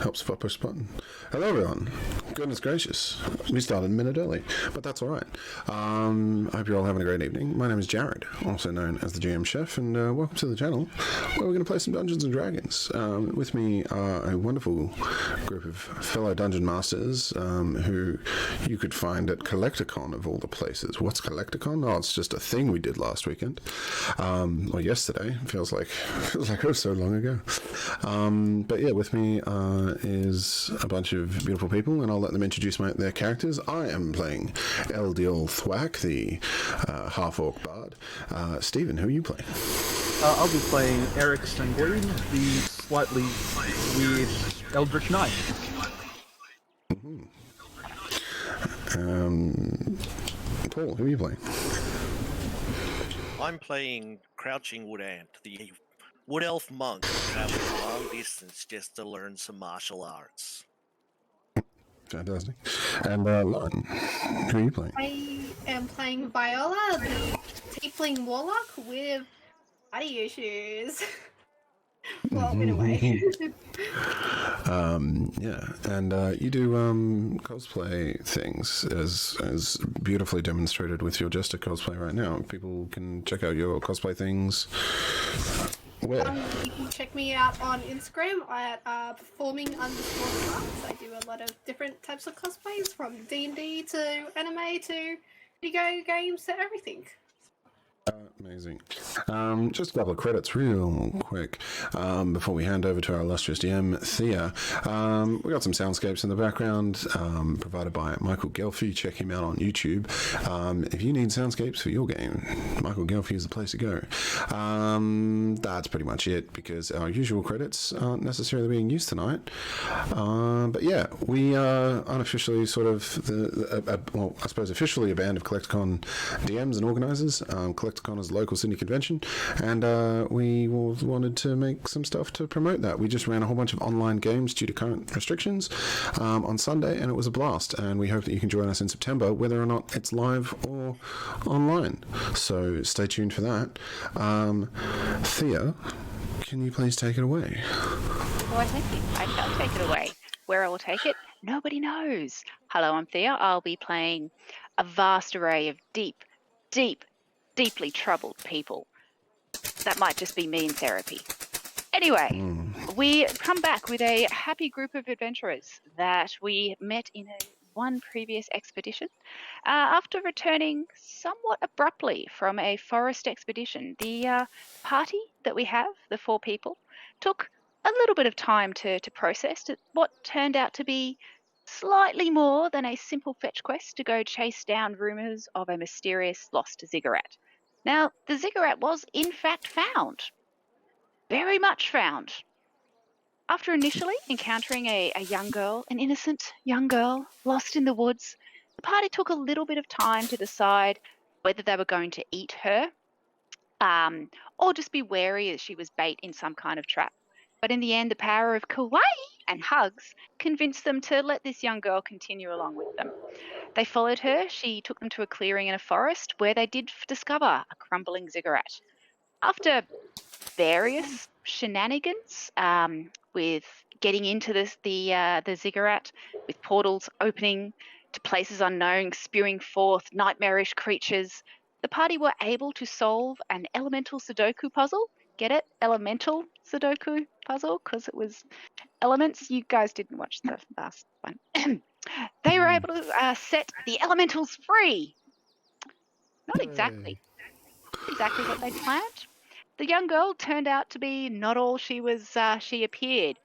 helps if I push the button. Hello, everyone. Goodness gracious. We started a minute early, but that's all right. I hope you're all having a great evening. My name is Jared, also known as the GM Chef, and welcome to the channel where we're going to play some Dungeons and Dragons. With me are a wonderful group of fellow dungeon masters who you could find at Collecticon of all the places. What's Collecticon? Oh, it's just a thing we did last weekend. Or yesterday. Feels like it was so long ago. But yeah, with me is a bunch of beautiful people, and I'll let them introduce their characters. I am playing Eldil Thwack, the half-orc bard. Stephen, who are you playing? I'll be playing Eric Sanguine, the slightly weird Eldritch Knight. Paul, who are you playing? I'm playing Crouching Wood Ant, the Wood Elf monk traveling a long distance just to learn some martial arts. Fantastic. And Lauren, who are you playing? I am playing Viola, the Tiefling Warlock with body issues. Well, in a way. Yeah, and you do cosplay things as beautifully demonstrated with your Jester cosplay right now. People can check out your cosplay things. Where? You can check me out on Instagram at performing_arts. I do a lot of different types of cosplays, from D&D to anime to video games to everything. Amazing. Just a couple of credits real quick before we hand over to our illustrious DM, Thea. We got some soundscapes in the background provided by Michael Gelfie. Check him out on YouTube. If you need soundscapes for your game, Michael Gelfie is the place to go. That's pretty much it, because our usual credits aren't necessarily being used tonight. But yeah, we are unofficially sort of well, I suppose officially a band of Collecticon DMs and organisers. Collecticon is a local Sydney convention, and we wanted to make some stuff to promote that. We just ran a whole bunch of online games due to current restrictions on Sunday, and it was a blast, and we hope that you can join us in September, whether or not it's live or online. So stay tuned for that. Thea, can you please take it away? Why, thank you. I shall take it away. Where I will take it, nobody knows. Hello, I'm Thea. I'll be playing a vast array of deeply troubled people. That might just be me in therapy. Anyway, we come back with a happy group of adventurers that we met in one previous expedition. After returning somewhat abruptly from a forest expedition, the party that we have, the 4 people, took a little bit of time to process what turned out to be slightly more than a simple fetch quest to go chase down rumours of a mysterious lost ziggurat. Now, the ziggurat was in fact found. Very much found. After initially encountering a young girl, an innocent young girl, lost in the woods, the party took a little bit of time to decide whether they were going to eat her, or just be wary as she was bait in some kind of trap. But in the end, the power of kawaii and hugs convinced them to let this young girl continue along with them. They followed her. She took them to a clearing in a forest where they did discover a crumbling ziggurat. After various shenanigans with getting into the ziggurat, with portals opening to places unknown, spewing forth nightmarish creatures, the party were able to solve an elemental Sudoku puzzle. Get it? Elemental Sudoku puzzle, because it was elements. You guys didn't watch the last one. They were able to set the elementals free. Not exactly what they'd planned. The young girl turned out to be not all she was. She appeared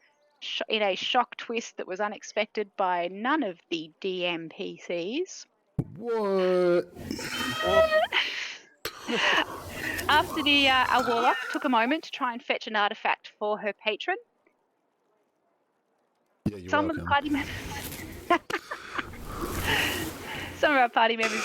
in a shock twist that was unexpected by none of the DMPCs. What? After our warlock took a moment to try and fetch an artifact for her patron, some of our party members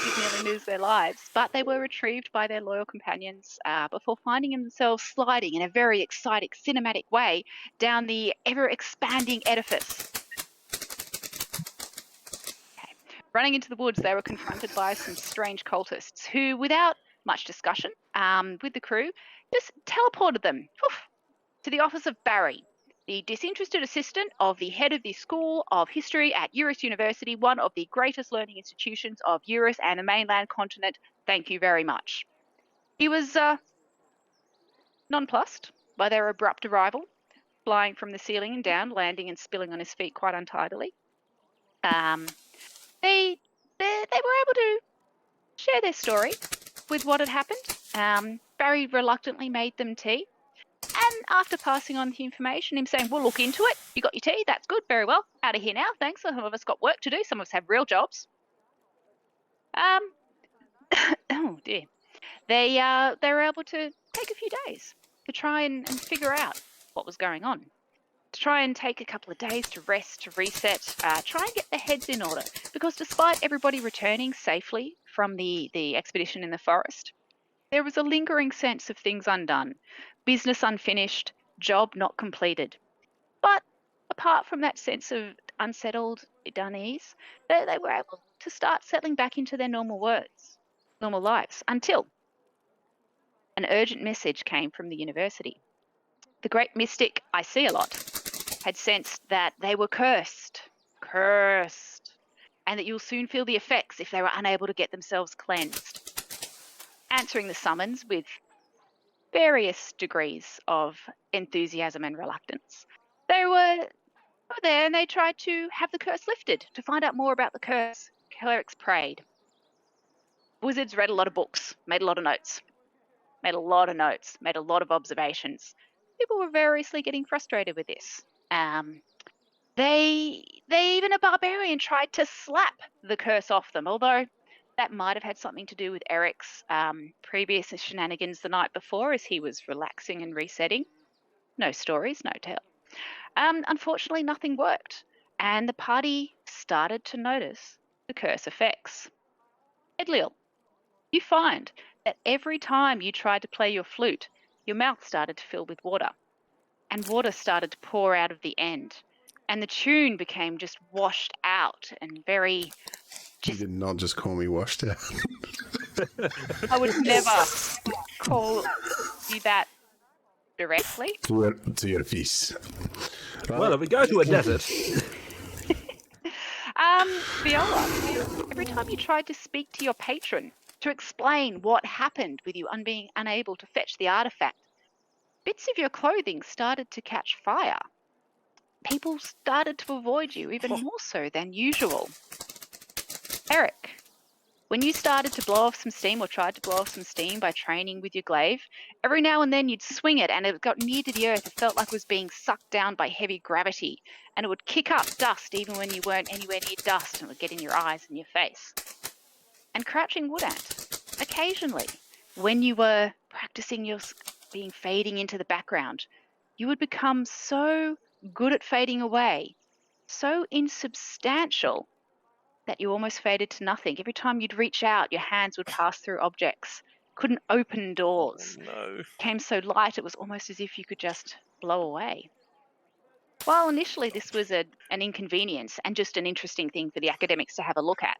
did nearly lose their lives, but they were retrieved by their loyal companions before finding themselves sliding in a very exciting cinematic way down the ever-expanding edifice. Okay. Running into the woods, they were confronted by some strange cultists who, without much discussion with the crew, just teleported them to the office of Barry, the disinterested assistant of the head of the School of History at AUS University, one of the greatest learning institutions of Eurus and the mainland continent. Thank you very much. He was nonplussed by their abrupt arrival, flying from the ceiling and down, landing and spilling on his feet quite untidily. They were able to share their story with what had happened. Barry reluctantly made them tea. And after passing on the information, him saying, we'll look into it. You got your tea? That's good. Very well. Out of here now. Thanks. Some of us got work to do. Some of us have real jobs. Oh, dear. They were able to take a few days to try and figure out what was going on. To try and take a couple of days to rest, to reset, try and get their heads in order. Because despite everybody returning safely from the expedition in the forest, there was a lingering sense of things undone, business unfinished, job not completed. But apart from that sense of unsettled unease, they were able to start settling back into their normal lives, until an urgent message came from the university. The great mystic, I See a Lot, had sensed that they were cursed, and that you'll soon feel the effects if they were unable to get themselves cleansed. Answering the summons with various degrees of enthusiasm and reluctance, they were there and they tried to have the curse lifted. To find out more about the curse, clerics prayed. Wizards read a lot of books, made a lot of notes, made a lot of observations. People were variously getting frustrated with this. They even a barbarian tried to slap the curse off them, although that might have had something to do with Eric's previous shenanigans the night before as he was relaxing and resetting. No stories, no tale. Unfortunately, nothing worked, and the party started to notice the curse effects. Edliel, you find that every time you tried to play your flute, your mouth started to fill with water, and water started to pour out of the end, and the tune became just washed out and very... You did not just call me washed out. I would never call you that directly. To your face. Well, if we go to a desert... Viola, every time you tried to speak to your patron to explain what happened with you being unable to fetch the artifact, bits of your clothing started to catch fire. People started to avoid you even more so than usual. Eric, when you started to blow off some steam or tried to blow off some steam by training with your glaive, every now and then you'd swing it and it got near to the earth. It felt like it was being sucked down by heavy gravity, and it would kick up dust even when you weren't anywhere near dust, and it would get in your eyes and your face. And Crouching Wood Ant, occasionally, when you were practicing your being fading into the background, you would become so good at fading away, so insubstantial, that you almost faded to nothing. Every time you'd reach out, your hands would pass through objects, couldn't open doors. Oh, no. Became so light it was almost as if you could just blow away. While initially this was an inconvenience and just an interesting thing for the academics to have a look at,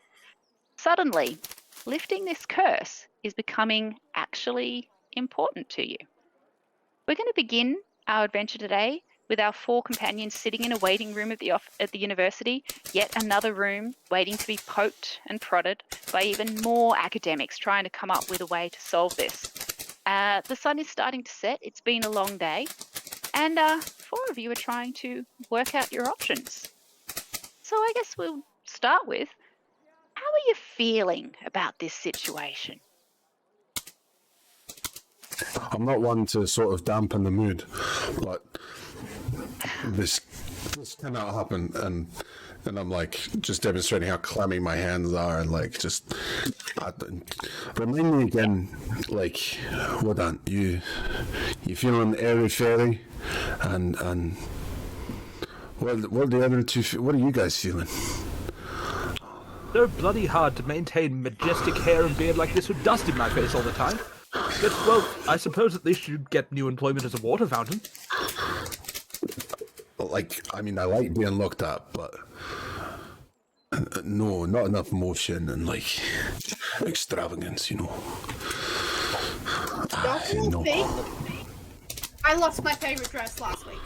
suddenly lifting this curse is becoming actually important to you. We're going to begin our adventure today with our 4 companions sitting in a waiting room at the university, yet another room waiting to be poked and prodded by even more academics trying to come up with a way to solve this. The sun is starting to set. It's been a long day, and 4 of you are trying to work out your options. So I guess we'll start with, how are you feeling about this situation? I'm not one to sort of dampen the mood, but this cannot happen, and I'm like just demonstrating how clammy my hands are, and like just remind me again, like, what on you feeling airy fairy, and what the other two? What are you guys feeling? They're bloody hard to maintain majestic hair and beard like this with dust in my face all the time. But, well, I suppose at least you'd get new employment as a water fountain. Like, I mean, I like being looked at, but no, not enough motion and like extravagance, you know. I I lost my favorite dress last week.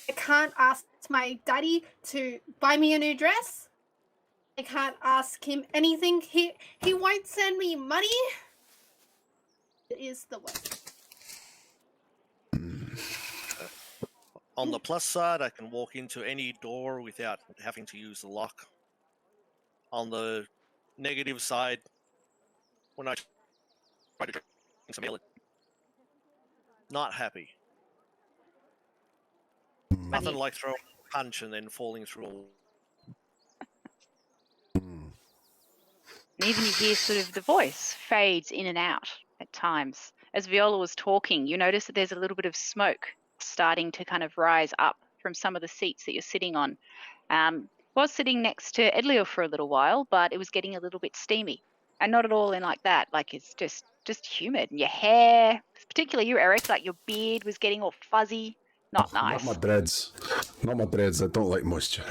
I can't ask my daddy to buy me a new dress. I can't ask him anything. He won't send me money. It is the worst. On the plus side, I can walk into any door without having to use the lock. On the negative side, when I try to drink some ale, not happy. Nothing like throwing a punch and then falling through a. And even you hear sort of the voice fades in and out at times. As Viola was talking, you notice that there's a little bit of smoke starting to kind of rise up from some of the seats that you're sitting on. Was sitting next to Edlio for a little while, but it was getting a little bit steamy. And not at all in like that, like it's just humid. And your hair, particularly you, Eric, like your beard was getting all fuzzy. Not nice. Not my dreads. Not my dreads. I don't like moisture.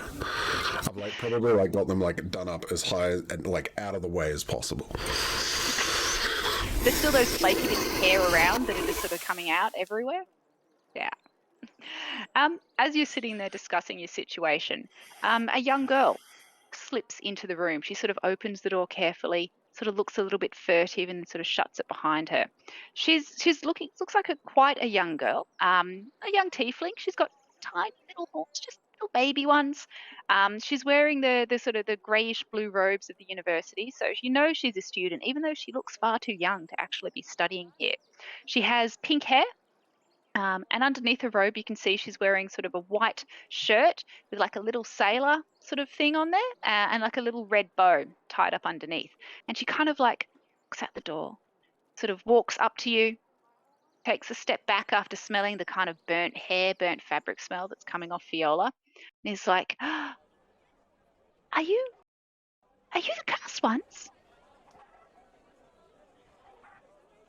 I've probably got them done up as high and out of the way as possible. There's still those flaky bits of hair around that are just sort of coming out everywhere. Yeah. As you're sitting there discussing your situation, a young girl slips into the room. She sort of opens the door carefully, sort of looks a little bit furtive, and sort of shuts it behind her. She's looks like quite a young girl, a young tiefling. She's got tiny little horns, just little baby ones. She's wearing the sort of the greyish blue robes of the university, so you know she's a student, even though she looks far too young to actually be studying here. She has pink hair. And underneath her robe, you can see she's wearing sort of a white shirt with like a little sailor sort of thing on there, and like a little red bow tied up underneath. And she kind of looks at the door, sort of walks up to you, takes a step back after smelling the kind of burnt hair, burnt fabric smell that's coming off Viola, and is like, "Are you the cast ones?"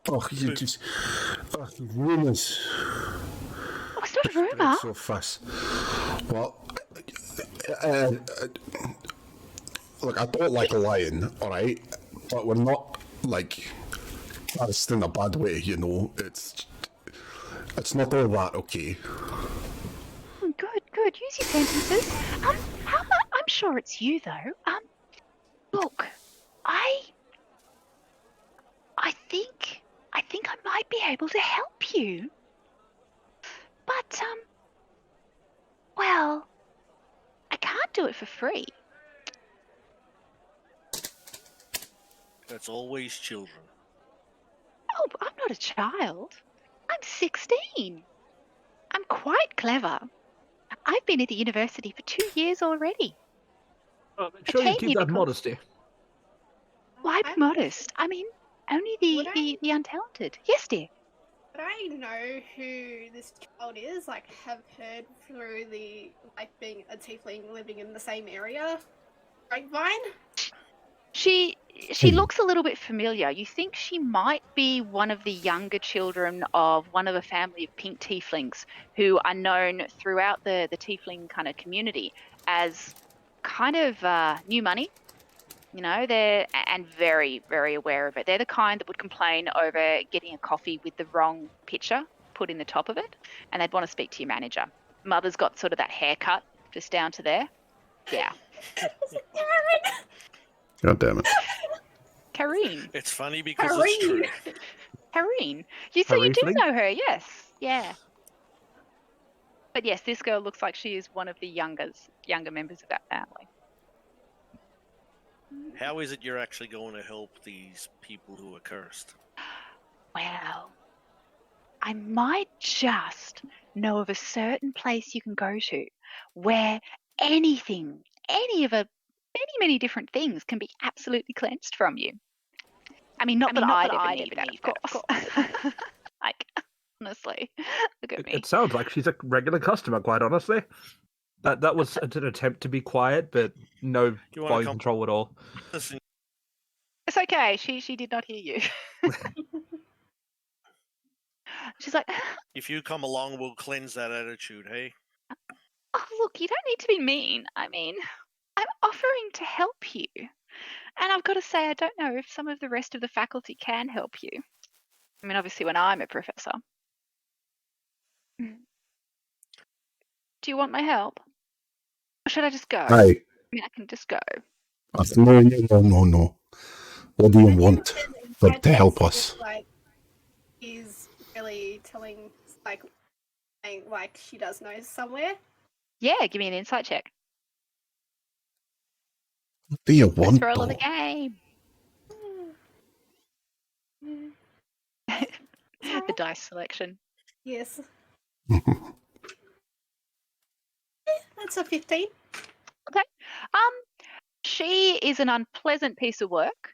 Oh, you just... rumours. Oh, it's not a rumour. So fast. Well, look, I don't like lying, alright? But we're not, just in a bad way, you know? It's not all that, okay? Good. Use your sentences. I'm sure it's you, though. Look, I think I might be able to help you. But, well, I can't do it for free. That's always children. Oh, I'm not a child. I'm 16. I'm quite clever. I've been at the university for 2 years already. Make sure you keep that modesty. Well, I'm modest. I mean, only the untalented. Yes, dear. Would I know who this child is? Have heard through the being a tiefling living in the same area? Grapevine? She looks a little bit familiar. You think she might be one of the younger children of one of a family of pink tieflings who are known throughout the tiefling kind of community as kind of new money. You know, they're very, very aware of it. They're the kind that would complain over getting a coffee with the wrong picture put in the top of it, and they'd want to speak to your manager. Mother's got sort of that haircut just down to there. Yeah. God damn it. Kareen. It's funny because it's true. Kareen. You do Tiefling? know her, yes. Yeah. But yes, this girl looks like she is one of the younger members of that family. How is it you're actually going to help these people who are cursed? Well, I might just know of a certain place you can go to where many different things can be absolutely cleansed from you. I mean, not that I'd ever need that, of course. Honestly, look at me. It sounds like she's a regular customer, quite honestly. That was an attempt to be quiet, but no volume control at all. Listen, It's okay. She did not hear you. She's like, if you come along, we'll cleanse that attitude, hey? oh, look, you don't need to be mean. I mean, I'm offering to help you. And I've got to say, I don't know if some of the rest of the faculty can help you. I mean, obviously, when I'm a professor. Do you want my help? Or should I just go? I Aye. mean, I can just go. No. What do you want to help us? Like, he's really telling, like, saying, like, she does know somewhere. Yeah, give me an insight check. What do you First want, roll of though? the game. The dice selection. Yes. That's a 15. Okay. She is an unpleasant piece of work.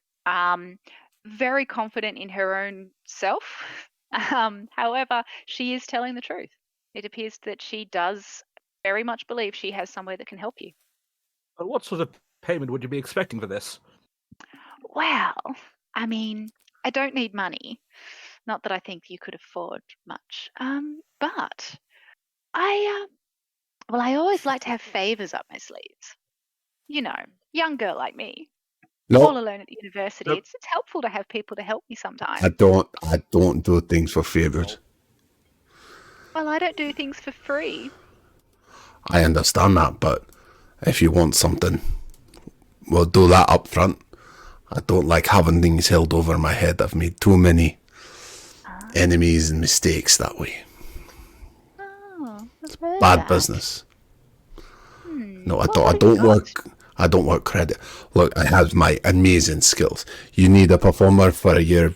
Very confident in her own self. However, she is telling the truth. It appears that she does very much believe she has somewhere that can help you. But what sort of payment would you be expecting for this? Well, I mean, I don't need money. Not that I think you could afford much. But I always like to have favors up my sleeves. You know, young girl like me, all No, alone at the university. Nope. It's helpful to have people to help me sometimes. I don't do things for favors. Well, I don't do things for free. I understand that, but if you want something, we'll do that up front. I don't like having things held over my head. I've made too many enemies and mistakes that way. Oh, I've heard Bad that. business. No, I Well, don't. what I have you don't work. got? I don't work credit. Look, I have my amazing skills. You need a performer for your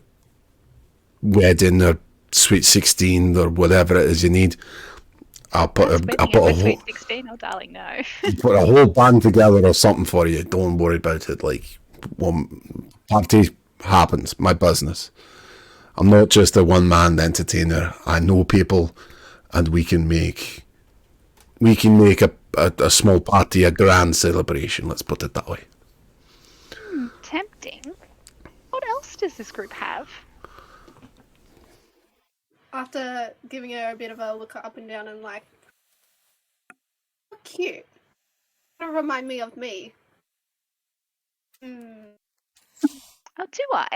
wedding or sweet 16 or whatever it is you need. I'll put That's a, when I'll you put have a a sweet whole 16. Oh, darling, no. put a whole band together or something for you. Don't worry about it. Like, one party happens. My business. I'm not just a one man entertainer. I know people, and we can make a small party a grand celebration. Let's put it that way. Tempting. What else does this group have? After giving her a bit of a look up and down and like, how cute. Kind of remind me of me. Oh, do I?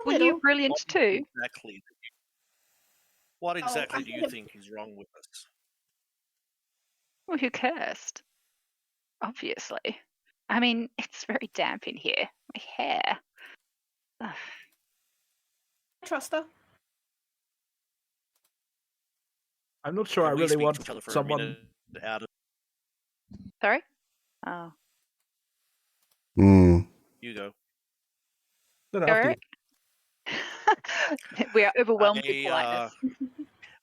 A Were little. you brilliant too? What I exactly do you think- think is wrong with us? Well, you're cursed. Obviously. I mean, it's very damp in here. My hair. Ugh. I trust her. I'm not sure I Can we really speak want to each other for a someone. minute out of Sorry? Oh. you go? No, no, Go, after you. Eric? We are overwhelmed with Hey, politeness.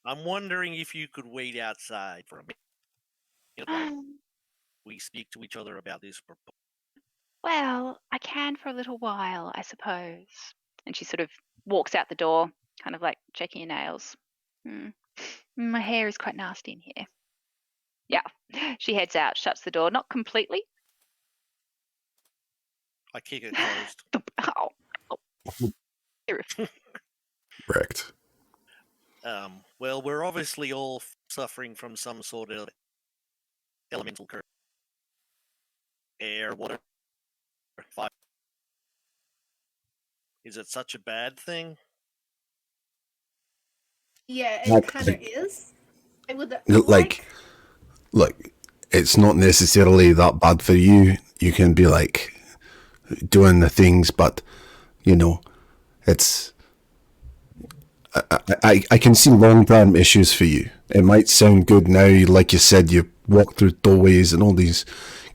I'm wondering if you could wait outside for a minute while we speak to each other about this proposal. Well, I can for a little while, I suppose. And she sort of walks out the door, kind of like checking her nails. My hair is quite nasty in here. Yeah. She heads out, shuts the door, not completely. I kick it closed. Oh. Correct. Well, we're obviously all suffering from some sort of elemental curse. Air, water, fire. Is it such a bad thing? Yeah, it Like- kind of is. I would Like, look, it's not necessarily that bad for you. You can be like doing the things, but you know, it's. I can see long-term issues for you. It might sound good now, like you said, you walk through doorways and all these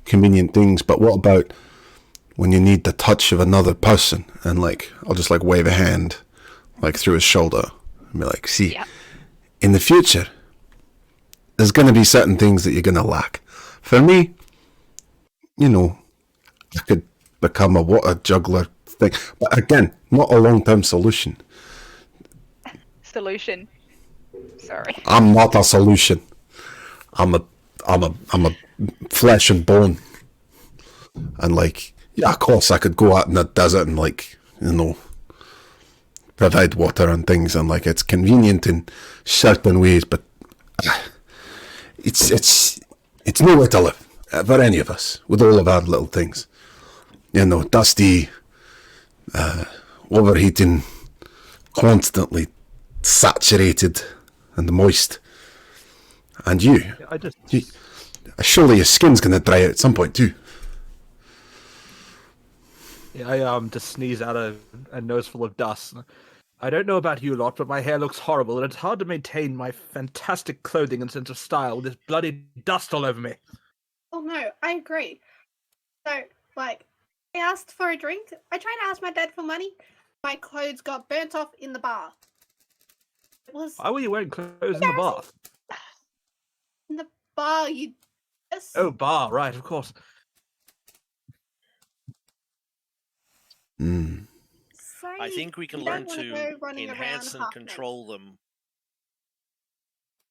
convenient things, but what about when you need the touch of another person? And like, I'll just like wave a hand like through his shoulder and be like, see, Yep. in the future, there's going to be certain things that you're going to lack. For me, you know, I could become a water juggler thing, but again, not a long-term solution. Solution. Sorry. I'm not a solution. I'm a flesh and bone. And like, yeah, of course I could go out in the desert and like, you know, provide water and things, and like it's convenient in certain ways, but it's nowhere to live for any of us with all of our little things. You know, dusty, overheating, constantly saturated and moist. And you, I just surely your skin's going to dry out at some point too. Yeah, I just sneeze out a nose full of dust. I don't know about you lot, but my hair looks horrible, and it's hard to maintain my fantastic clothing and sense of style with this bloody dust all over me. Oh no, I agree. So, like, I asked for a drink. I tried to ask my dad for money. My clothes got burnt off in the bar. It was Why were you wearing clothes in the bath? in the bar, you. Oh, bar, right, of course. Sorry, I think we can you learn don't wanna to go running around enhance and half naked. control them.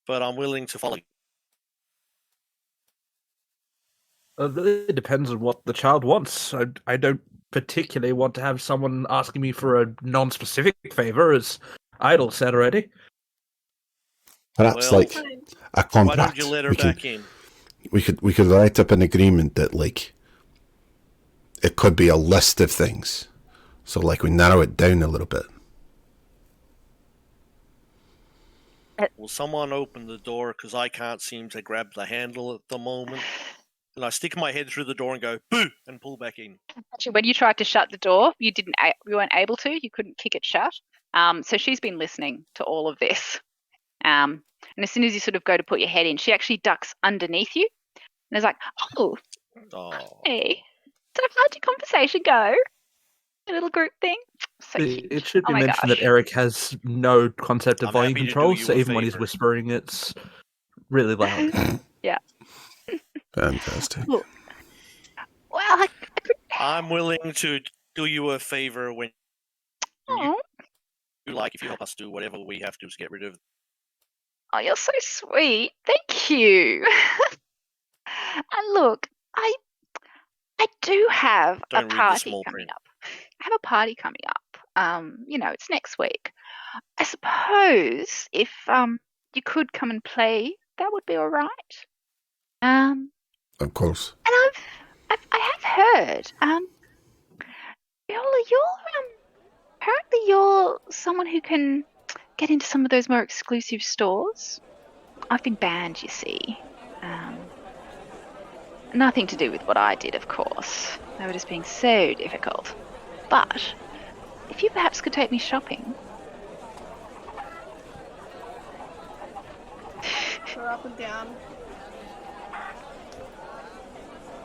But I'm willing to follow. It really depends on what the child wants. I don't particularly want to have someone asking me for a non-specific favor, as Idol said already. Perhaps Well, like a Why compact. don't you let her back in? We could write up an agreement that like it could be a list of things. So like we narrow it down a little bit. Will someone open the door? Because I can't seem to grab the handle at the moment. And I stick my head through the door and go, boo, and pull back in. Actually, when you tried to shut the door, you weren't able to. You couldn't kick it shut. So she's been listening to all of this. And as soon as you sort of go to put your head in, she actually ducks underneath you and is like, "Oh, Oh, hey, so how'd your conversation go? A little group thing." So cute. It should Oh be my mentioned gosh. that Eric has no concept of I'm volume happy to do control, you so a even when he's favour. whispering, it's really loud. Yeah. Fantastic. Well, I could. I'm willing to do you a favor when Oh, you like, if you help us do whatever we have to get rid of. oh, you're so sweet. Thank you. And look, I do have a Don't read the party small coming print. up. I have a party coming up. It's next week. I suppose if you could come and play, that would be all right. And Of course. I have heard, Viola, apparently you're someone who can get into some of those more exclusive stores. I've been banned, you see. Nothing to do with what I did, of course. They were just being so difficult. But if you perhaps could take me shopping. Or up and down.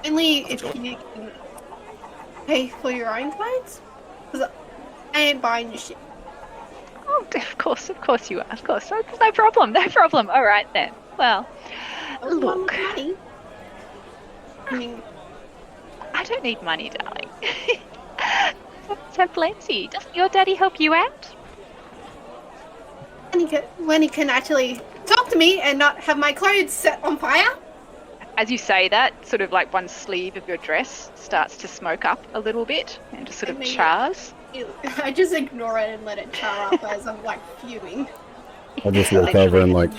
Only if you can pay for your own clothes. Because I ain't buying your shit. Oh, of course you are. Of course. No problem. No problem. All right then. Well, I want look. money. I mean, I don't need money, darling. Let's have plenty. Doesn't your daddy help you out? when he can actually talk to me and not have my clothes set on fire. As you say that, sort of like one sleeve of your dress starts to smoke up a little bit and just sort of chars. I just ignore it and let it char up as I'm like fuming. I'll just walk over and like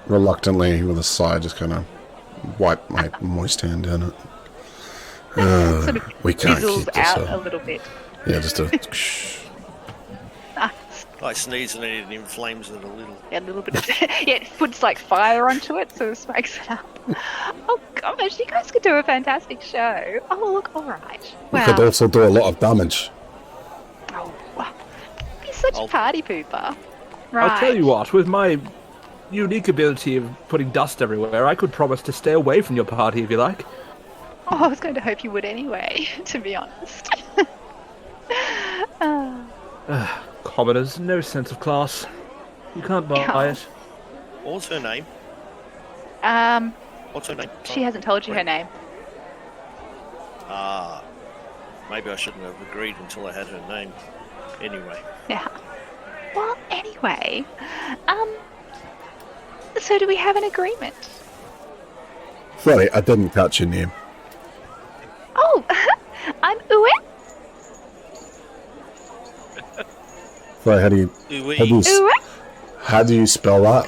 reluctantly with a sigh just kind of wipe my moist hand in it. Sort of We can't fizzles keep this out up. a little bit. Yeah, just a shh. Nice. I sneeze and it inflames it a little. Yeah, a little bit of yeah, it puts like fire onto it, so it smokes it up. Oh gosh, you guys could do a fantastic show. Oh look, alright. We could Well, also do a lot of damage. oh, you're such a party pooper. Right. I'll tell you what, with my unique ability of putting dust everywhere, I could promise to stay away from your party if you like. Oh, I was going to hope you would anyway, to be honest. Commoners, no sense of class. You can't buy Yeah. it. What was her name? What's her name? She hasn't told you her name. Ah, maybe I shouldn't have agreed until I had her name. Anyway, Yeah. Well, anyway, so do we have an agreement? Sorry, I didn't catch your name. Oh, I'm Uwe. Sorry, how do you Uwe. how do you spell that?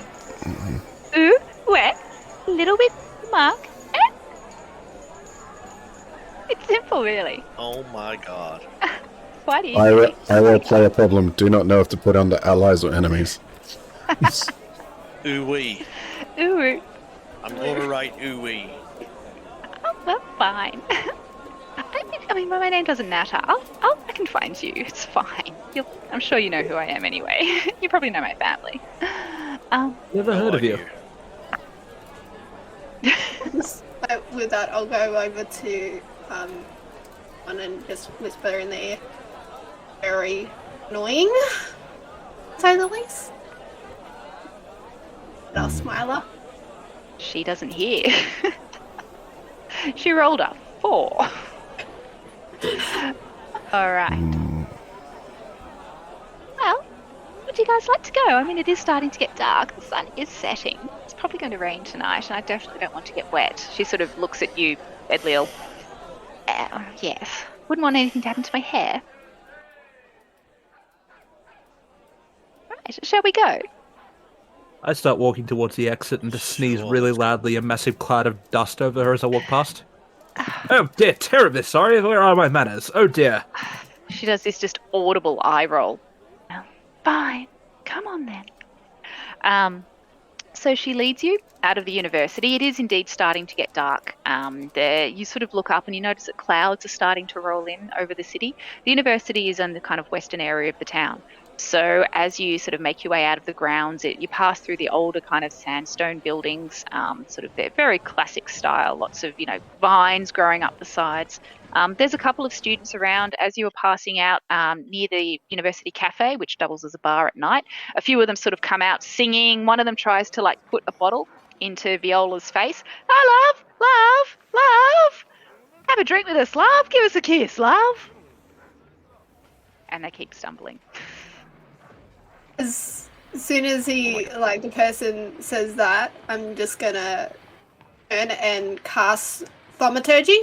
Uwe. Little bit mark. It's simple, really. oh my god. quite easily. I will play a problem. Do not know if to put under allies or enemies. Ooh-wee. Ooh, I'm going to write ooh-wee. oh, well, fine. I mean, my name doesn't matter. I can find you. It's fine. I'm sure you know who I am anyway. You probably know my family. Never No heard of you. idea. With that, I'll go over to one and just whisper in their ear. Very annoying, to say the least. And I'll smile up. She doesn't hear. She rolled a 4. All right. Well, would you guys like to go? I mean, it is starting to get dark. The sun is setting. It's probably going to rain tonight, and I definitely don't want to get wet. She sort of looks at you, Bedlil. Yes. Wouldn't want anything to happen to my hair. Right, shall we go? I start walking towards the exit and just sneeze Sure. really loudly, a massive cloud of dust over her as I walk past. Oh dear, terribly sorry. Where are my manners? Oh dear. She does this just audible eye roll. Fine. Come on then. So she leads you out of the university. It is indeed starting to get dark. You sort of look up and you notice that clouds are starting to roll in over the city. The university is in the kind of western area of the town. So as you sort of make your way out of the grounds, you pass through the older kind of sandstone buildings, sort of they're very classic style, lots of, vines growing up the sides. There's a couple of students around as you are passing out near the university cafe, which doubles as a bar at night. A few of them sort of come out singing. One of them tries to put a bottle into Viola's face. Oh, love, have a drink with us, love. Give us a kiss, love. And they keep stumbling. As soon as the person says that, I'm just gonna turn and cast thaumaturgy,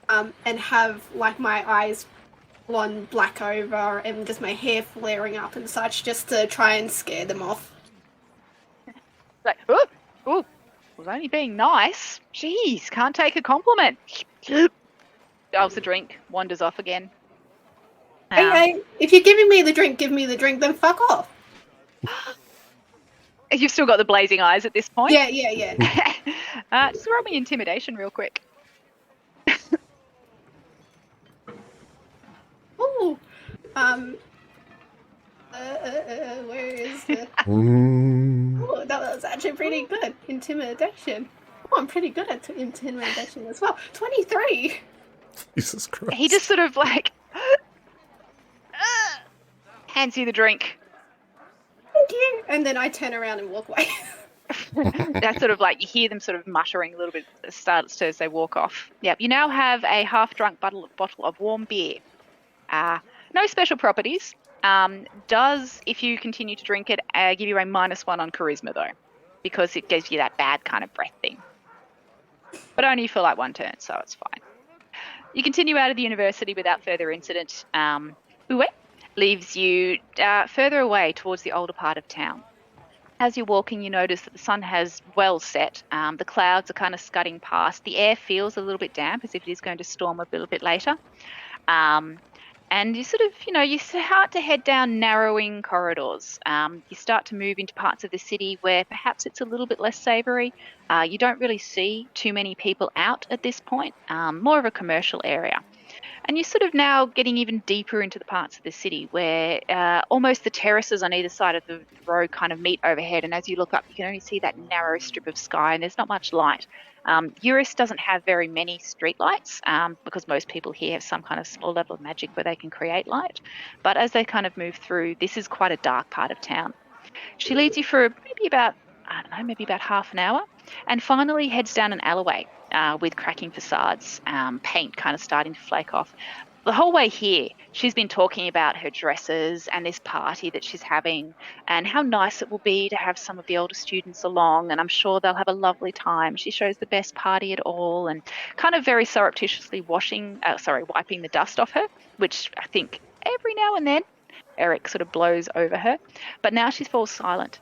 and have my eyes gone black over and just my hair flaring up and such, just to try and scare them off. Oh, was only being nice. Jeez, can't take a compliment. Dials the drink, wanders off again. Hey, if you're giving me the drink, give me the drink, then fuck off. You've still got the blazing eyes at this point. Yeah. Just roll me intimidation real quick. Ooh. Where is the... Oh, that was actually pretty good. Intimidation. Oh, I'm pretty good at intimidation as well. 23! Jesus Christ. He just sort of hands you the drink. Thank you! And then I turn around and walk away. That's sort of you hear them sort of muttering a little bit as they walk off. Yep, you now have a half-drunk bottle of warm beer. No special properties. Does, if you continue to drink it, give you a -1 on charisma, though, because it gives you that bad kind of breath thing. But only for 1 turn, so it's fine. You continue out of the university without further incident. Uwe leaves you further away towards the older part of town. As you're walking, you notice that the sun has well set. The clouds are kind of scudding past. The air feels a little bit damp, as if it is going to storm a little bit later. And you sort of, you start to head down narrowing corridors. You start to move into parts of the city where perhaps it's a little bit less savoury. You don't really see too many people out at this point, more of a commercial area. And you're sort of now getting even deeper into the parts of the city where almost the terraces on either side of the road kind of meet overhead. And as you look up, you can only see that narrow strip of sky and there's not much light. Eurus doesn't have very many streetlights because most people here have some kind of small level of magic where they can create light. But as they kind of move through, this is quite a dark part of town. She leads you for maybe about half an hour and finally heads down an alleyway with cracking facades, paint kind of starting to flake off. The whole way here, she's been talking about her dresses and this party that she's having and how nice it will be to have some of the older students along, and I'm sure they'll have a lovely time. She shows the best party at all and kind of very surreptitiously wiping the dust off her, which I think every now and then Eric sort of blows over her. But now she falls silent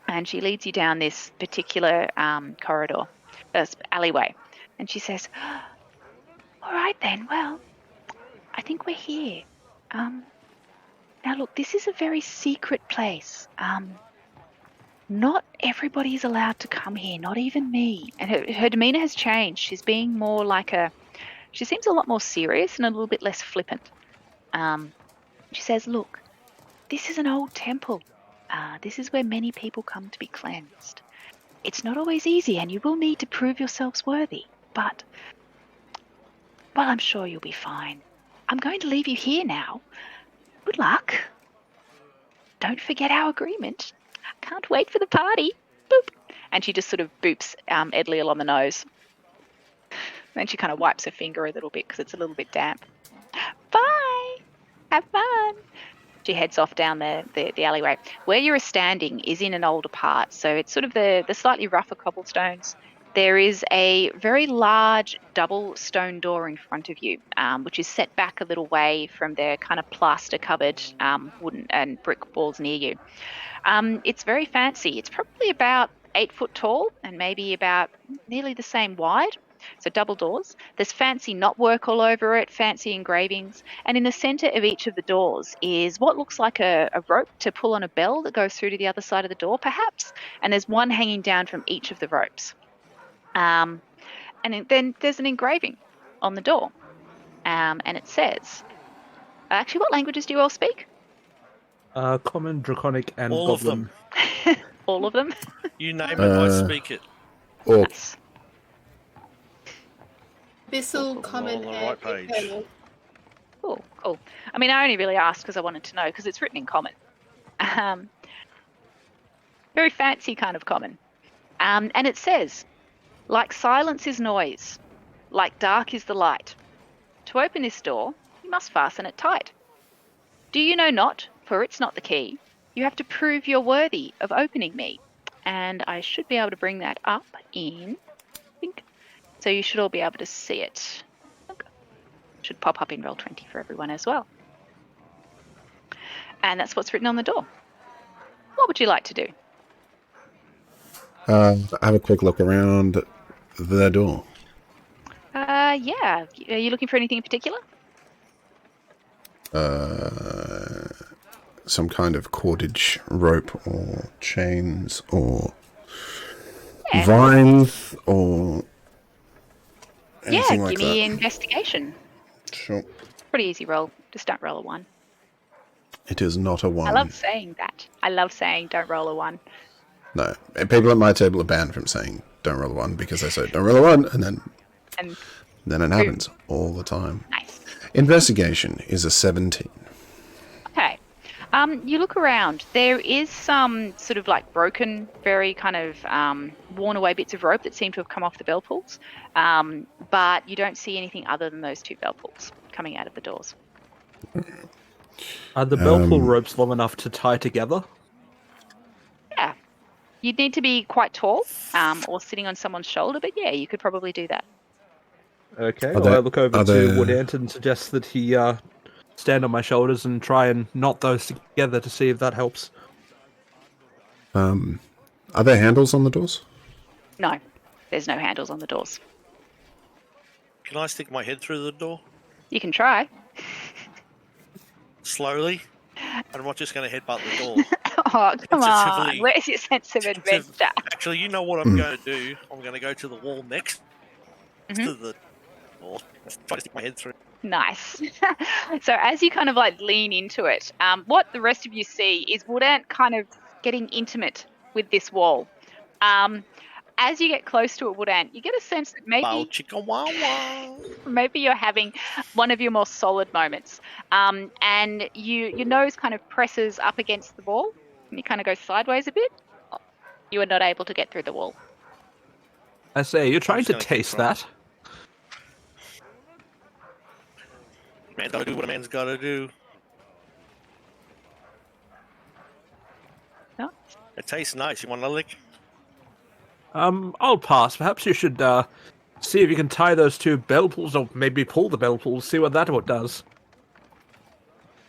and she leads you down this particular corridor, alleyway, and she says, all right then, well, I think we're here. Now look, this is a very secret place. Not everybody is allowed to come here, not even me. And her demeanor has changed. She's being more like she seems a lot more serious and a little bit less flippant. She says, look, this is an old temple. This is where many people come to be cleansed. It's not always easy, and you will need to prove yourselves worthy. But, well, I'm sure you'll be fine. I'm going to leave you here now. Good luck. Don't forget our agreement. Can't wait for the party. Boop. And she just sort of boops Edliel on the nose. Then she kind of wipes her finger a little bit because it's a little bit damp. Bye. Have fun. She heads off down the alleyway. Where you're standing is in an older part, so it's sort of the slightly rougher cobblestones. There is a very large double stone door in front of you, which is set back a little way from the kind of plaster-covered wooden and brick walls near you. It's very fancy. It's probably about 8 foot tall and maybe about nearly the same wide. So double doors. There's fancy knotwork all over it, fancy engravings. And in the centre of each of the doors is what looks like a rope to pull on a bell that goes through to the other side of the door, perhaps. And there's one hanging down from each of the ropes. And then there's an engraving on the door. And it says... Actually, what languages do you all speak? Common, Draconic, and All Goblin. of them. All of them? You name it, I speak it. Or Nice. Abyssal, Common, on the and right page. Infernal. Cool. I mean, I only really asked because I wanted to know, because it's written in common. Very fancy kind of common. And it says, like silence is noise, like dark is the light. To open this door, you must fasten it tight. Do you know not, for it's not the key. You have to prove you're worthy of opening me. And I should be able to bring that up in, I think. So you should all be able to see it. Should pop up in Roll20 for everyone as well. And that's what's written on the door. What would you like to do? have a quick look around the door. Yeah. Are you looking for anything in particular? Some kind of cordage, rope, or chains, or vines, or anything like give me that. investigation. Sure. Pretty easy roll. Just don't roll a 1. It is not a one. I love saying that. I love saying don't roll a 1. No. And people at my table are banned from saying don't roll a one because they say don't roll a one, and then it happens all the time. Nice. Investigation is a 17. Okay. You look around. There is some sort of like broken, very kind of worn away bits of rope that seem to have come off the bell pulls. But you don't see anything other than those 2 bell pulls coming out of the doors. Are the bell pull ropes long enough to tie together? Yeah. You'd need to be quite tall or sitting on someone's shoulder, but yeah, you could probably do that. Okay, Are well, I they- look over are to they- Woodant and suggest that he stand on my shoulders and try and knot those together to see if that helps. Are there handles on the doors? No, there's no handles on the doors. Can I stick my head through the door You can try. slowly? I'm not just going to headbutt the door. Oh, come on. Tentatively- Where's your sense of adventure? Actually, you know what I'm going to do? I'm going to go to the wall next to the door. Try to stick my head through. Nice. So as you kind of like lean into it, what the rest of you see is Woodant kind of getting intimate with this wall. As you get close to it, Woodant, you get a sense that Bow chicka wow wow. maybe you're having one of your more solid moments. And your nose kind of presses up against the wall, and you kind of go sideways a bit. You are not able to get through the wall. I say, you're trying just to gonna keep taste trying. that. Man's got to do what a man's got to do. No? It tastes nice. You want a lick? I'll pass. Perhaps you should see if you can tie those 2 bell pulls, or maybe pull the bell pulls, see what that does.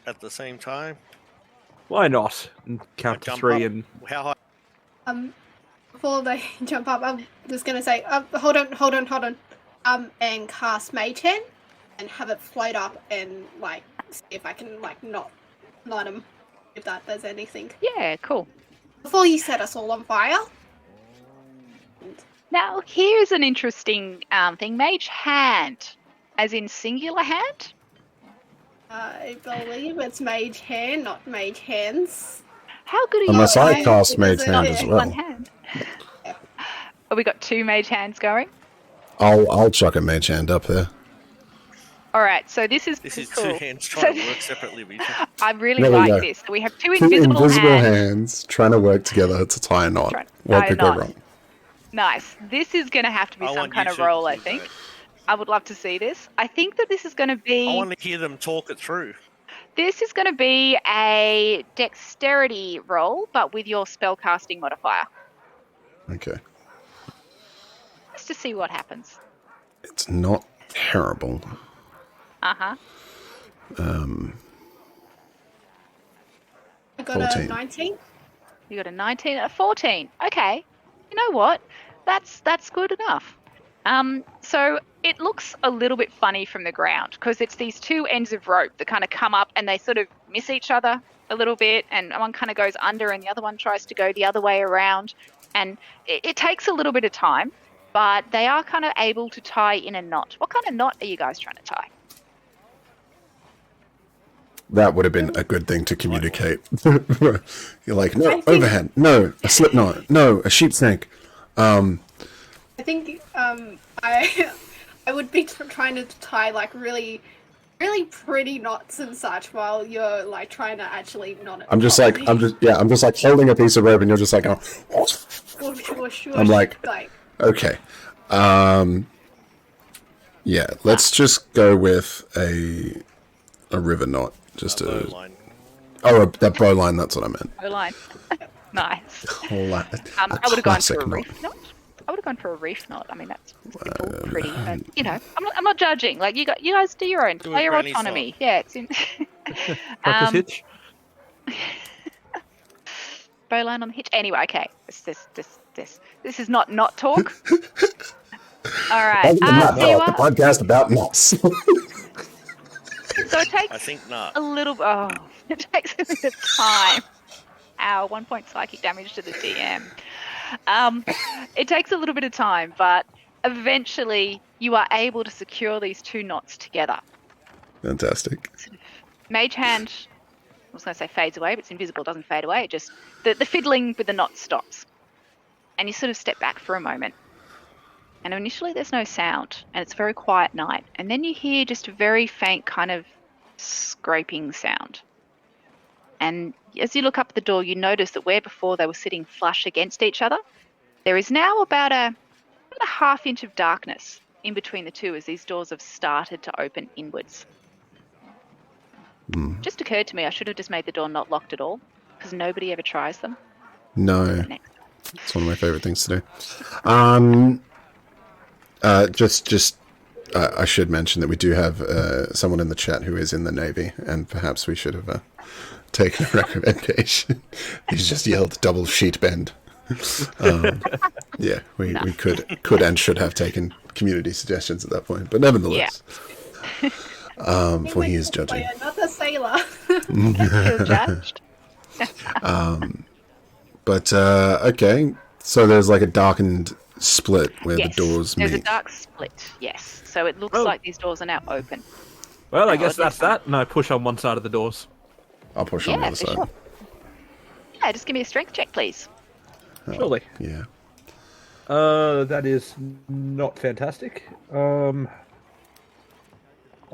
At the same time? Why not? And count to Jump 3 up. and... How high? Before they jump up, I'm just gonna say, hold on. And cast Mage Hand and have it float up and like see if I can like not light him if that does anything. Yeah, cool. Before you set us all on fire. Now, here's an interesting thing. Mage hand, as in singular hand? I believe it's mage hand, not mage hands. How good are Unless you? I cast Is Mage it- Hand yeah. as One well. hand. Have we got 2 mage hands going? I'll chuck a Mage Hand up there. All right, so this is This is cool. 2 hands trying to work separately with each other. I really There we like go. this. So we have 2 Two invisible, hands. hands trying to work together to tie a knot. Trying to What tie a could go knot. wrong? Nice. This is going to have to be I some want kind you of two roll, to I do think. that. I would love to see this. I think that this is going to I be want to hear them talk it through. this is going to be a dexterity roll, but with your spellcasting modifier, Okay. just to see what happens. It's not terrible. Uh huh. I got 14. a 19. You got a 19 and a 14. Okay. You know what? That's good enough. So it looks a little bit funny from the ground because it's these 2 ends of rope that kind of come up and they sort of miss each other a little bit, and one kind of goes under and the other one tries to go the other way around, and it takes a little bit of time, but they are kind of able to tie in a knot. What kind of knot are you guys trying to tie? That would have been a good thing to communicate. You're like, no, I think- overhand. No, a slip knot. No, a sheep snake. I think I would be trying to tie like really pretty knots and such while you're like trying to actually knot it. I'm just like holding a piece of rope and you're just like, oh. Whoosh, whoosh, I'm whoosh, like- Okay. Yeah, let's just go with a river knot. Just Bow a line. that bow line. That's what I meant. O line. Nice. I I would have gone for a reef knot. I would have gone for a reef knot. I mean, that's simple, pretty, but you know, I'm not judging. Like you guys do your own, Do a play your granny's autonomy. Yeah, it's in. Trucker's hitch. Bowline on the hitch. Anyway, okay. This is not talk. All right. So you are- podcast about knots. so it I takes think not. a little. Oh, it takes a bit of time. Ow! 1 point psychic damage to the DM. It takes a little bit of time, but eventually you are able to secure these 2 knots together. Fantastic. Mage hand, I was going to say fades away, but it's invisible, doesn't fade away. It just the fiddling with the knot stops, and you sort of step back for a moment. And initially, there's no sound, and it's a very quiet night. And then you hear just a very faint kind of scraping sound. And as you look up at the door, you notice that where before they were sitting flush against each other, there is now about a half inch of darkness in between the 2 as these doors have started to open inwards. Just occurred to me I should have just made the door not locked at all, because nobody ever tries them. No, Next. it's one of my favorite things to do. I should mention that we do have someone in the chat who is in the Navy, and perhaps we should have taken a recommendation. He's just yelled double sheet bend. Yeah, we could and should have taken community suggestions at that point, but nevertheless, for he is judging. Not the sailor. Feel judged. But okay, so there's like a darkened split where Yes, the doors there's meet. a dark split. Yes, so it looks Oh. like these doors are now open. Well, I Oh, guess that's this one. that. And I push on one side of the doors. I'll push on the Yeah, other for side. sure. Yeah, just give me a strength check, please. Surely. Yeah. That is not fantastic.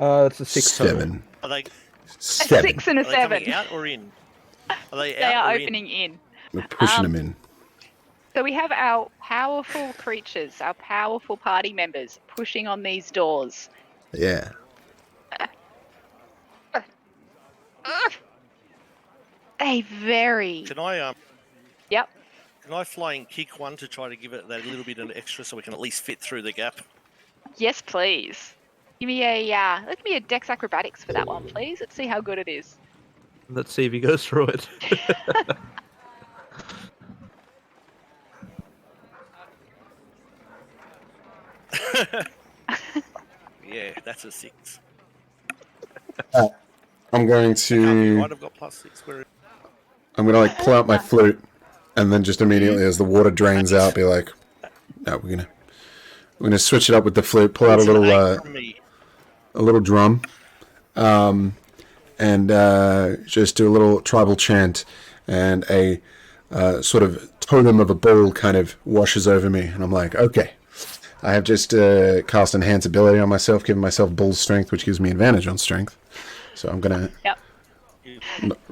It's a 6 total. 7. Are they, A 7. 6 and a are they 7. coming out or in? Are they They out are or opening in. We're pushing them in. So we have our powerful creatures, our powerful party members pushing on these doors. Yeah. A very... Can I Yep. can I flying kick one to try to give it that little bit of extra so we can at least fit through the gap? Yes, please. Give me a Dex Acrobatics for that one, please. Let's see how good it is. Let's see if he goes through it. Yeah, that's a 6. I'm I'm going Can't be to right. I've got +6. Where I'm gonna like pull out my flute, and then just immediately as the water drains out, be like, no, we're gonna switch it up with the flute. Pull out it's an 8 from me. a little drum, and just do a little tribal chant, and a sort of totem of a bull kind of washes over me, and I'm like, okay, I have just cast enhance ability on myself, giving myself bull's strength, which gives me advantage on strength. So I'm gonna Yep.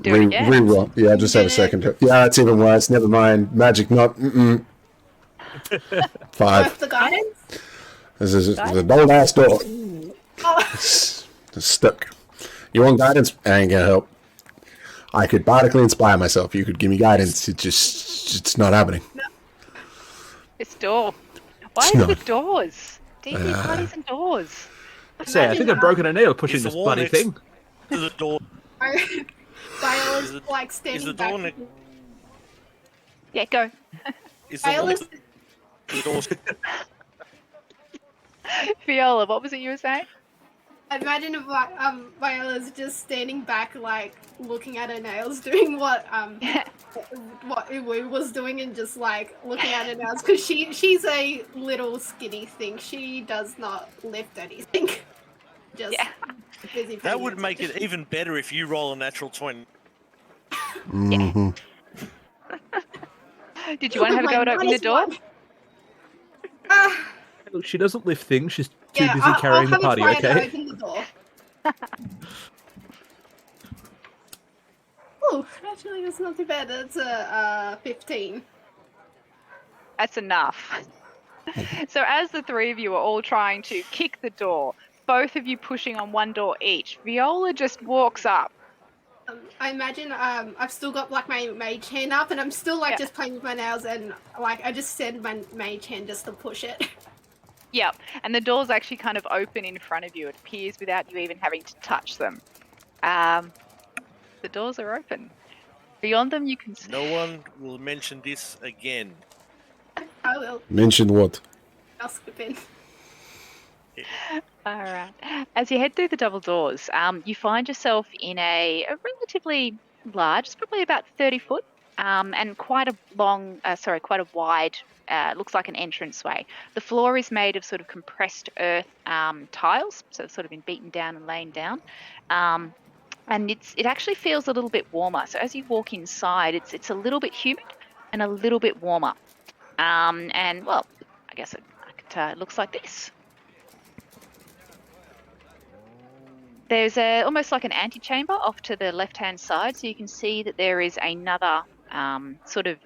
Do it again. re-roll. Yeah, just have a second. Yeah, that's even worse. Never mind. Magic not. 5. What's the guidance? This is the bold ass door. Oh, It's stuck. You want guidance? I ain't gonna help. I could bardically inspire myself. You could give me guidance. It's not happening. This door. Why It's is it not. with doors? D&D parties and doors. Say, I think I've broken a nail pushing Is the this wall bloody next thing. to the door? Viola's Is it- like Is standing the back. door next? Yeah, go. Is the wall Viola's next to the door? Viola, what was it you were saying? imagine if Viola's just standing back, like looking at her nails, doing what Iwu was doing, and just like looking at her nails because she's a little skinny thing. She does not lift anything. Just Yeah. busy. That paying would make it attention. even better if you roll a natural 20. Mm-hmm. Did you want to have a go at opening the door? Look, she doesn't lift things. She's too Yeah, busy carrying the I'll party, have a try to okay? open the door. Oh, actually, that's not too bad. That's a 15. That's enough. So as the three of you are all trying to kick the door, both of you pushing on one door each, Viola just walks up. I imagine I've still got like my mage hand up, and I'm still like Yeah. just playing with my nails, and like I just send my mage hand just to push it. Yep, and the doors actually kind of open in front of you. It appears without you even having to touch them. The doors are open. Beyond them, you can see. No one will mention this again. I will. Mention what? I'll skip in. All right. As you head through the double doors, you find yourself in a relatively large, it's probably about 30 foot, and quite a quite a wide, looks like an entranceway. The floor is made of sort of compressed earth tiles, so it's sort of been beaten down and laid down. And it actually feels a little bit warmer. So as you walk inside, it's a little bit humid and a little bit warmer. And well, I guess it looks like this. There's almost like an antechamber off to the left-hand side, so you can see that there is another sort of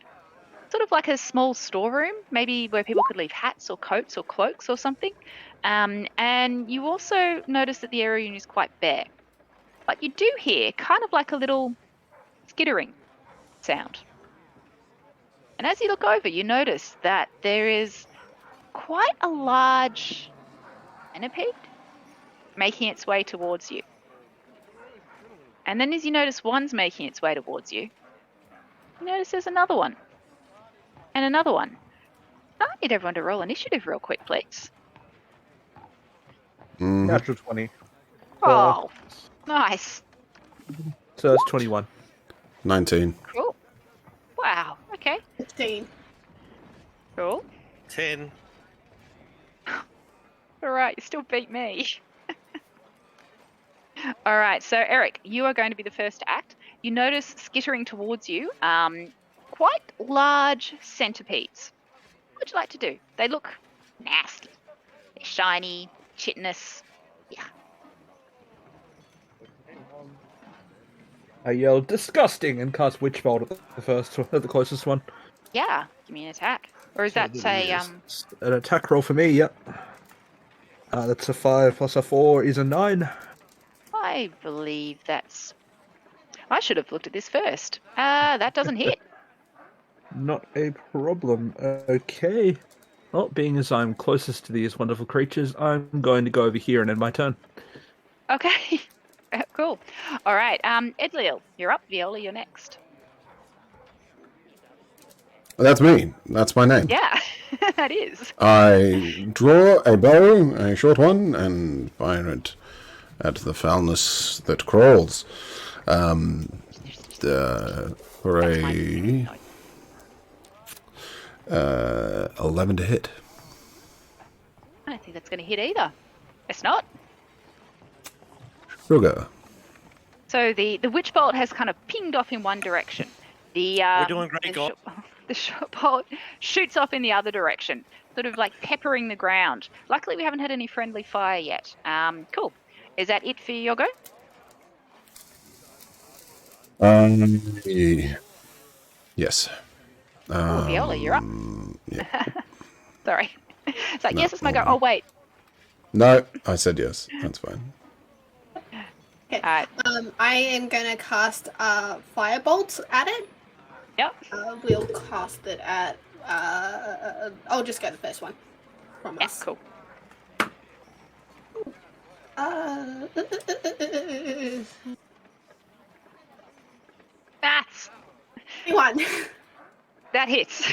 like a small storeroom, maybe where people could leave hats or coats or cloaks or something. And you also notice that the area is quite bare. But you do hear kind of like a little skittering sound. And as you look over, you notice that there is quite a large centipede making its way towards you. And then as you notice one's making its way towards you, you notice there's another one. And another one. I need everyone to roll initiative real quick, please. Natural 20. Oh, nice. So that's 21. 19. Cool. Wow, okay. 15. Cool. 10. Alright, you still beat me. Alright, so Eric, you are going to be the first to act. You notice skittering towards you quite large centipedes. What would you like to do? They look nasty. They're shiny, chitinous. Yeah. I yelled disgusting and cast Witch Bolt at the closest one. Yeah, give me an attack. Or is that An attack roll for me, yep. That's a 5 plus a 4 is a 9. I believe that's... I should have looked at this first. That doesn't hit. Not a problem. Okay. Well, being as I'm closest to these wonderful creatures, I'm going to go over here and end my turn. Okay. Cool. All right. Edliel, you're up. Viola, you're next. Well, that's me. That's my name. Yeah, that is. I draw a bow, a short one, and fire it add to the foulness that crawls. For That's my a noise. 11 to hit. I don't think that's going to hit either. It's not. Sugar. So the witch bolt has kind of pinged off in one direction. We're doing great, guys. The shot bolt shoots off in the other direction, sort of like peppering the ground. Luckily, we haven't had any friendly fire yet. Cool. Is that it for your go? Yes. Oh, Viola, you're up. Yeah. Sorry. It's like, No, yes, it's my go. Oh, wait. No, I said yes. That's fine. Okay. Alright. I am gonna cast firebolt at it. Yep. We'll cast it at. I'll just go the first one from Yeah, us. cool. That's... 21. That hits.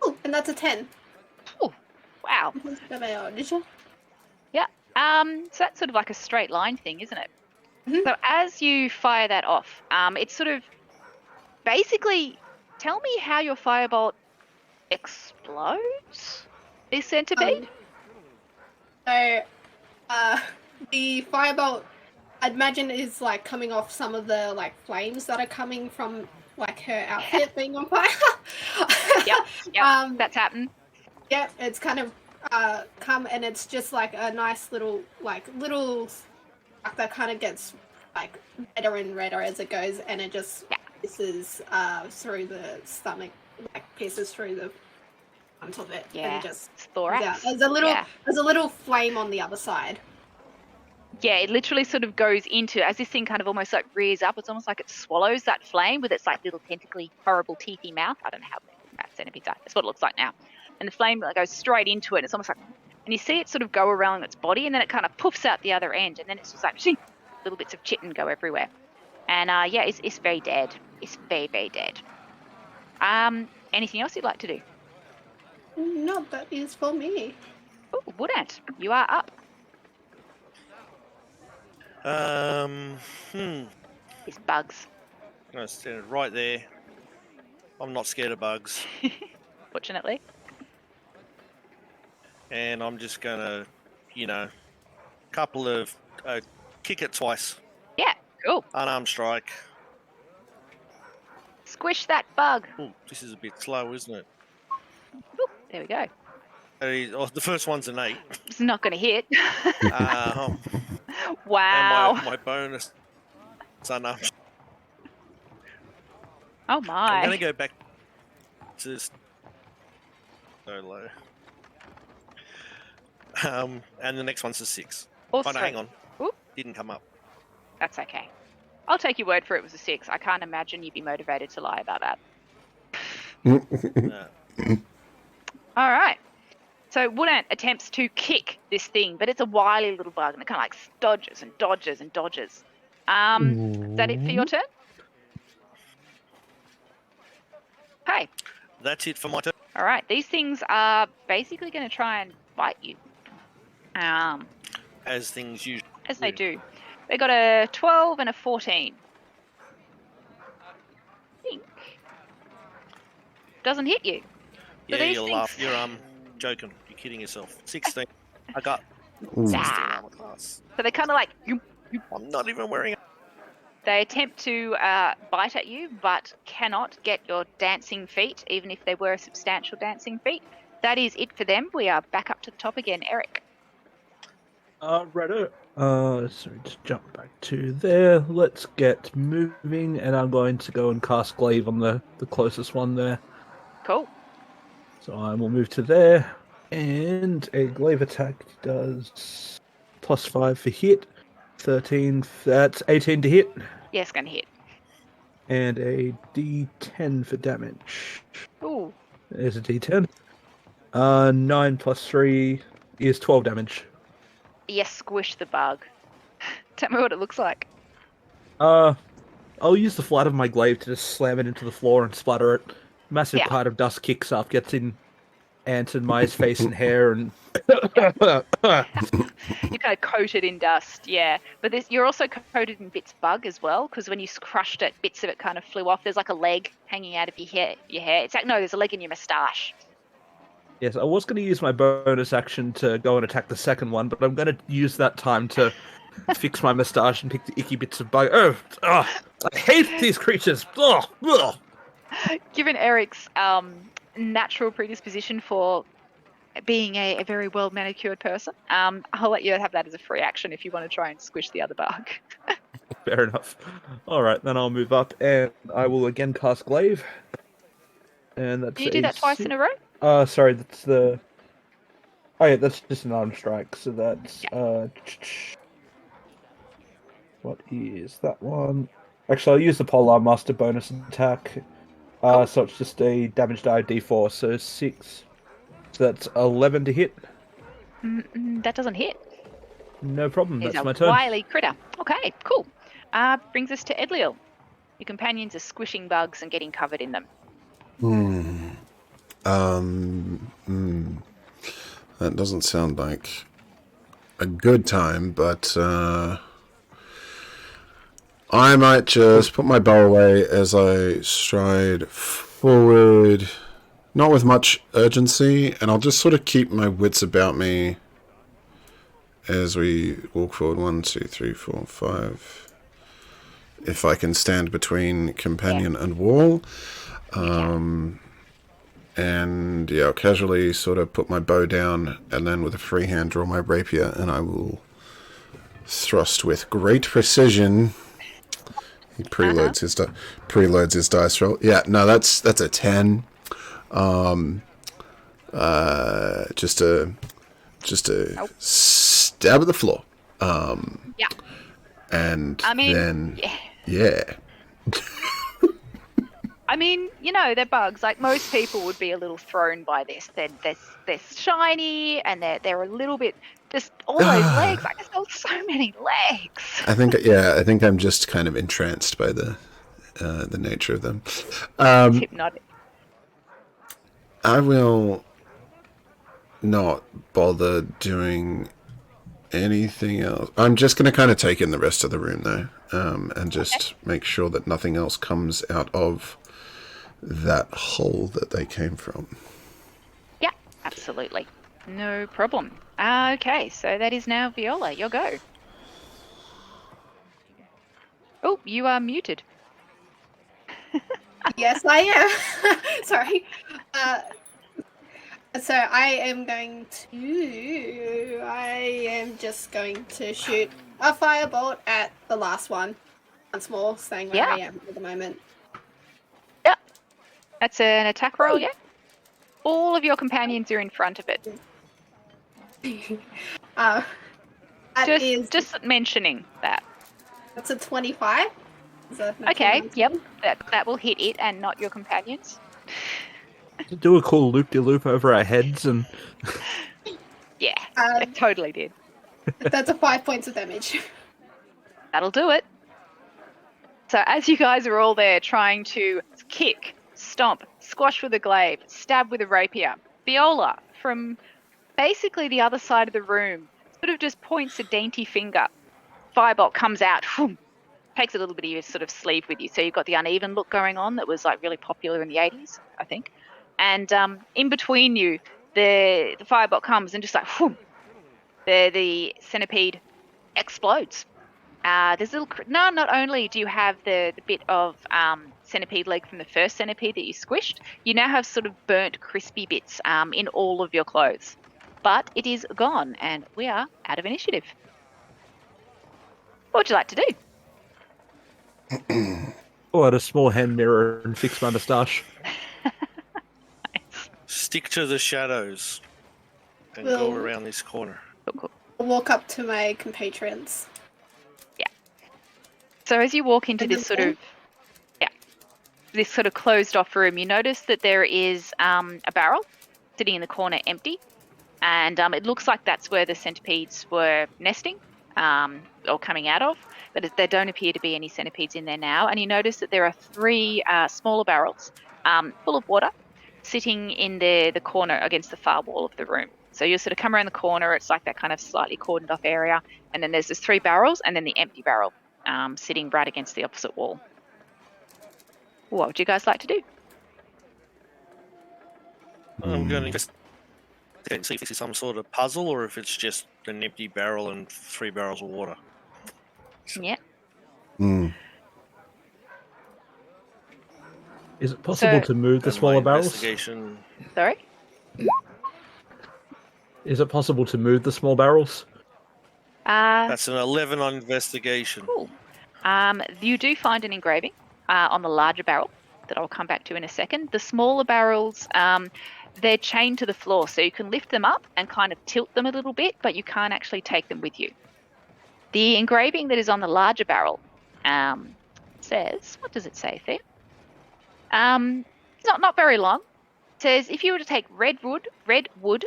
Oh, and that's a 10. Ooh, wow. Did you? Yeah. So that's sort of like a straight line thing, isn't it? Mhm. So as you fire that off, it's sort of basically tell me how your firebolt explodes. This centipede. So, the firebolt, I'd imagine, is like coming off some of the like flames that are coming from like her outfit being on fire. Yep. That's happened. Yeah, it's kind of come, and it's just like a nice little spark that kind of gets like redder and redder as it goes, and it just pisses through the stomach, like pierces through the front of it, Yeah. and just It's thorax. there's a little flame on the other side. Yeah, it literally sort of goes into, as this thing kind of almost like rears up, it's almost like it swallows that flame with its like little tentacly, horrible, teethy mouth. I don't know how centipedes are. That's what it looks like now. And the flame like, goes straight into it. It's almost like, and you see it sort of go around its body, and then it kind of poofs out the other end, and then it's just like, shing, little bits of chitin go everywhere. And yeah, it's very dead. It's very, very dead. Anything else you'd like to do? No, that is for me. Oh, Woodant, you are up. It's bugs. I'm gonna stand right there. I'm not scared of bugs, Fortunately. and I'm just gonna, couple of kick it twice, Yeah, cool. unarmed strike. Squish that bug. Ooh, this is a bit slow, isn't it? Ooh, there we go. The first one's an 8. It's not going to hit. Wow. And my bonus is unarmed. Oh I'm my. gonna go back to so low. And the next one's a 6. Also, Oh, no, hang on. Ooh, Didn't come up. that's okay. I'll take your word for it was a 6. I can't imagine you'd be motivated to lie about that. All right. So Woodant attempts to kick this thing, but it's a wily little bug, and it kind of like dodges and dodges and dodges. Is that it for your turn? Okay. That's it for my turn. All right. These things are basically going to try and bite you. As things usually. As they do. They got a 12 and a 14. I think. Doesn't hit you. So Yeah, these you'll things- laugh. You're joking. You're kidding yourself. 16. I got Ah. armor class. So they kind of like, I'm not even wearing it. they attempt to bite at you, but cannot get your dancing feet, even if they were a substantial dancing feet. That is it for them. We are back up to the top again. Eric. Righto. So just jump back to there. Let's get moving, and I'm going to go and cast Glaive on the closest one there. Cool. So I will move to there, and a Glaive attack does +5 for hit, 13. That's 18 to hit, Yeah, it's going to hit. and a D10 for damage. Ooh. There's a D10. 9 + 3 is 12 damage. Yes, squish the bug. Tell me what it looks like. I'll use the flat of my glaive to just slam it into the floor and splatter it. Massive Yeah. cloud of dust kicks up, gets in ants in my face and hair, and You're kind of coated in dust, yeah. But you're also coated in bits of bug as well, because when you crushed it, bits of it kind of flew off. There's like a leg hanging out of your hair. It's like, no, there's a leg in your moustache. yes, I was going to use my bonus action to go and attack the second one, but I'm going to use that time to fix my moustache and pick the icky bits of bug. I hate these creatures. Given Eric's natural predisposition for being a very well manicured person, I'll let you have that as a free action if you want to try and squish the other bug. Fair enough. All right, then I'll move up and I will again cast Glaive. And that's Can you do that twice in a row? Sorry, that's the. Oh yeah, that's just an arm strike. So that's What is that one? Actually, I'll use the Polar Master bonus attack. So it's just a damage die D4, so 6. So that's 11 to hit. That doesn't hit. No problem. He's That's a my turn. wily critter. Okay, cool. Brings us to Edliel. Your companions are squishing bugs and getting covered in them. That doesn't sound like a good time, but I might just put my bow away as I stride forward, not with much urgency, and I'll just sort of keep my wits about me as we walk forward. 1, 2, 3, 4, 5. If I can stand between companion and wall. And yeah, I'll casually sort of put my bow down and then with a free hand draw my rapier, and I will thrust with great precision. He preloads his dice roll. Yeah, no, that's a 10. Just a stab at the floor. Yeah. And I mean, then yeah. I mean, they're bugs. Like, most people would be a little thrown by this. They're shiny, and they're a little bit, just all those legs. Like, there's so many legs. I think I'm just kind of entranced by the nature of them. It's hypnotic. I will not bother doing anything else. I'm just going to kind of take in the rest of the room, though, and just make sure that nothing else comes out of that hole that they came from. Yeah, absolutely. No problem. Okay, so that is now Viola. Your go. Oh, you are muted. Yes, I am. Sorry. So I am just going to shoot a firebolt at the last one. Once more, staying where I am at the moment. Yep. That's an attack roll, yeah? All of your companions are in front of it. Just mentioning that. That's a 25. Okay, yep. That will hit it and not your companions. Do a cool loop-de-loop over our heads and... Yeah, it totally did. That's a 5 points of damage. That'll do it. So as you guys are all there trying to kick, stomp, squash with a glaive, stab with a rapier, Viola, from basically the other side of the room, sort of just points a dainty finger. Firebolt comes out, whoom, takes a little bit of your sort of sleeve with you. So you've got the uneven look going on that was like really popular in the 80s, I think. And in between you, the firebolt comes and just like, whoom, the centipede explodes. There's a little. No, not only do you have the bit of centipede leg from the first centipede that you squished, you now have sort of burnt, crispy bits in all of your clothes. But it is gone, and we are out of initiative. What would you like to do? Pull out a small hand mirror and fix my moustache. Stick to the shadows and go around this corner. Cool. I'll walk up to my compatriots. Yeah. So as you walk into this sort of closed off room, you notice that there is a barrel sitting in the corner empty, and it looks like that's where the centipedes were nesting or coming out of, but there don't appear to be any centipedes in there now. And you notice that there are 3 smaller barrels full of water sitting in the corner against the far wall of the room. So you'll sort of come around the corner. It's like that kind of slightly cordoned off area, and then there's 3 barrels, and then the empty barrel sitting right against the opposite wall. What would you guys like to do? I'm going to investigate and see if this is some sort of puzzle or if it's just an empty barrel and 3 barrels of water. Yeah. Hmm. Is it possible to move the And smaller my barrels? investigation. Sorry? Is it possible to move the small barrels? That's an 11 on investigation. Cool. You do find an engraving on the larger barrel that I'll come back to in a second. The smaller barrels, they're chained to the floor, so you can lift them up and kind of tilt them a little bit, but you can't actually take them with you. The engraving that is on the larger barrel says, what does it say there? It's not very long. It says, if you were to take red wood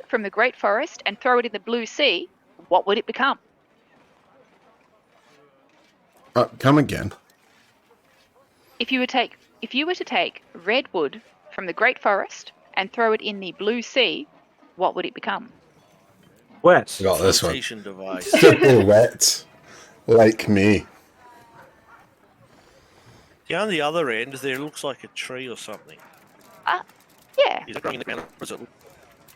from the Great Forest and throw it in the blue sea, what would it become? Come again. If you were to take red wood from the Great Forest and throw it in the blue sea, what would it become? Wet. We got this one. Flotation device. Simple wet, like me. Yeah, on the other end, there looks like a tree or something. Yeah. Is it growing in the ground? Or is it...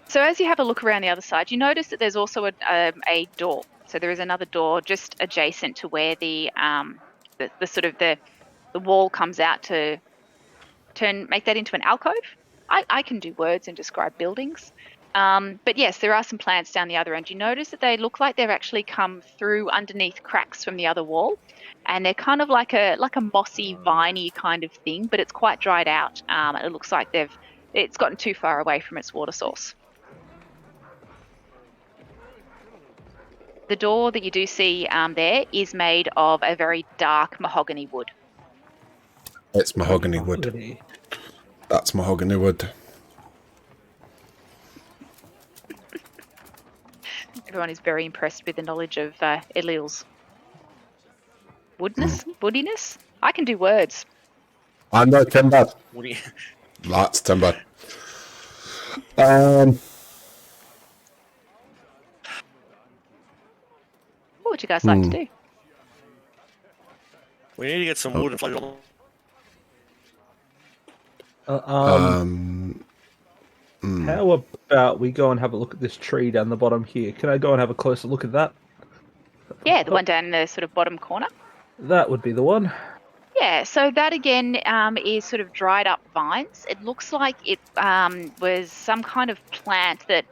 So as you have a look around the other side, you notice that there's also a door. So there is another door just adjacent to where the wall comes out to make that into an alcove. I can do words and describe buildings. But yes, there are some plants down the other end. You notice that they look like they've actually come through underneath cracks from the other wall, and they're kind of like a mossy, viney kind of thing, but it's quite dried out. It looks like it's gotten too far away from its water source. The door that you do see there is made of a very dark mahogany wood. It's mahogany wood. That's mahogany wood. Everyone is very impressed with the knowledge of Elil's woodiness. I can do words. I know timber. What do you... That's timber. What would you guys like to do? We need to get some wood and float it on. How about we go and have a look at this tree down the bottom here? Can I go and have a closer look at that? Yeah, the one down in the sort of bottom corner. That would be the one. Yeah, so that again is sort of dried up vines. It looks like it was some kind of plant that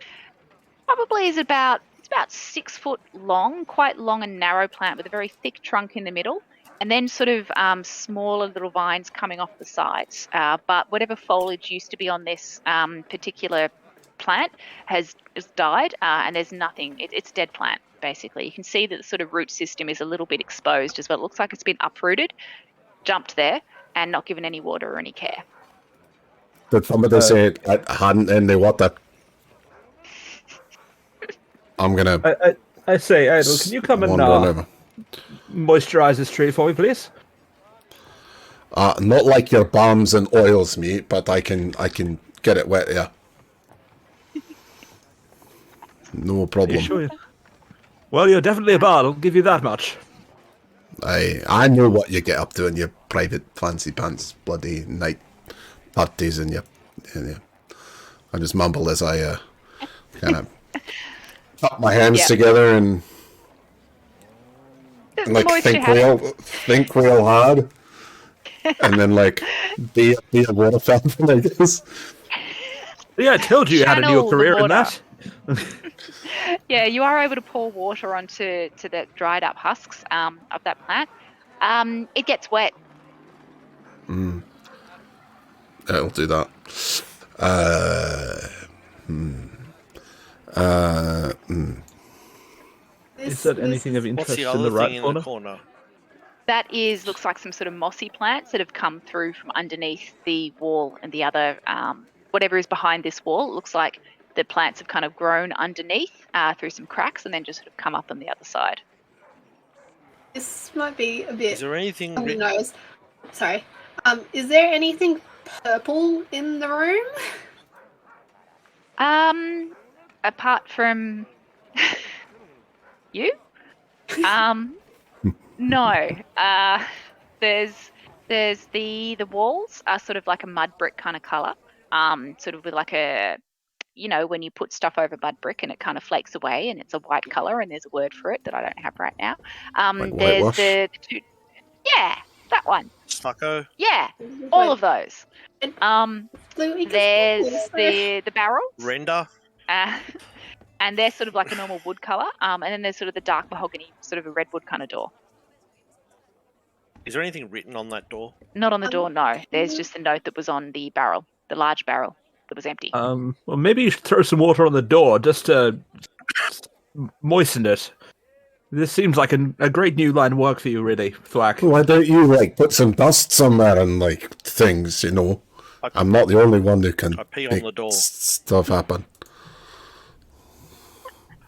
probably is about 6 foot long, quite long and narrow plant with a very thick trunk in the middle, and then sort of smaller little vines coming off the sides. But whatever foliage used to be on this particular plant has died, and there's nothing. It's a dead plant, basically. You can see that the sort of root system is a little bit exposed as well. It looks like it's been uprooted, jumped there, and not given any water or any care. Did somebody say it hadn't any water? I'm gonna. I say, Idle, can you come and moisturize this tree for me, please? Not like your balms and oils, mate, but I can get it wet here. No problem. You sure? Well, you're definitely a bard, I'll give you that much. I know what you get up to in your private fancy pants bloody night parties and your I just mumble as I kind of put my hands together and like think real hard, and then like be a water fountain, I guess. Yeah, I told you had a new career in that. Yeah, you are able to pour water onto the dried up husks of that plant. It gets wet. It'll do that. Is that anything of interest What's the in the other right thing in corner? the corner? That looks like some sort of mossy plants that have come through from underneath the wall and the other, whatever is behind this wall. It looks like the plants have kind of grown underneath through some cracks and then just sort of come up on the other side. This might be a bit Is there anything... on the nose. Sorry. Is there anything purple in the room? Apart from you, no. There's the walls are sort of like a mud brick kind of color. Sort of with like a, when you put stuff over mud brick and it kind of flakes away and it's a white color and there's a word for it that I don't have right now. Like There's whitewash? the two, yeah, that one. Stucco. Yeah, all of those. Fluey There's Crystal. the barrels. Render. And they're sort of like a normal wood color. And then there's sort of the dark mahogany, sort of a redwood kind of door. Is there anything written on that door? Not on the door, no. There's just the note that was on the barrel, the large barrel that was empty. Well, maybe you should throw some water on the door just to moisten it. This seems like a great new line of work for you, really, Thwack. Why don't you, like, put some dust somewhere and, like, things, you know? I'm not the only one who can I pee on make the door. stuff happen.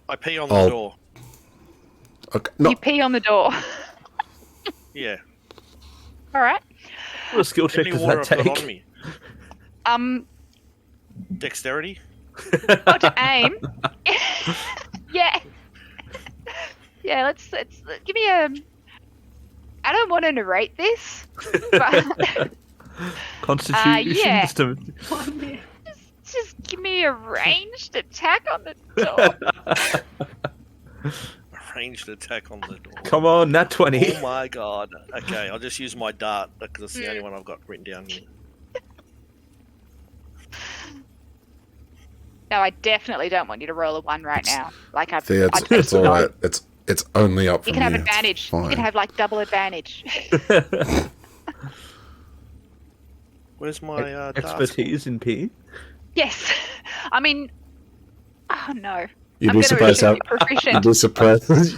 I pee on the door. Okay, no, You pee on the door. Yeah. All right. What a skill check Any does water that I've got take? on me? Dexterity? Oh, to aim. Yeah. Yeah, let's give me a. I don't want to narrate this, but Constitution? yeah. Just just give me a ranged attack on the door. Ranged attack on the door. Come on, nat 20. Oh my god. Okay, I'll just use my dart because it's the only one I've got written down here. No, I definitely don't want you to roll a 1 right now. Like it's all right. It's only up You from can have here. advantage. It's You fine. can have like double advantage. Where's my dart? Expertise in P. Yes. I mean, oh no. You'd I'm be going to surprised assume how you're proficient.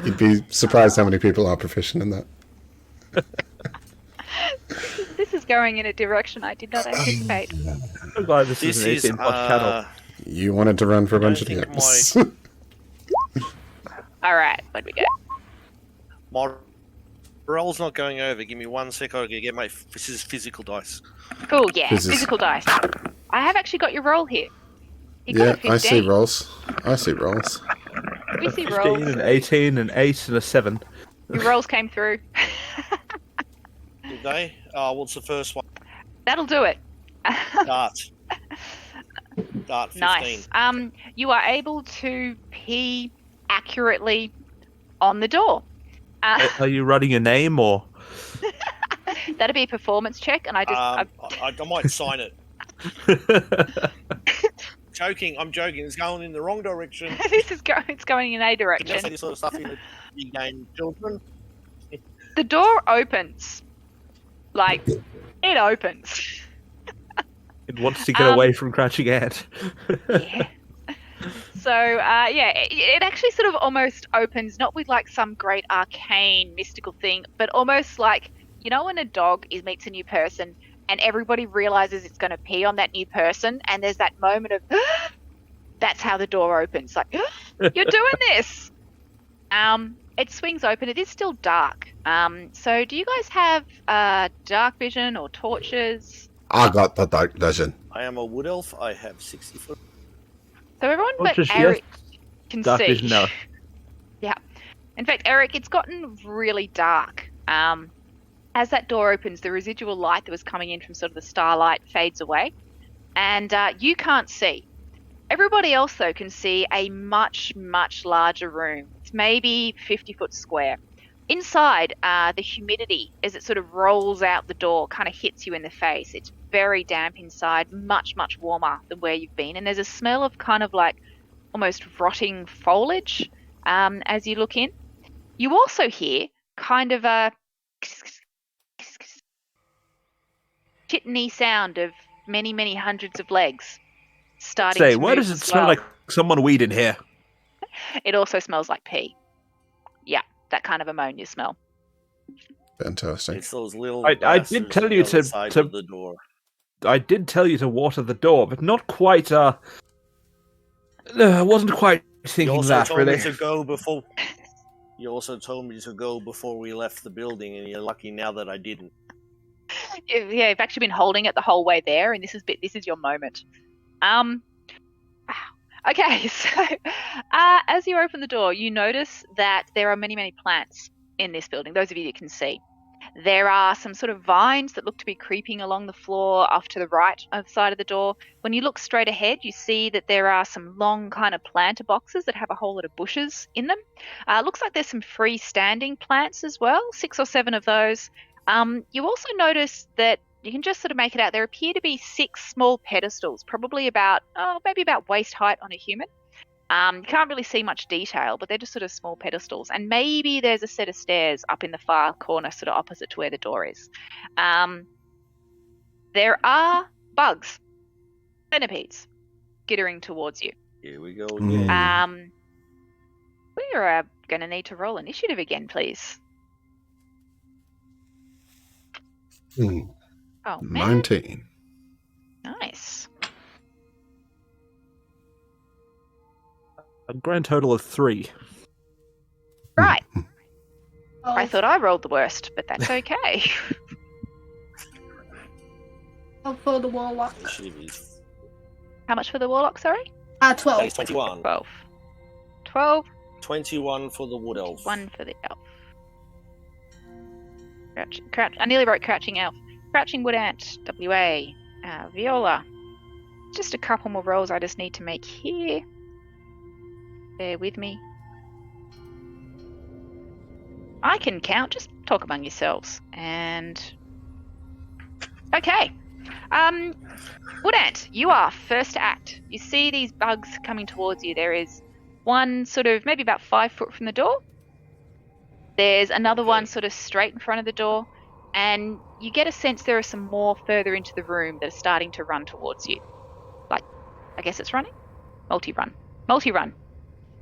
you'd be surprised how many people are proficient in that. This is going in a direction I did not anticipate. I'm glad this This is an is 18 plus channel. You wanted to run for a I bunch of think years. All right, where'd we go? My roll's not going over. Give me 1 sec. I'll get my physical dice. Cool, yeah, This is- physical dice. I have actually got your roll here. You got Yeah, a 15. I see rolls. I see rolls. We see 15, rolls. an 18, an 8, and a 7. Your rolls came through. Did they? What's the first one? That'll do it. Dart. Dart 15. Nice. You are able to pee accurately on the door. Are you running a name or? That'd be a performance check, and I I might sign it. I'm joking. It's going in the wrong direction. it's going in a You don't say direction. this sort of stuff in a big game, children. The door opens. Like, it opens. It wants to get away from Crouching Ant. Yeah. So, it actually sort of almost opens, not with like some great arcane mystical thing, but almost like, when a dog meets a new person and everybody realizes it's going to pee on that new person, and there's that moment of, that's how the door opens. Like, you're doing this. It swings open. It is still dark. So do you guys have dark vision or torches? I got the dark vision. I am a wood elf. I have 60 foot. So everyone but Torches, yes. Eric can Dark see. vision, no. Yeah. In fact, Eric, it's gotten really dark. As that door opens, the residual light that was coming in from sort of the starlight fades away, and you can't see. Everybody else, though, can see a much, much larger room. It's maybe 50 foot square. Inside, the humidity, as it sort of rolls out the door, kind of hits you in the face. It's very damp inside, much, much warmer than where you've been. And there's a smell of kind of like almost rotting foliage as you look in. You also hear kind of a chitney sound of many, many hundreds of legs starting Say, to why move does it as smell well. like someone weed in here? It also smells like pee. Yeah, that kind of ammonia smell. Fantastic. It's those little. I did bastards tell on the you other to- side to- of the door. I did tell you to water the door, but not quite, I wasn't quite You thinking also that, told really. me to go before. You also told me to go before we left the building, and you're lucky now that I didn't. Yeah, you've actually been holding it the whole way there, and this is your moment. Wow. Okay, so as you open the door, you notice that there are many, many plants in this building, those of you that can see. There are some sort of vines that look to be creeping along the floor off to the right of the side of the door. When you look straight ahead, you see that there are some long kind of planter boxes that have a whole lot of bushes in them. Looks like there's some freestanding plants as well, 6 or 7 of those. You also notice that you can just sort of make it out. There appear to be 6 small pedestals, probably about, maybe about waist height on a human. You can't really see much detail, but they're just sort of small pedestals. And maybe there's a set of stairs up in the far corner, sort of opposite to where the door is. There are bugs, centipedes, skittering towards you. Here we go again. We're going to need to roll initiative again, please. Oh, man. 19. Nice. A grand total of 3. Right. Oh, I thought I rolled the worst, but that's okay. for the warlock. Initiative is How much for the warlock, sorry? 12. that is 21. 12. 12. 21 for the wood elf. 1 for the elf. Crouch. I nearly wrote crouching elf. Crouching wood ant. WA. Viola. Just a couple more rolls I just need to make here. Bear with me. I can count. Just talk among yourselves. And okay. Wood ant, you are first to act. You see these bugs coming towards you. There is one sort of maybe about 5 foot from the door. There's another one sort of straight in front of the door, and you get a sense there are some more further into the room that are starting to run towards you. Like, I guess it's running? Multi-run.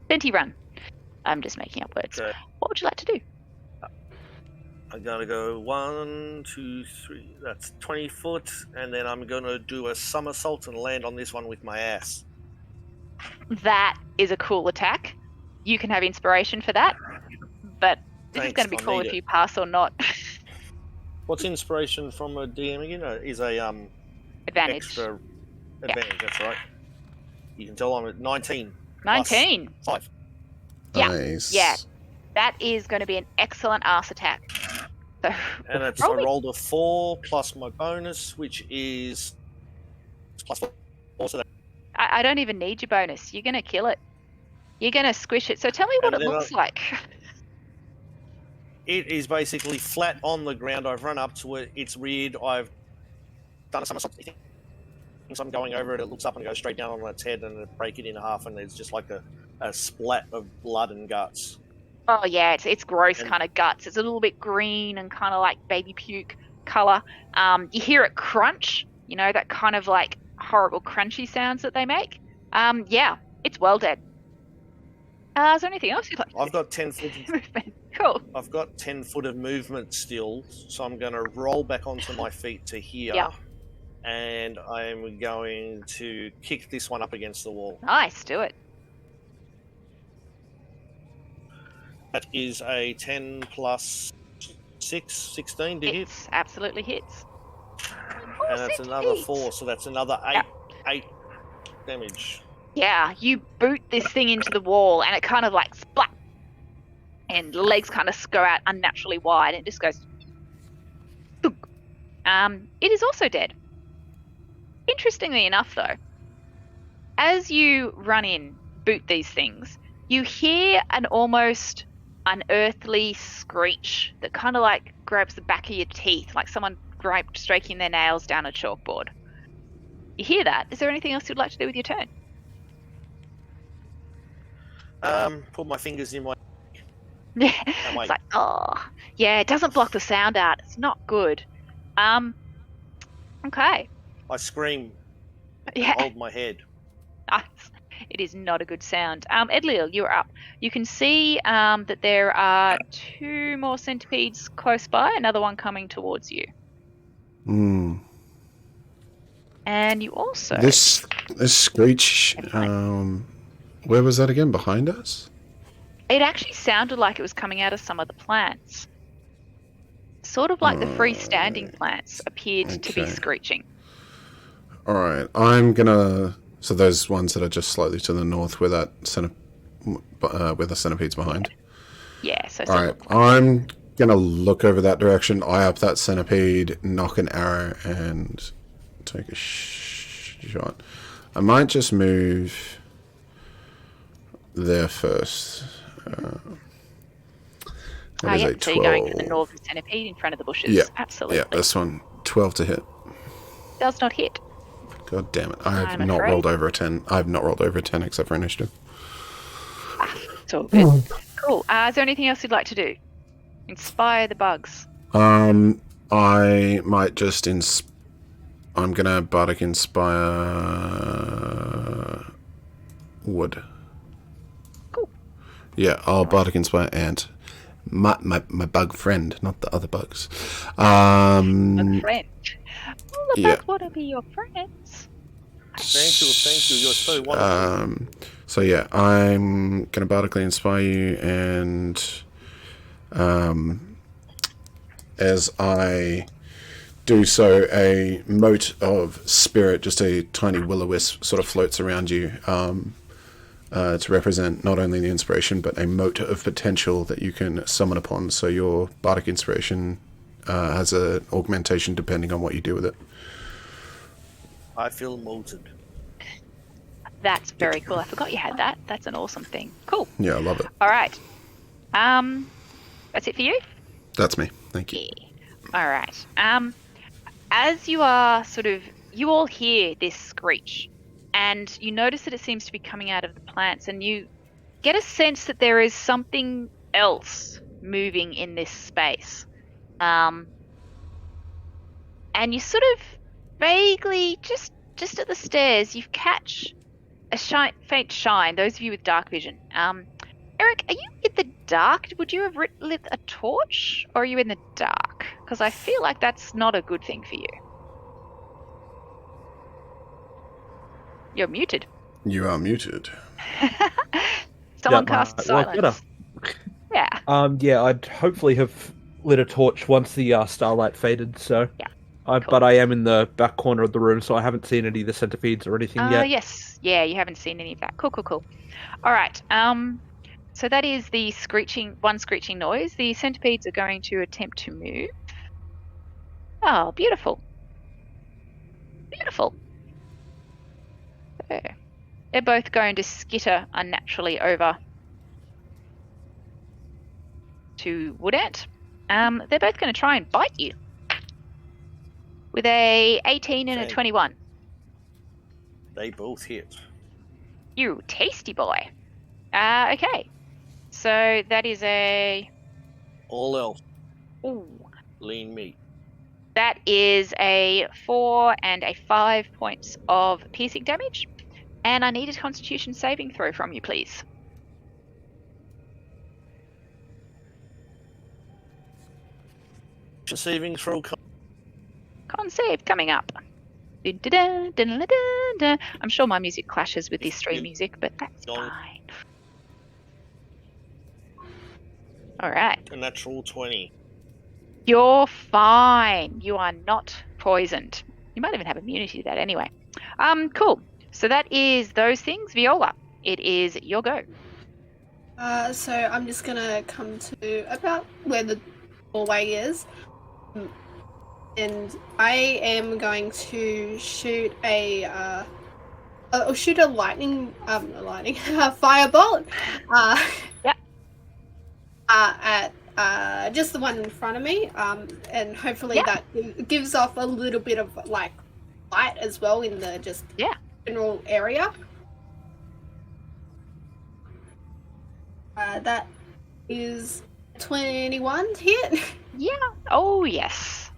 Venti-run. I'm just making up words. Okay. What would you like to do? I'm gonna go 1, 2, 3. That's 20 foot, and then I'm gonna do a somersault and land on this one with my ass. That is a cool attack. You can have inspiration for that, but this is Thanks, going to be I cool need if it. you pass or not. What's inspiration from a DM again? Is a Advantage. extra advantage. That's right. You can tell I'm at 19. 19. 5. Yeah, Nice. yeah. That is going to be an excellent ass attack. So, And it's, roll I me. rolled a 4 plus my bonus, which is plus 4. So that, I don't even need your bonus. You're going to kill it. You're going to squish it. So tell me what And it then looks like. it is basically flat on the ground. I've run up to it. It's reared. I've done a somersault. It thinks I'm going over it. It looks up and goes straight down on its head, and it break it in half, and there's just like a splat of blood and guts. Oh yeah, it's gross And- kind of guts. It's a little bit green and kind of like baby puke color. You hear it crunch. You know that kind of like horrible crunchy sounds that they make. Yeah, it's well dead. Is there anything else you'd like to I've got 10 foot. do? Movement. Cool. I've got 10 foot of movement still, so I'm going to roll back onto my feet to here. Yeah. And I'm going to kick this one up against the wall. Nice, do it. That is a 10 plus 6, 16 to hit. Hits, absolutely hits. And that's Awesome another feat. 4, so that's another 8, Yeah. 8 damage. Yeah, you boot this thing into the wall and it kind of like splat. And legs kind of go out unnaturally wide and it just goes. Thunk. It is also dead. Interestingly enough, though, as you run in, boot these things, you hear an almost unearthly screech that kind of like grabs the back of your teeth, like someone striking their nails down a chalkboard. You hear that? Is there anything else you'd like to do with your turn? Put my fingers in my... Yeah, wait. it's like, oh, yeah, it doesn't block the sound out. It's not good. Okay. I scream, Yeah, hold my head. nice. It is not a good sound. Edlil, you're up. You can see that there are 2 more centipedes close by, another one coming towards you. And you also... This screech, where was that again? Behind us? It actually sounded like it was coming out of some of the plants. Sort of like the freestanding plants appeared to be Okay. screeching. All right, I'm gonna So those ones that are just slightly to the north, where that where the centipede's behind. Yeah, so All right, I'm gonna look over that direction, eye up that centipede, knock an arrow, and take a shot. I might just move there first. That is yeah, a so you're going for the 12. northern centipede in front of the bushes. Yeah, Absolutely. yeah, this one 12 to hit. Does not hit. God damn it! I have I'm not afraid. rolled over a 10. I have not rolled over a 10 except for initiative. It's all good. Cool. Is there anything else you'd like to do? Inspire the bugs. I might just I'm gonna bardic inspire wood. Cool. Yeah, I'll bardic inspire ant. My bug friend, not the other bugs. Bug friend. All the yeah. bugs want to be your friends. Thank you. You're so wonderful. So yeah, I'm gonna bardically inspire you, and as I do so, a mote of spirit, just a tiny will-o-wisp, sort of floats around you to represent not only the inspiration, but a mote of potential that you can summon upon. So your bardic inspiration has an augmentation depending on what you do with it. I feel molded. That's very cool. I forgot you had that. That's an awesome thing. Cool. Yeah, I love it. All right. That's it for you? That's me. Thank you. Yeah. All right. As you are you all hear this screech, and you notice that it seems to be coming out of the plants, and you get a sense that there is something else moving in this space. And you sort of vaguely, just at the stairs, you catch a faint shine. Those of you with dark vision. Eric, are you in the dark? Would you have lit a torch, or are you in the dark? Because I feel like that's not a good thing for you. You're muted. You are muted. Someone That cast might work better. silence. Yeah. Yeah, I'd hopefully have lit a torch once the starlight faded. So, Yeah, but I am in the back corner of the room, so I haven't seen any of the centipedes or anything yet. Yes. Yeah, you haven't seen any of that. Cool. All right. So that is the screeching noise. The centipedes are going to attempt to move. Oh, beautiful. Beautiful. There. They're both going to skitter unnaturally over to Woodant. They're both going to try and bite you with a 18 and a 21. They both hit. You tasty boy. Okay. So that is a... All else, Ooh. lean meat. That is a 4 and a 5 points of piercing damage. And I need a Constitution saving throw from you, please. Saving throw. Con save coming up. Dun-dun-dun, dun-dun-dun-dun. I'm sure my music clashes with this stream music, but that's Don't- fine. Alright. A natural 20. You're fine. You are not poisoned. You might even have immunity to that anyway. Cool. So that is those things. Viola, it is your go. So I'm just gonna come to about where the doorway is, and I am going to shoot a firebolt. Yep. At just the one in front of me, and hopefully Yeah. that gives off a little bit of like light as well in the just Yeah. general area. That is 21 to hit. Yeah. Oh, yes.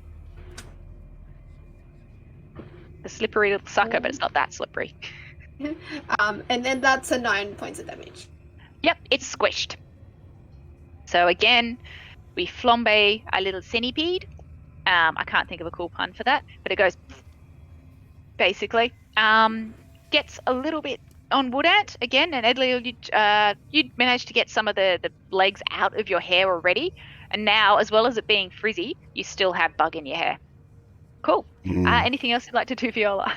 The slippery little sucker, but it's not that slippery. And then that's a 9 points of damage. Yep, it's squished. So again, we flambe a little centipede. I can't think of a cool pun for that, but it goes basically. Gets a little bit on Woodant again, and Edley, you'd managed to get some of the legs out of your hair already, and now, as well as it being frizzy, you still have bug in your hair. Cool. Anything else you'd like to do, Viola?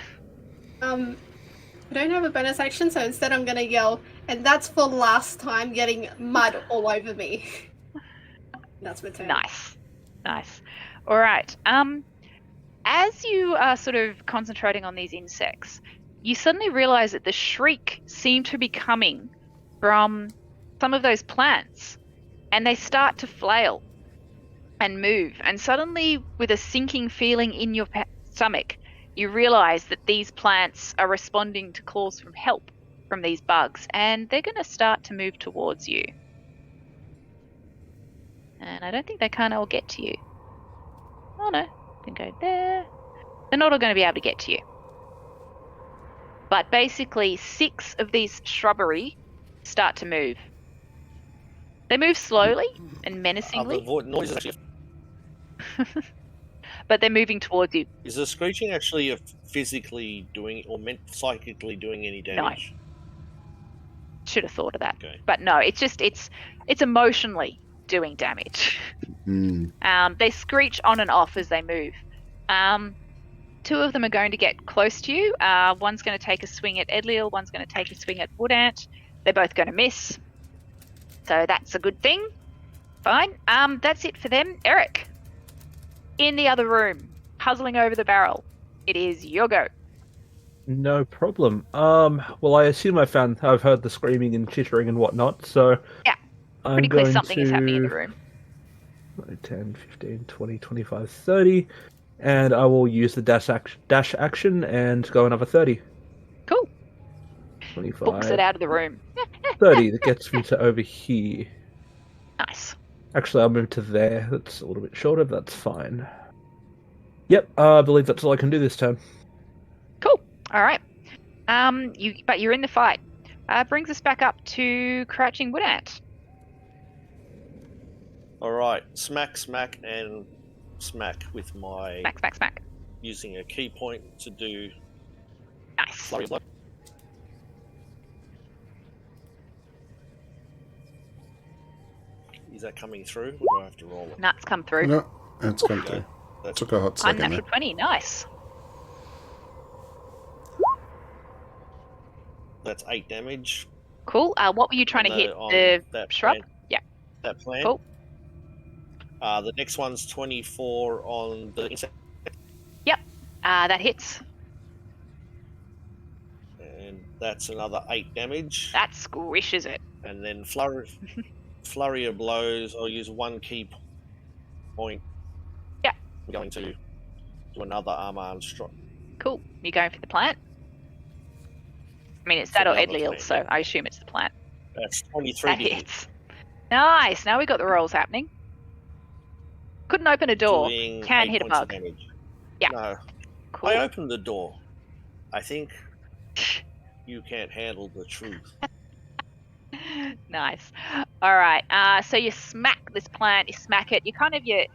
I don't have a bonus action, so instead I'm gonna yell, and that's for last time getting mud all over me. That's my turn. Nice. All right. As you are sort of concentrating on these insects, you suddenly realize that the shriek seemed to be coming from some of those plants, and they start to flail and move. And suddenly, with a sinking feeling in your stomach, you realize that these plants are responding to calls from help from these bugs, and they're going to start to move towards you. And I don't think they can't all get to you. Oh no, can go there. They're not all going to be able to get to you. But basically, 6 of these shrubbery start to move. They move slowly and menacingly. The noise is actually. But they're moving towards you. Is the screeching actually physically doing or psychically doing any damage? No. Should have thought of that. Okay. But no, it's just it's emotionally doing damage. They screech on and off as they move. 2 of them are going to get close to you. One's going to take a swing at Edliel, one's going to take a swing at Woodant. They're both going to miss. So that's a good thing. Fine. That's it for them. Eric, in the other room, puzzling over the barrel. It is your go. No problem. Well, I assume I've heard the screaming and chittering and whatnot, so... Yeah, I'm pretty clear going something is happening in the room. 10, 15, 20, 25, 30, and I will use the dash action and go another 30. Cool. 25. Books it out of the room. 30, that gets me to over here. Nice. Actually, I'll move to there. That's a little bit shorter, but that's fine. Yep, I believe that's all I can do this turn. Cool. All right. But you're in the fight. Brings us back up to Crouching Woodant. All right, smack, and smack with my Smack. using a key point to do Nice. flurry blow. Is that coming through, or do I have to roll it? Nuts come through. No, it's come through. That's Took a hot second. Unnatural 20. Nice. That's 8 damage. Cool. What were you trying to hit? on The that shrub? plant. Yeah. That plant. Cool. The next one's 24 on the insect, That hits. and that's another 8 damage. That squishes it. And then flurry of blows. I'll use 1 key point. Yeah. I'm going to do another arm strike. Cool. You going for the plant? I mean, it's For that or the other Edliel, plant, so yeah. I assume it's the plant. That's 23 That to hit. hits. Nice. Now we got the rolls happening. Couldn't open a door. Doing Can 8 hit a points of bug. damage. Yeah. No, Cool. I opened the door. I think you can't handle the truth. Nice. All right. So you smack this plant. You smack it. You kind of your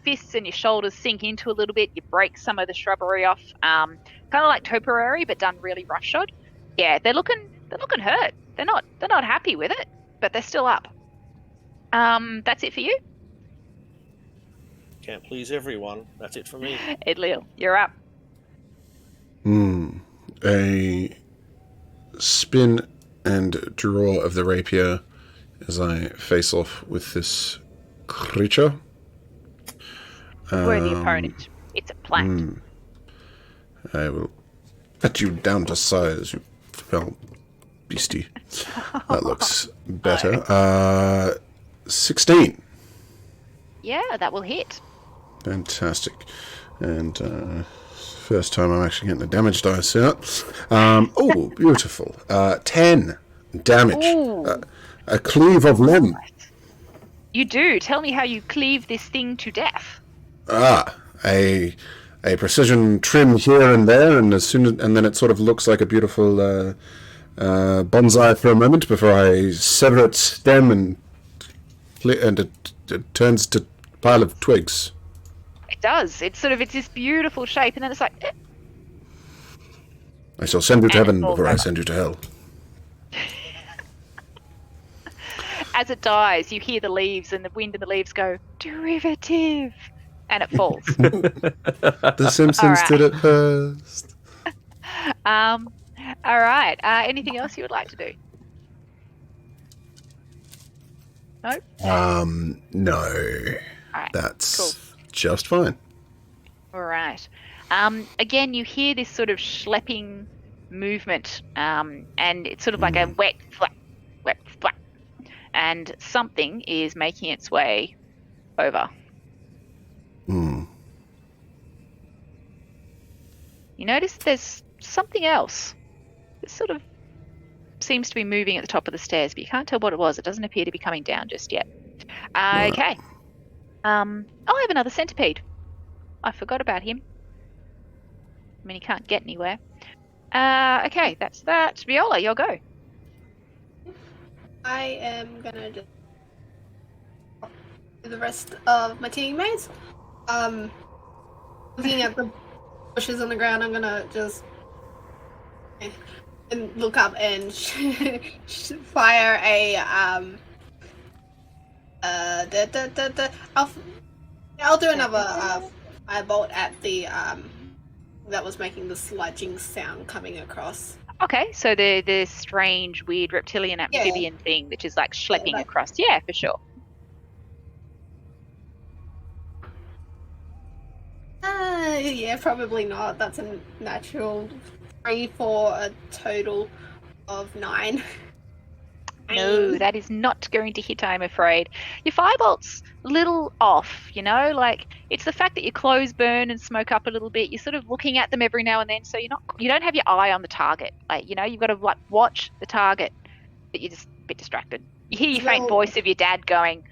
fists and your shoulders sink into a little bit. You break some of the shrubbery off. Kind of like topiary, but done really roughshod. Yeah, they're looking hurt. They're not happy with it, but they're still up. That's it for you, Can't please everyone. That's it for me. Edliel. You're up. A spin and draw of the rapier as I face off with this creature. We're the opponent. It's a plant. I will cut you down to size, you fell beastie. That looks better. 16. Yeah, that will hit. Fantastic. And first time I'm actually getting the damage dice out. Oh, beautiful. 10 damage. Ooh. A cleave of limb. You do. Tell me how you cleave this thing to death. A precision trim here and there, and and then it sort of looks like a beautiful bonsai for a moment before I sever its stem and it turns to a pile of twigs. It does. It's this beautiful shape, and then it's like. I shall send you to And heaven it falls before I over. send you to hell. As it dies, you hear the leaves and the wind and the leaves go, derivative, and it falls. The Simpsons Alright. did it first. All right. Anything else you would like to do? No. No. All right. That's Cool. just fine. All right. Again, you hear this sort of schlepping movement, and it's sort of like a wet flap, and something is making its way over. Hmm. You notice there's something else. It sort of seems to be moving at the top of the stairs, but you can't tell what it was. It doesn't appear to be coming down just yet. Okay. I have another centipede. I forgot about him. I mean, he can't get anywhere. Okay, that's that. Viola, you'll go. I am gonna just the rest of my teammates. Looking at the bushes on the ground, I'm gonna just and look up and fire a I'll do another firebolt at the that was making the sludging sound coming across. Okay, so the strange, weird reptilian amphibian thing, which is like schlepping across. Yeah, for sure. Yeah, probably not. That's a natural 3 for a total of 9. No, that is not going to hit, I'm afraid. Your firebolt's a little off, you know? Like, it's the fact that your clothes burn and smoke up a little bit. You're sort of looking at them every now and then, so you don't have your eye on the target. Like, you know, you've got to like watch the target, but you're just a bit distracted. You hear your faint voice of your dad going,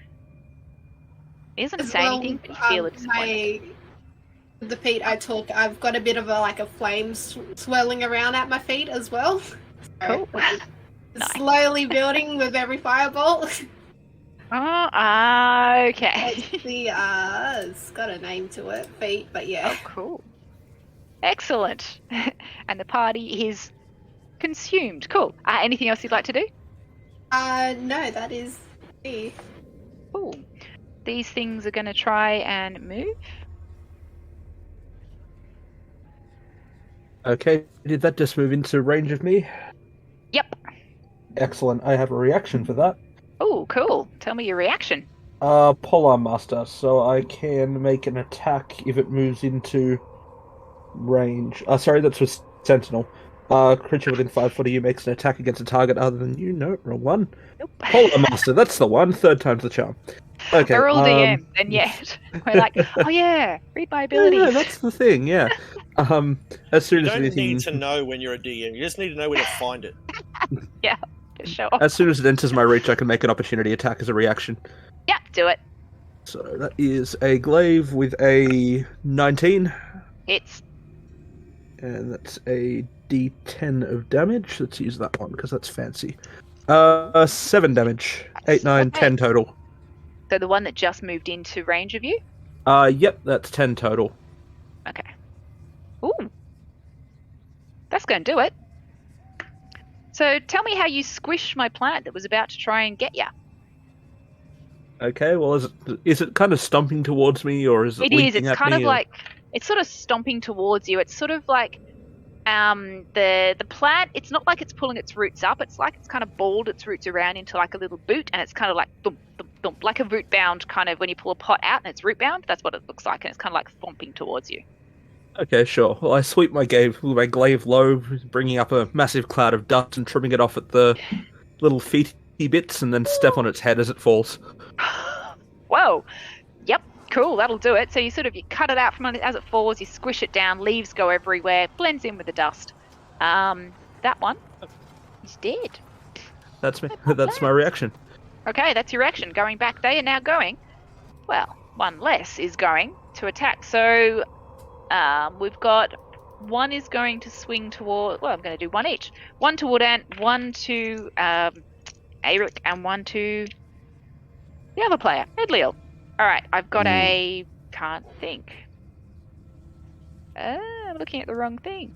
he doesn't say anything, but you feel a disappointment. The feet I took, I've got a bit of a flame swirling around at my feet as well. Cool. Nice. Slowly building with every firebolt. Oh, okay. It's got a name to it, feet, but yeah. Oh, cool. Excellent. And the party is consumed. Cool. Anything else you'd like to do? No, that is me. Cool. These things are going to try and move. Okay, did that just move into range of me? Yep. Excellent. I have a reaction for that. Oh, cool. Tell me your reaction. Polar Master, so I can make an attack if it moves into range. Sorry, that's with Sentinel. Creature within 5 foot of you makes an attack against a target other than you. No, wrong one. Nope. Polar Master, that's the one. 3rd time's the charm. Okay. They're all DM, and yet we're like, oh yeah, read my abilities. Yeah, that's the thing. Yeah. As soon You as don't anything, need to know when you're a DM. You just need to know where to find it. Yeah, for sure. as soon as it enters my reach, I can make an opportunity attack as a reaction. Yeah, do it. So that is a glaive with a 19. Hits. And that's a D10 of damage. Let's use that one because that's fancy. 7 damage. 8, 9, Okay. 10 total. So the one that just moved into range of you? Yep, that's 10 total. Okay. Ooh. That's going to do it. So tell me how you squished my plant that was about to try and get you. Okay, well, is it kind of stomping towards me, or is it? It is. leaping It's at kind me, of or- like it's sort of stomping towards you. It's sort of like the plant. It's not like it's pulling its roots up. It's like it's kind of balled its roots around into like a little boot, and it's kind of like thump, thump, thump, like a root bound kind of when you pull a pot out and it's root bound. That's what it looks like, and it's kind of like thumping towards you. Okay, sure. Well, I sweep my glaive low, bringing up a massive cloud of dust and trimming it off at the little feety bits, and then step on its head as it falls. Whoa. Yep. Cool. That'll do it. So you cut it out from under as it falls. You squish it down. Leaves go everywhere. Blends in with the dust. That one is dead. That's me. That's my reaction. Okay, that's your action. Going back, they are now going. Well, one less is going to attack. So we've got one is going to swing toward. Well, I'm going to do one each. One to Woodant, one to Eric, and one to the other player, Edliel. All right, I've got a. Can't think. I'm looking at the wrong thing.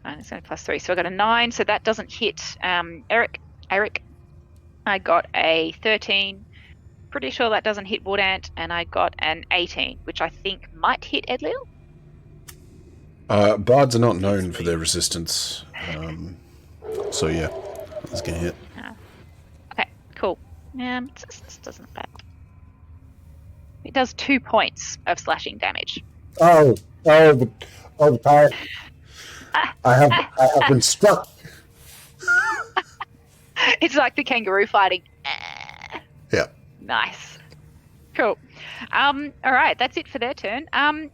And it's only +3, so I got a 9, so that doesn't hit Eric. I got a 13. Pretty sure that doesn't hit Woodant, and I got an 18, which I think might hit Edliel. Bards are not known for their resistance. So yeah, let's get hit. Okay, cool. This doesn't bad. It does 2 points of slashing damage. Oh, I have been struck. It's like the kangaroo fighting. Yeah. Nice. Cool. All right, that's it for their turn.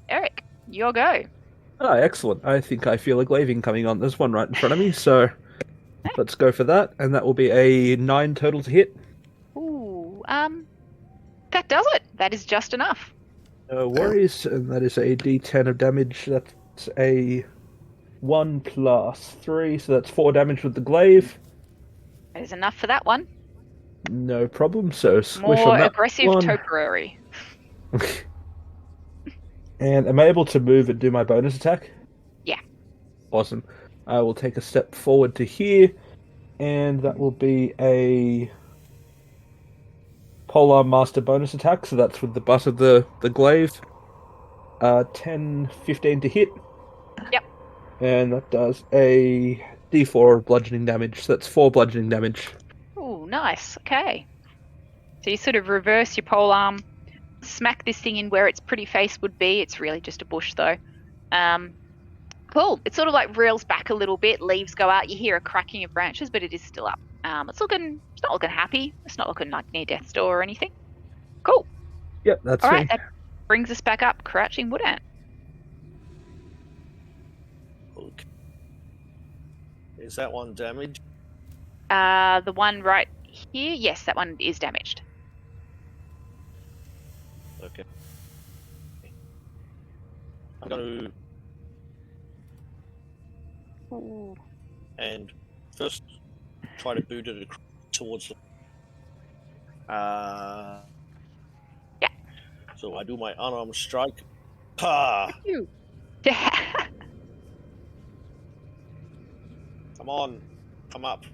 Eric, your go. Oh, excellent. I think I feel a glaving coming on. There's one right in front of me, so let's go for that. And that will be a 9 total to hit. Ooh, that does it. That is just enough. No worries. And that is a d10 of damage. That's a 1 plus 3, so that's 4 damage with the glaive. That is enough for that one. No problem. So squish More on that aggressive one. topiary. And am I able to move and do my bonus attack? Yeah. Awesome. I will take a step forward to here, and that will be a Polearm Master bonus attack, so that's with the butt of the glaive. 10, 15 to hit. Yep. And that does a d4 of bludgeoning damage, so that's 4 bludgeoning damage. Ooh, nice. Okay. So you sort of reverse your polearm, smack this thing in where its pretty face would be. It's really just a bush, though. Cool. It sort of like reels back a little bit. Leaves go out. You hear a cracking of branches, but it is still up. It's not looking happy. It's not looking like near death's door or anything. Cool. Yep, that's All me. right. That brings us back up. Crouching Wood Ant. Okay. Is that one damaged? The one right here. Yes, that one is damaged. Okay. I'm going to... And first try to boot it towards the... Yeah. So I do my unarmed strike. Pa! You. Come on. Come up.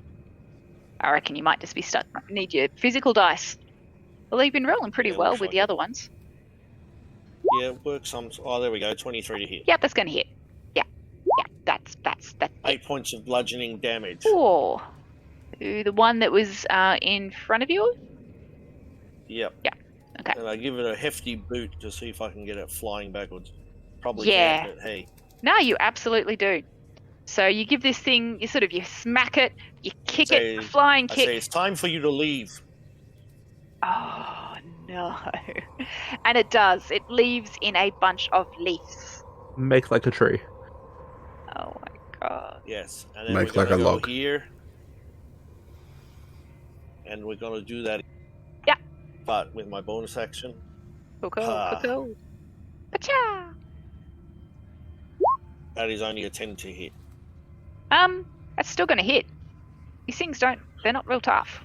I reckon you might just be stuck. Need your physical dice. Well, you've been rolling pretty Yeah, well looks with like the it. other ones. Yeah, work some... Oh, there we go. 23 to hit. Yep, that's going to hit. Yeah, that's 8 points of bludgeoning damage. Four. Ooh, the one that was in front of you? Yep. Yeah, okay. And I give it a hefty boot to see if I can get it flying backwards. Probably Yeah. can't, but hey. No, you absolutely do. So you give this thing, you smack it, you kick it, flying I kick. say it's time for you to leave. Oh, no. And it does. It leaves in a bunch of leaves. Make like a tree. Oh my god. Yes. And then Make we're like a gonna go log. here. And we're gonna do that. Yeah. But with my bonus action. Cool. Ah. Pacha! That is only a 10 to hit. That's still gonna hit. These things they're not real tough.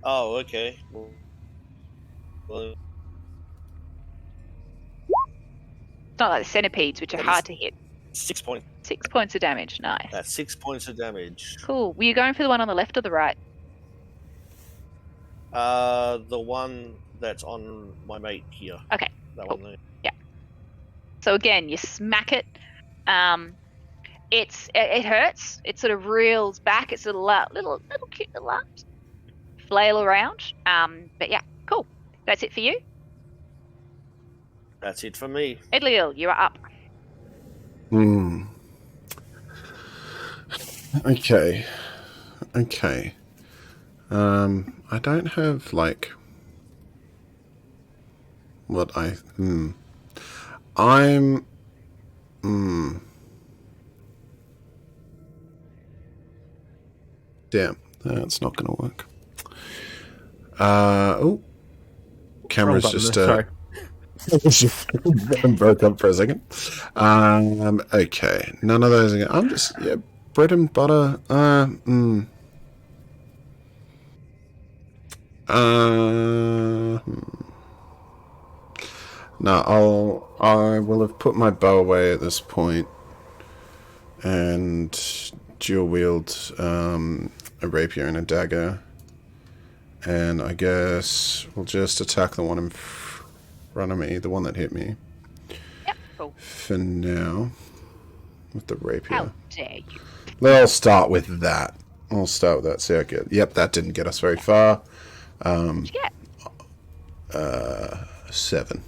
Oh, okay. Well, It's not like the centipedes, which are That hard is- to hit. 6 points. 6 points of damage, nice. That's 6 points of damage. Cool. Were you going for the one on the left or the right? The one that's on my mate here. Okay, That cool. one there. So again, you smack it. It hurts. It sort of reels back. It's a little cute little arms flail around. But yeah, cool. That's it for you. That's it for me. Edlil, you are up. Okay. I don't have like what I'm damn, that's not gonna work. Camera's Wrong button just there, sorry. broke up for a second. Okay, none of those again. I'm just bread and butter. No, I will have put my bow away at this point and dual wield a rapier and a dagger, and I guess we'll just attack the one in front of me, the one that hit me. Yep, cool. For now, with the rapier. How dare you? Let's start with that. I'll start with that. See how good. Yep, that didn't get us very far. What'd you get? 7.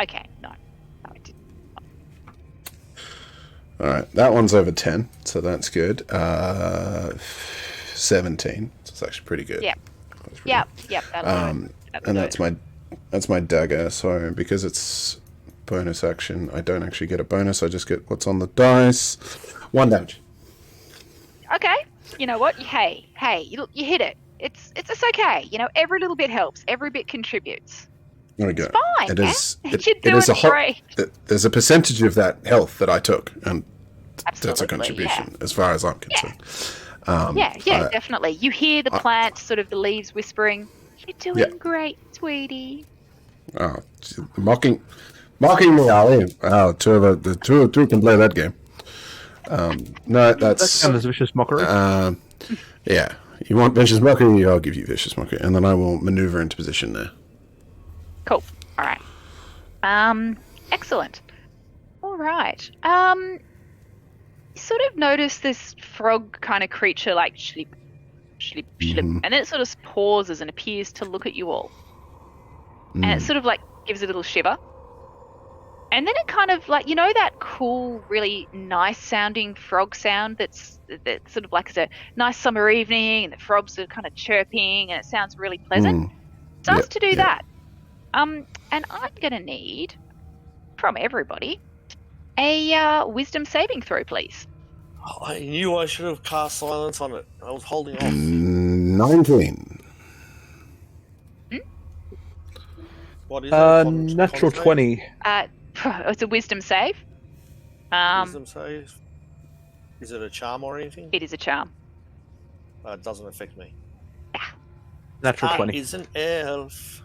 Okay, no. No, I didn't. All right, that one's over 10, so that's good. 17. So it's actually pretty good. Yep. That's pretty Yep, yep, that'll do it. That'll And do that's my dagger. So because it's bonus action, I don't actually get a bonus. I just get what's on the dice. 1 damage. Okay. You know what? Hey, you hit it. It's okay. You know, every little bit helps. Every bit contributes. There we go. Fine. It man. is. You're It doing is a great. There's a percentage of that health that I took, and that's a Absolutely, contribution as far as I'm concerned. Yeah, definitely. You hear the plants, sort of the leaves whispering, "You're doing great, sweetie." Oh, mocking me, Ali. Oh, the two can play that game. No, That sounds vicious mockery. yeah. You want vicious mockery? I'll give you vicious mockery, and then I will maneuver into position there. Cool. All right. Excellent. All right. You sort of notice this frog kind of creature, like shlip, shlip, shlip, and then it sort of pauses and appears to look at you all, and it sort of like gives a little shiver. And then it kind of like, you know, that cool, really nice sounding frog sound that's sort of like it's a nice summer evening and the frogs are kind of chirping and it sounds really pleasant. Starts to do that. And I'm going to need from everybody a wisdom saving throw, please. Oh, I knew I should have cast silence on it. I was holding off. 19. What is it? Natural 20. It's a wisdom save. Wisdom save. Is it a charm or anything? It is a charm. It doesn't affect me. Natural 20. He's an elf.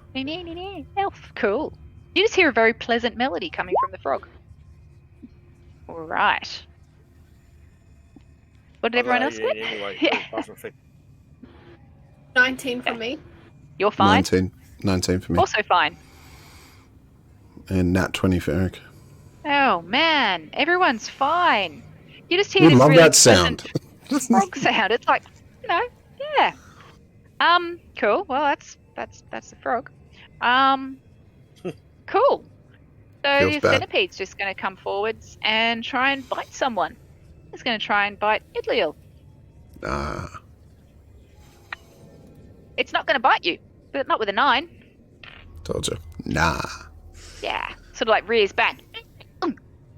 Elf. Cool. You just hear a very pleasant melody coming from the frog. All right. What did everyone else get? Anyway, Yeah. it doesn't affect 19 for me. You're fine. 19 for me. Also fine. And nat 20 for Eric. Oh man, everyone's fine. You just hear We this love really that sound. pleasant frog sound. It's like, you know, yeah. Cool. Well, that's the frog. Cool. So Feels the bad. centipede's just going to come forwards and try and bite someone. It's going to try and bite Idliel. It's not going to bite you, but not with a 9. Told you. Nah. Yeah, sort of like rears back.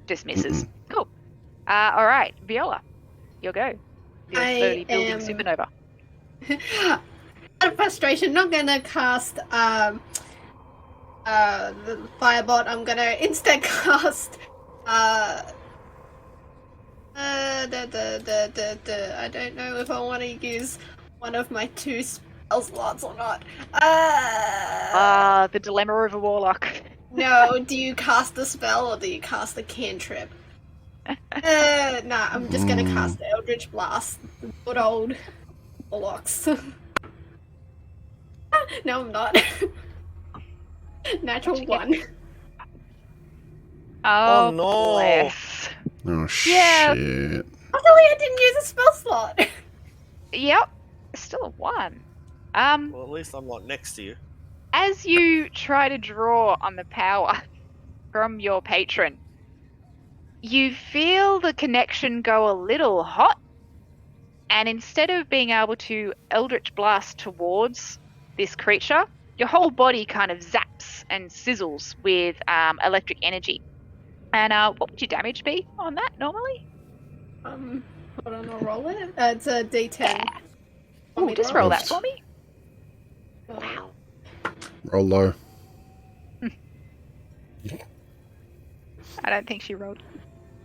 Just misses. Cool. All right, Viola, you'll go. You're slowly building supernova. Out of frustration, not gonna cast the firebot. I'm gonna instead cast I don't know if I want to use one of my 2 spell slots or not. The dilemma of a warlock. No, do you cast the spell or do you cast the cantrip? Nah, I'm just gonna cast the Eldritch Blast. The good old warlocks. No, I'm not. Natural 1. Oh, no. bless. Oh, Yeah. shit. Luckily, I didn't use a spell slot. Yep, still a 1. Well, at least I'm not next to you. As you try to draw on the power from your patron, you feel the connection go a little hot, and instead of being able to Eldritch Blast towards this creature, your whole body kind of zaps and sizzles with electric energy. And what would your damage be on that normally? Hold on, I'll roll it. It's a D10. Oh, just roll that for me. Wow. Roll low. I don't think she rolled.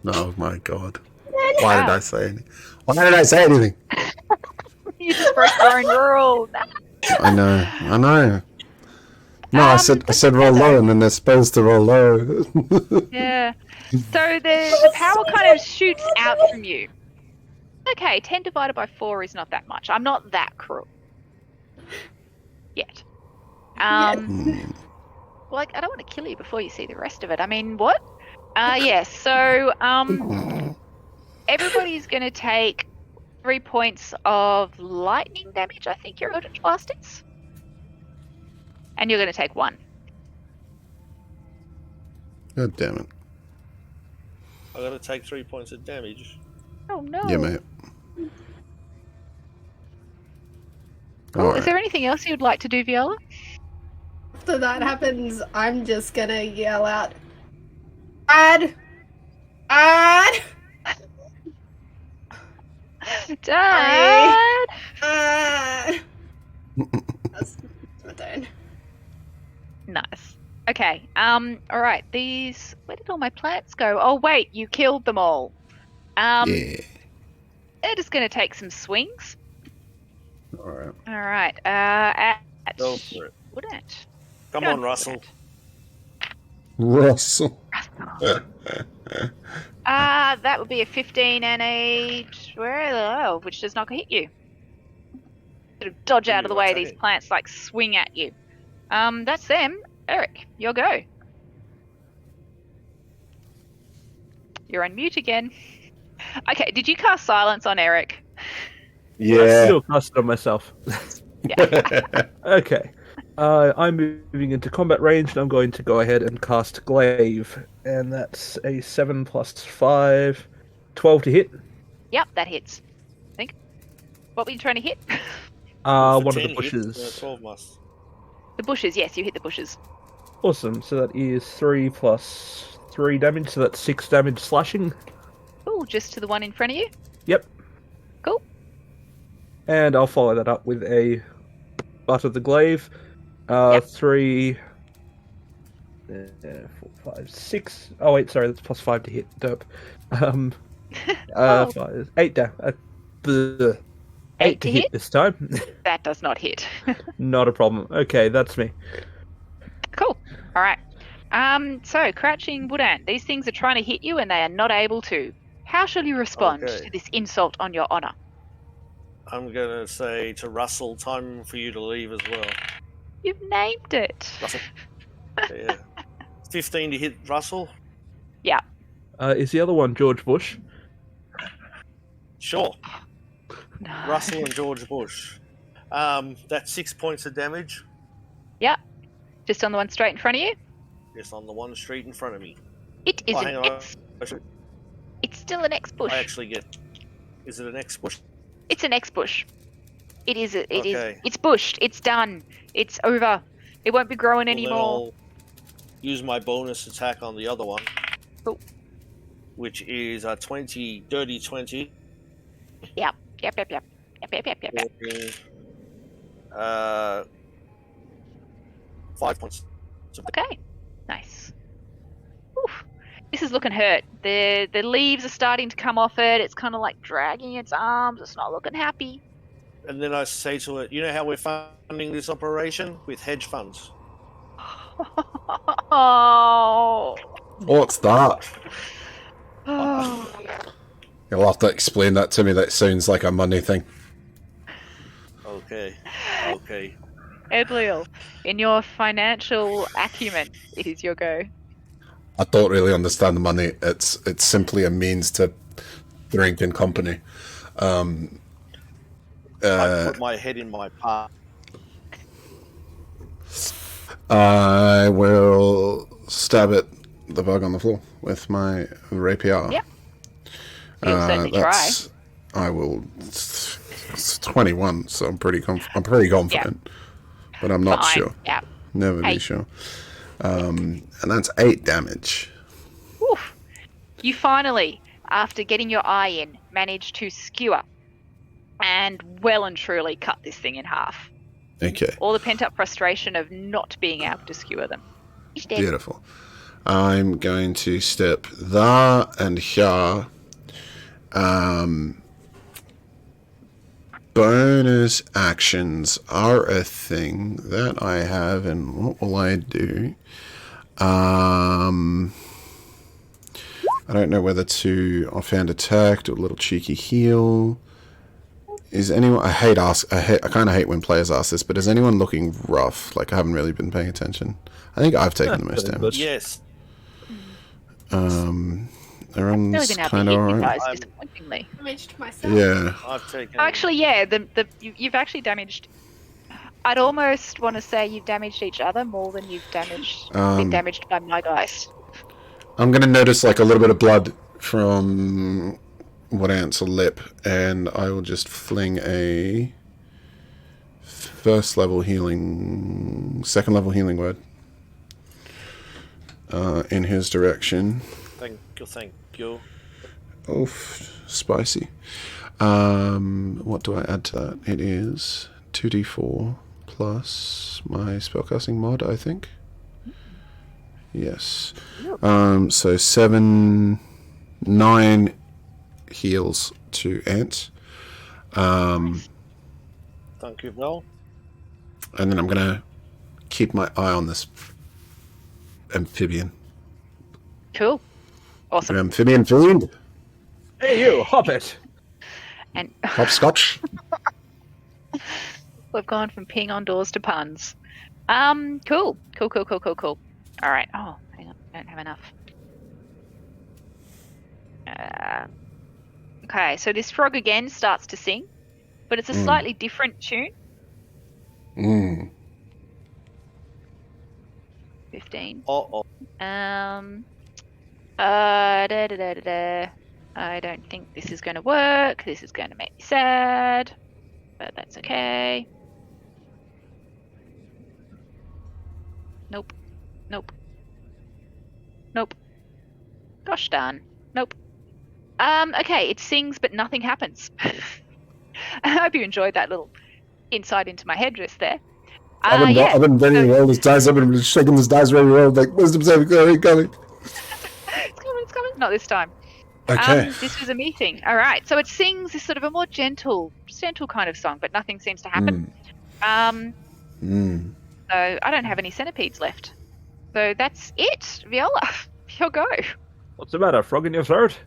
Oh my god. Why did I say anything? Why did I say anything? You just broke your own rule. I know. No, I said roll low, and then they're supposed to roll low. Yeah. So the power kind of shoots out from you. Okay, 10 divided by 4 is not that much. I'm not that cruel. Yet. Like, I don't want to kill you before you see the rest of it. I mean, what? Yes, so, everybody's going to take 3 points of lightning damage. I think your Eldritch Blast is. And you're going to take 1. God damn it. I gotta take 3 points of damage. Oh no. Yeah, mate. Cool. Is there anything else you'd like to do, Viola? After that happens, I'm just gonna yell out, Dad! Dad! Dad! That's my turn. Nice. Okay. All right. These. Where did all my plants go? Oh wait, you killed them all. Yeah. They're just gonna take some swings. All right. All right. At Go for it. Wouldn't. Come Go on, for Russell. it. Russell. That would be a 15 and a which does not hit you. Sort of dodge out of the way. These plants like swing at you. That's them. Eric, your go. You're on mute again. Okay, did you cast silence on Eric? I Yeah. still cast it on myself. Yeah. Okay. I'm moving into combat range, and I'm going to go ahead and cast Glaive. And that's a 7 plus 5, 12 to hit. Yep, that hits. I think. What were you trying to hit? One of 10 the hits, bushes. 12 must. The bushes, yes, you hit the bushes. Awesome. So that is 3 plus 3 damage, so that's 6 damage slashing. Oh, just to the one in front of you? Yep. Cool. And I'll follow that up with a butt of the glaive. 3, 4, 5, 6. Oh wait, sorry, that's plus 5 to hit. Dope. Oh. 5, 8 down. 8 to hit this time. That does not hit. Not a problem. Okay, that's me. Cool. All right. So crouching wood ant. These things are trying to hit you and they are not able to. How shall you respond to this insult on your honor? I'm gonna say to Russell, time for you to leave as well. You've named it. Russell. Yeah. 15 to hit Russell? Yeah. Is the other one George Bush? Sure. No. Russell and George Bush. That's 6 points of damage. Yeah. Just on the one straight in front of you? Just on the one street in front of me. It is hang an on. X. It's still an X bush. I actually get. Is it an X bush? It's an X bush. It is. It is. Okay. It's bushed. It's done. It's over. It won't be growing Well, then anymore. I'll use my bonus attack on the other one. Cool. Which is a 20, dirty 20. Yep. 5 points. Okay. Nice. Oof. This is looking hurt. The leaves are starting to come off it. It's kind of like dragging its arms. It's not looking happy. And then I say to it, you know how we're funding this operation? With hedge funds. Oh. What's that? Oh. You'll have to explain that to me. That sounds like a money thing. Okay. Okay. Edliel, in your financial acumen, it is your go. I don't really understand the money. It's simply a means to drink in company. I put my head in my palm. I will stab at the bug on the floor with my rapier. Yep. You'll certainly try. I will. It's 21, so I'm pretty confident, but I'm not Fine. sure. Yeah. Never be 8. sure. And that's 8 damage. Oof. You finally, after getting your eye in, manage to skewer and well and truly cut this thing in half. Okay. All the pent-up frustration of not being able to skewer them. He's dead. Beautiful. I'm going to step there and here. Bonus actions are a thing that I have, and what will I do? I don't know whether to offhand attack, do a little cheeky heal. Is anyone? I kind of hate when players ask this, but is anyone looking rough? Like I haven't really been paying attention. I think I've taken the most damage. Yes. I've really Everyone's been able to kind hit of you alright. guys, disappointingly. Damaged myself. Yeah. I've taken. Oh, actually, yeah, you've actually damaged. I'd almost want to say you've damaged each other more than you've been damaged by my guys. I'm going to notice like a little bit of blood from what Ant's lip, and I will just fling a second level healing word in his direction. Thank you. Oof, spicy. What do I add to that? It is 2d4 plus my spellcasting mod, I think. Yes. So 9 heals to Ant. Thank you, Val. And then I'm going to keep my eye on this amphibian. Cool. Awesome. Amphibian fiend. Hey, you, hop it. And Hopscotch. we've gone from peeing on doors to puns. Cool. All right. Oh, hang on. I don't have enough. Okay, so this frog again starts to sing, but it's a slightly different tune. 15. Uh-oh. I don't think this is going to work. This is going to make me sad, but that's okay. Nope. Gosh darn. Nope. Okay, it sings, but nothing happens. I hope you enjoyed that little insight into my head just there. I've been ready to roll this dice. I've been shaking this dice ready to roll. Like, wisdom saving coming. It's coming. Not this time. Okay. This was a me thing. All right. So it sings this sort of a more gentle kind of song, but nothing seems to happen. So I don't have any centipedes left. So that's it. Viola, your go. What's the matter? Frog in your throat?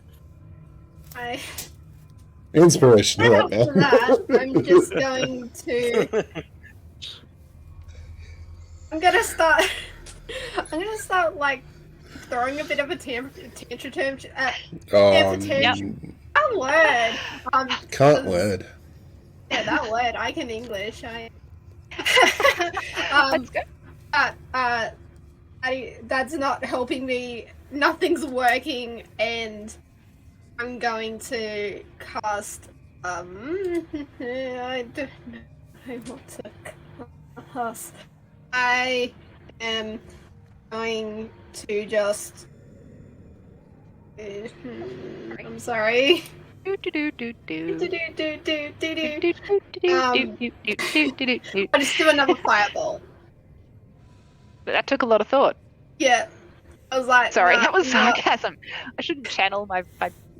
Inspiration. I like After that. that, I'm just going to. I'm gonna start like throwing a bit of a tantrum. That word. Can't word. Yeah, that word. I can English. Let's go. That's not helping me. Nothing's working, and I'm going to cast. I don't know what to cast. I am going to just. I'm sorry. I just do another fireball. That took a lot of thought. Yeah. I was like, Sorry, nah, that was nah. sarcasm. I shouldn't channel my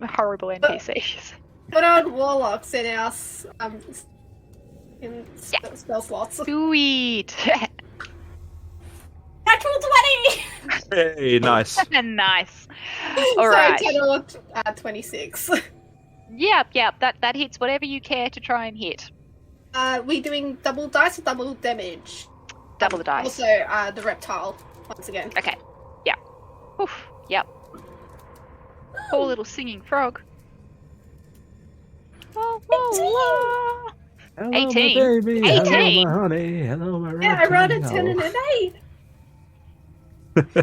horrible NPCs. Put on warlocks in our spell slots. Sweet. Natural 20! Hey, nice. Nice. All right. So total 26. Yep. That hits whatever you care to try and hit. We doing double dice or double damage? Double the dice. Also, the reptile, once again. Okay. Yeah. Oof. Yep. Poor little singing frog. Hello, 18. my baby. 18. Hello, my honey. Hello, my Yeah, I rolled a reptile. 10 and an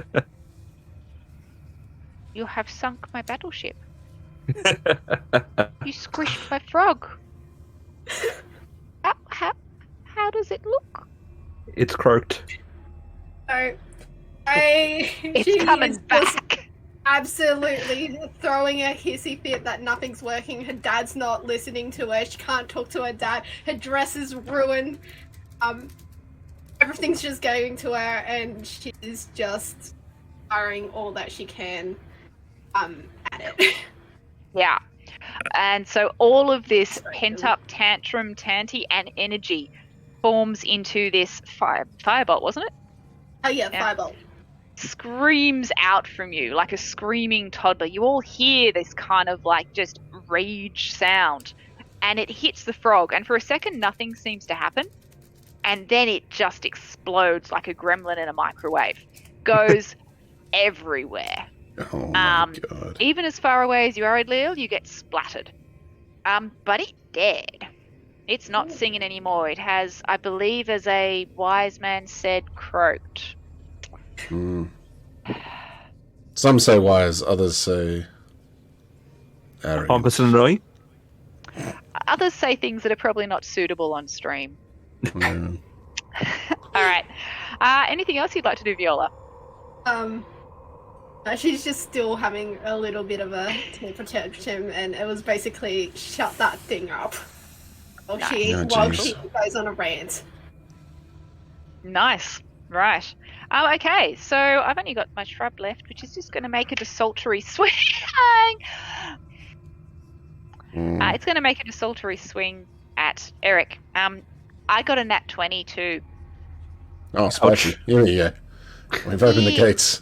8. You have sunk my battleship. You squished my frog. How does it look? It's croaked. So, It's she coming is just back. absolutely throwing a hissy fit that nothing's working. Her dad's not listening to her. She can't talk to her dad. Her dress is ruined. Everything's just getting to her, and she's just firing all that she can at it. Yeah. And so all of this pent-up tantrum, tanty, and energy forms into this firebolt, wasn't it? Oh yeah, Yeah. firebolt. Screams out from you like a screaming toddler. You all hear this kind of like just rage sound, and it hits the frog, and for a second nothing seems to happen, and then it just explodes like a gremlin in a microwave. Goes everywhere. Oh my god. Even as far away as you are, Lil, you get splattered. But it's dead. It's not singing anymore. It has, I believe, as a wise man said, croaked. Some say wise, others say arrogant. Pompous and annoying. Others say things that are probably not suitable on stream. Yeah. All right. Anything else you'd like to do, Viola? She's just still having a little bit of a temper tantrum, and it was basically shut that thing up while Nice. while jeez. she goes on a rant. Nice. Right. Okay, so I've only got my shrub left, which is just going to make a desultory swing. It's going to make a desultory swing at Eric. I got a nat 20 too. Oh, spicy. Here we go. We've opened the gates.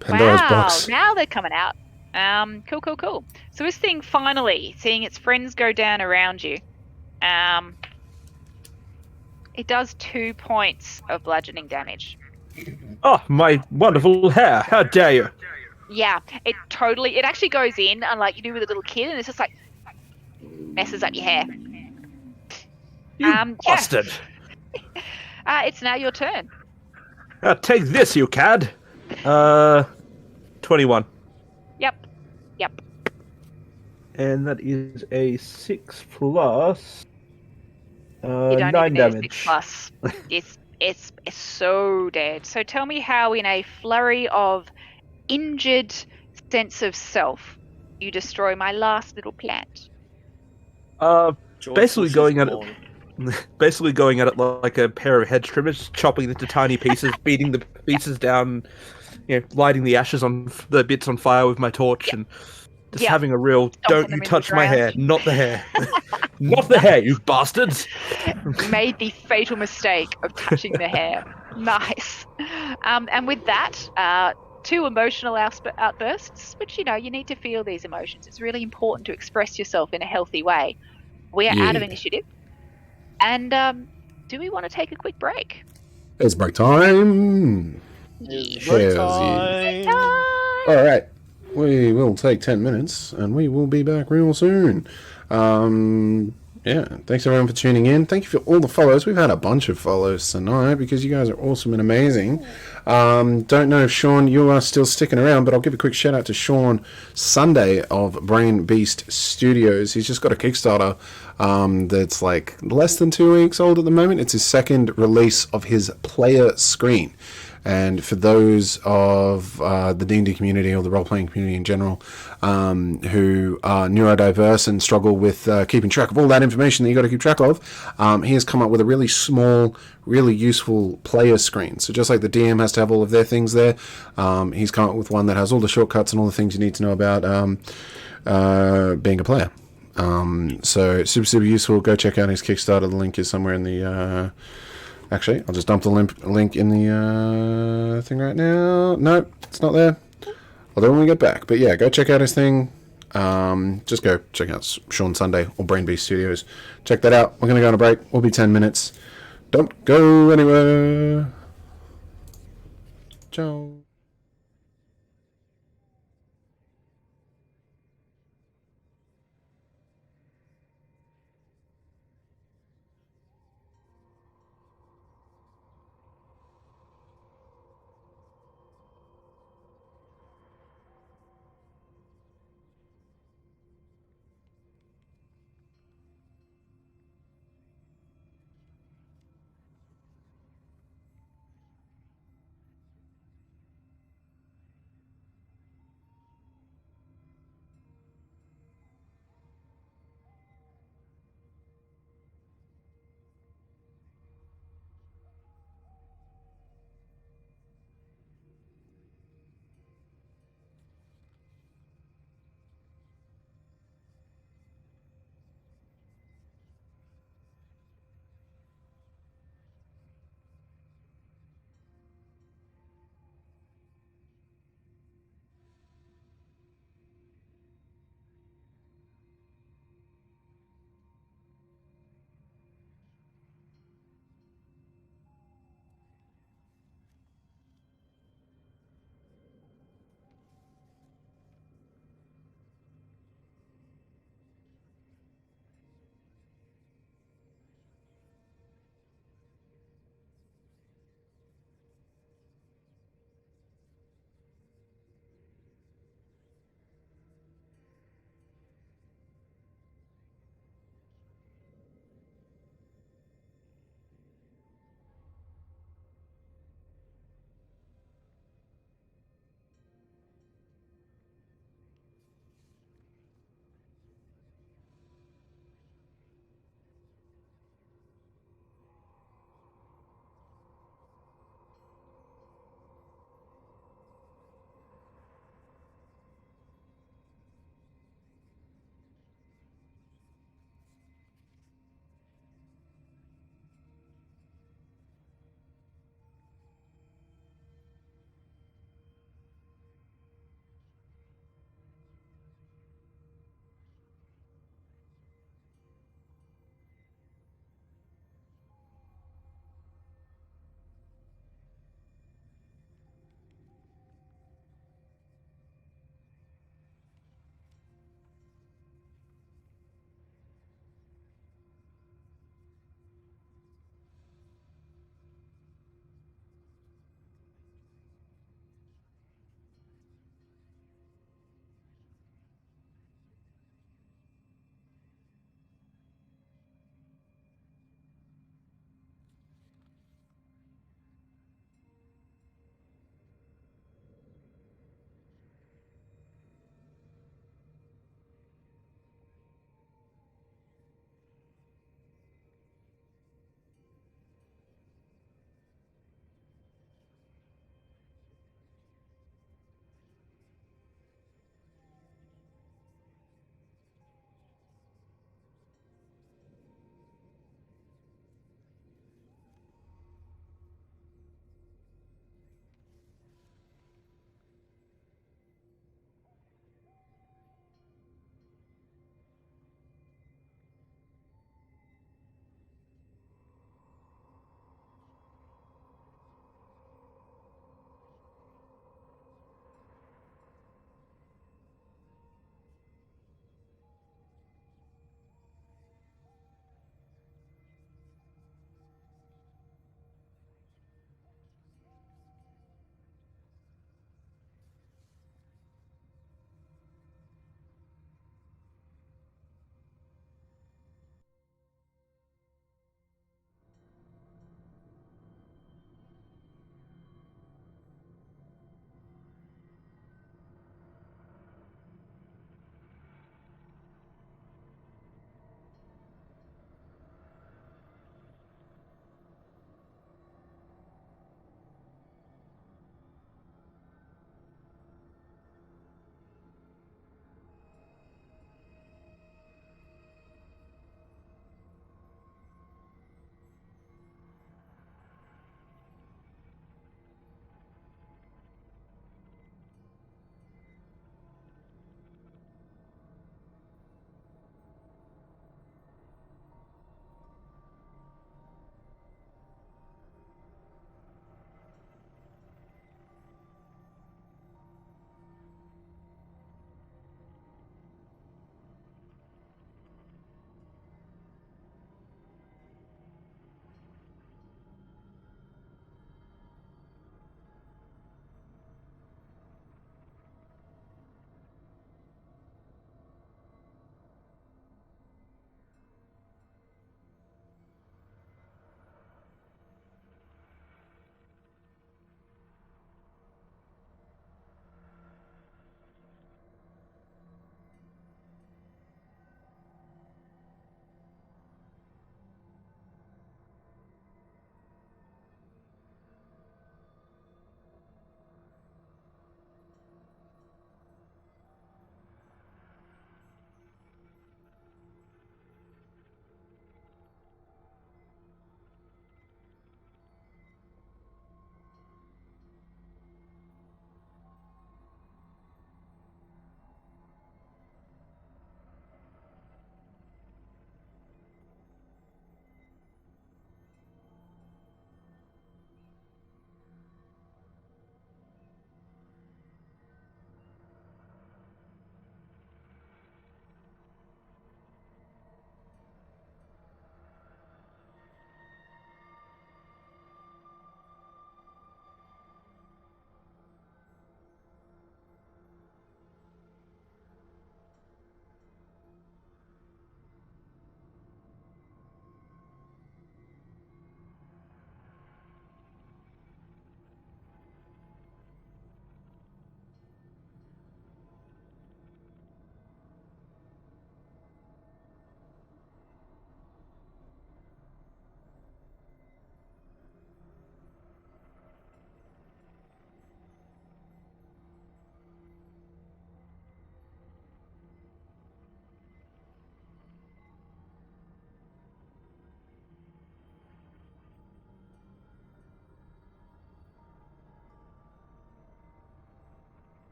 Pandora's box. Now they're coming out. Cool. So this thing finally seeing its friends go down around you. It does 2 points of bludgeoning damage. Oh, my wonderful hair! How dare you! Yeah, it actually goes in, unlike you do with a little kid, and it's just like messes up your hair. You bastard! It's now your turn. Take this, you cad! 21. Yep. And that is a 6 plus You don't 9 even need a damage. 6 plus. It's so dead. So tell me how, in a flurry of injured sense of self, you destroy my last little plant. George Basically Bush going is at it- born. Basically going at it like a pair of hedge trimmers, chopping it into tiny pieces, beating the pieces down, lighting the ashes on the bits on fire with my torch, and just Yep. having a real Stomping don't them you into touch the my ground. hair, not the hair. Not the hair, you bastards! Made the fatal mistake of touching the hair. Nice. And with that, 2 emotional outbursts, which, you need to feel these emotions. It's really important to express yourself in a healthy way. We are out of Yeah. initiative. And do we want to take a quick break? It's break time. It's Hells break yeah. time. All right. We will take 10 minutes and we will be back real soon. Yeah, thanks everyone for tuning in. Thank you for all the follows. We've had a bunch of follows tonight because you guys are awesome and amazing. Don't know if Sean, you are still sticking around, but I'll give a quick shout out to Sean Sunday of Brain Beast Studios. He's just got a Kickstarter that's like less than 2 weeks old at the moment. It's his second release of his player screen. And for those of the D&D community or the role-playing community in general who are neurodiverse and struggle with keeping track of all that information that you got to keep track of, he has come up with a really small, really useful player screen. So just like the DM has to have all of their things there, he's come up with one that has all the shortcuts and all the things you need to know about being a player. So super useful. Go check out his Kickstarter. The link is somewhere in the... Actually, I'll just dump the link in the thing right now. Nope, it's not there. I'll do it when we get back. But yeah, go check out his thing. Just go check out Sean Sunday or Brain Beast Studios. Check that out. We're going to go on a break. We'll be 10 minutes. Don't go anywhere. Ciao.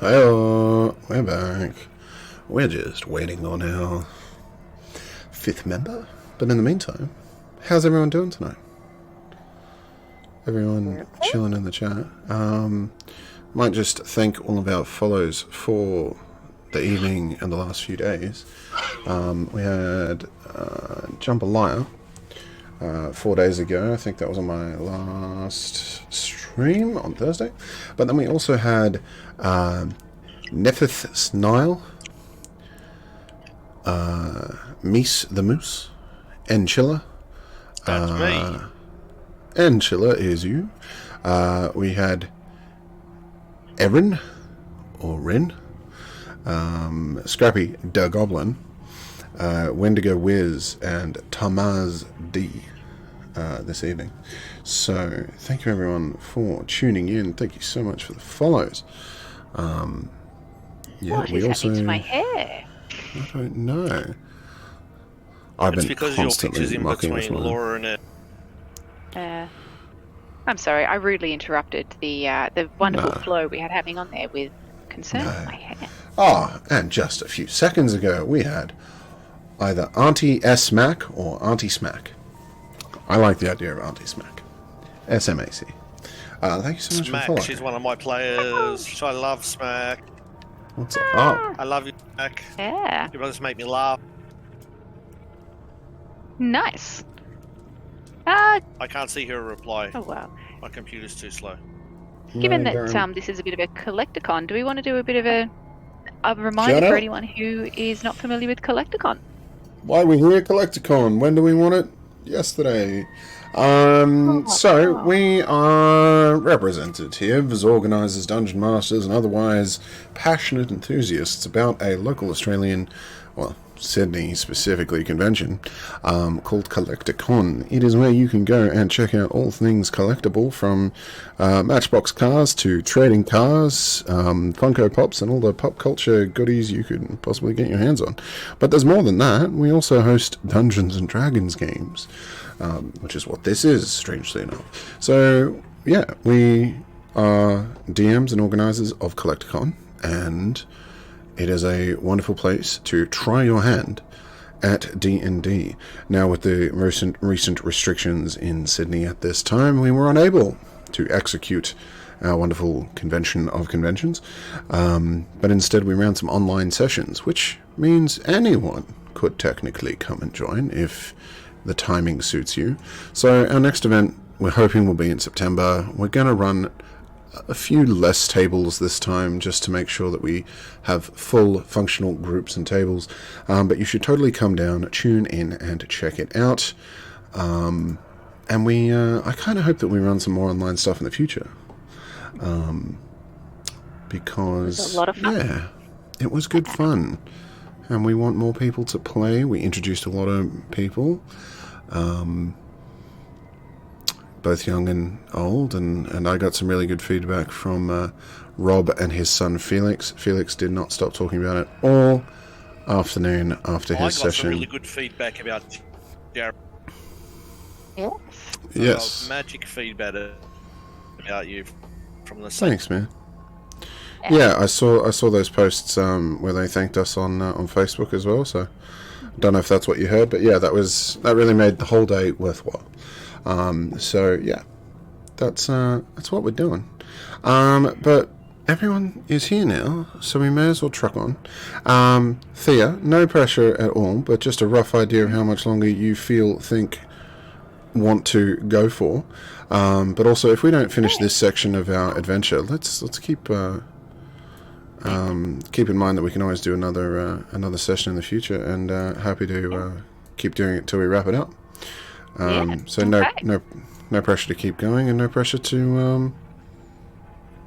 Hello, we're back. We're just waiting on our 5th member. But in the meantime, how's everyone doing tonight? Everyone chilling in the chat. Might just thank all of our follows for the evening and the last few days. We had Jambalaya 4 days ago. I think that was on my last stream on Thursday. But then we also had Nefith Snile, Mies the Moose, Enchilla. That's me. Enchilla is you. We had Erin, or Rin, Scrappy the Goblin, Wendigo Wiz, and Tamaz D this evening. So, thank you everyone for tuning in. Thank you so much for the follows. What is happening to my hair? I don't know. I've It's been because your constantly picture's in mucking with between mine. Laura and it. I'm sorry, I rudely interrupted the wonderful No. flow we had happening on there with concern No. with my hair. Ah, and just a few seconds ago, we had either Auntie S Mac or Auntie Smack. I like the idea of Auntie Smack. SMAC. Thank you so much for Smack, following. she's one of my players. I love Smack. What's up? I love you, Smack. Yeah, You just make me laugh. nice. I can't see her reply. Oh wow. My computer's too slow. Given No, that don't. this is a bit of a Collecticon, do we want to do a bit of a reminder Shout for out. anyone who is not familiar with Collecticon? Why we here, Collecticon? When do we want it? Yesterday. So we are representatives, organisers, dungeon masters, and otherwise passionate enthusiasts about a local Australian, well, Sydney specifically, convention called Collecticon. It is where you can go and check out all things collectible, from Matchbox cars to trading cars, Funko Pops, and all the pop culture goodies you could possibly get your hands on. But there's more than that. We also host Dungeons and Dragons games, which is what this is, strangely enough. So, yeah, we are DMs and organisers of Collecticon, and it is a wonderful place to try your hand at D&D. Now, with the recent restrictions in Sydney at this time, we were unable to execute our wonderful convention of conventions, but instead we ran some online sessions, which means anyone could technically come and join if the timing suits you. So our next event, we're hoping, will be in September. We're going to run a few less tables this time, just to make sure that we have full functional groups and tables, but you should totally come down, tune in, and check it out. And I kind of hope that we run some more online stuff in the future, because It was a lot of fun. yeah, it was good fun, and we want more people to play. We introduced a lot of people, both young and old, and I got some really good feedback from Rob and his son Felix. Felix did not stop talking about it all afternoon after I got his some session. really good feedback about Jared. Yes, Magic feedback about you from the same. thanks, man. Yeah, I saw those posts where they thanked us on Facebook as well. So, don't know if that's what you heard, but yeah, that really made the whole day worthwhile. So yeah, that's what we're doing. But everyone is here now, so we may as well truck on. Thea, no pressure at all, but just a rough idea of how much longer you want to go for. But also, if we don't finish this section of our adventure, let's keep in mind that we can always do another session in the future, and happy to keep doing it till we wrap it up. So okay. no pressure to keep going, and no pressure to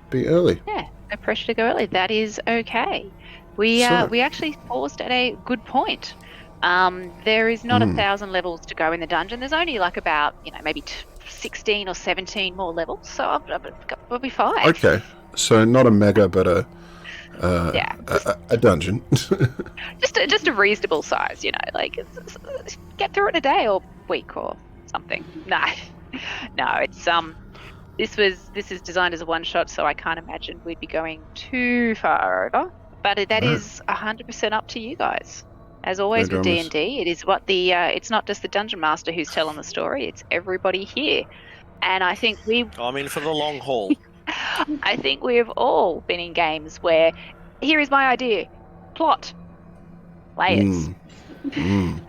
be early. Yeah, no pressure to go early. That is okay. We So- we actually paused at a good point. There is not 1,000 levels to go in the dungeon. There's only like about maybe 16 or 17 more levels, so we'll be fine. Okay, so not a mega, but a dungeon. Just a reasonable size, like get through it in a day or week or something. No, it's This is designed as a one shot, so I can't imagine we'd be going too far over. But that is 100% up to you guys. As always No with dramas. D&D, it is what the it's not just the dungeon master who's telling the story; it's everybody here. And I think I'm in for the long haul. I think we have all been in games where here is my idea, plot, players, and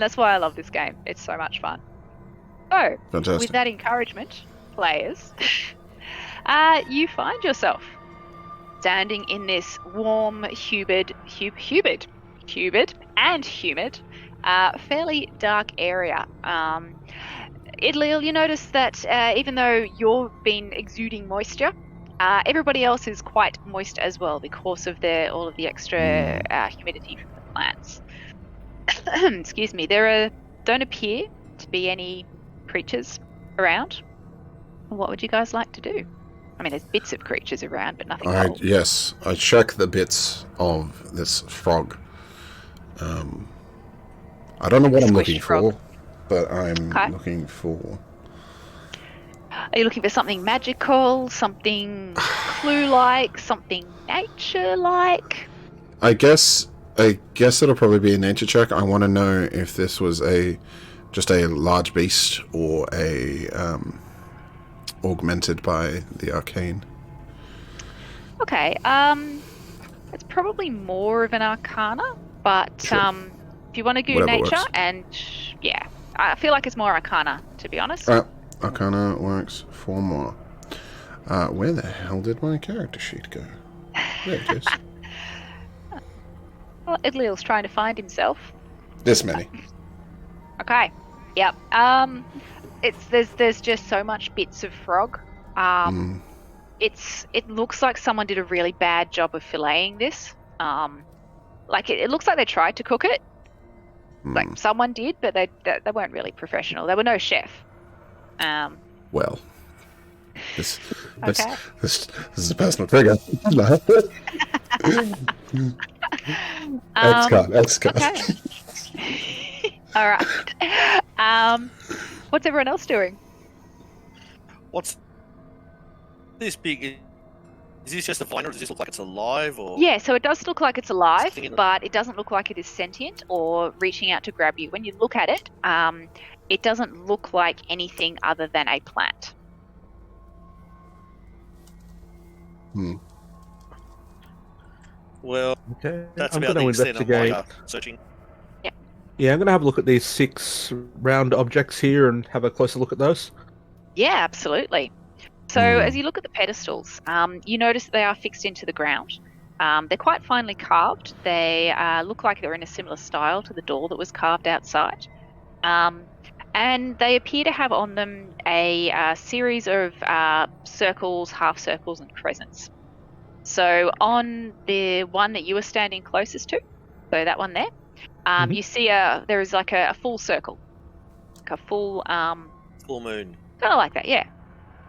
that's why I love this game. It's so much fun. So, Fantastic. with that encouragement, players, you find yourself standing in this warm, humid, fairly dark area. Idlil, you notice that even though you've been exuding moisture, everybody else is quite moist as well because of all of the extra humidity from the plants. Excuse me. There don't appear to be any creatures around. What would you guys like to do? I mean, there's bits of creatures around, but nothing whole. Yes, I check the bits of this frog. I don't know what I'm looking frog. for, but I'm Okay. looking for... Are you looking for something magical, something clue-like, something nature-like? I guess it'll probably be a nature check. I want to know if this was just a large beast or a augmented by the arcane. Okay, it's probably more of an arcana, but Sure. if you want to do Whatever nature, works. and yeah, I feel like it's more arcana, to be honest. Arcana works for more. Where the hell did my character sheet go? There it is. Well, Idlil's trying to find himself. This many. Okay, yep. There's just so much bits of frog. It looks like someone did a really bad job of filleting this. Like it looks like they tried to cook it. Like someone did, but they weren't really professional. There were no chef. Well, this Okay. is a personal trigger. X-card. Okay. All right. What's everyone else doing? What's this big? Is this just a vine, or does this look like it's alive? Or Yeah, so it does look like it's alive, Something in the- but it doesn't look like it is sentient or reaching out to grab you. When you look at it, it doesn't look like anything other than a plant. well, Okay. that's I'm about going the to extent of my investigate. searching. Yeah, I'm going to have a look at these 6 round objects here and have a closer look at those. Yeah, absolutely. So as you look at the pedestals, you notice that they are fixed into the ground. They're quite finely carved. They look like they're in a similar style to the door that was carved outside. And they appear to have on them a series of circles, half circles, and crescents. So on the one that you were standing closest to, so that one there, you see there is like a full circle, like a full Full moon. kind of like that, yeah.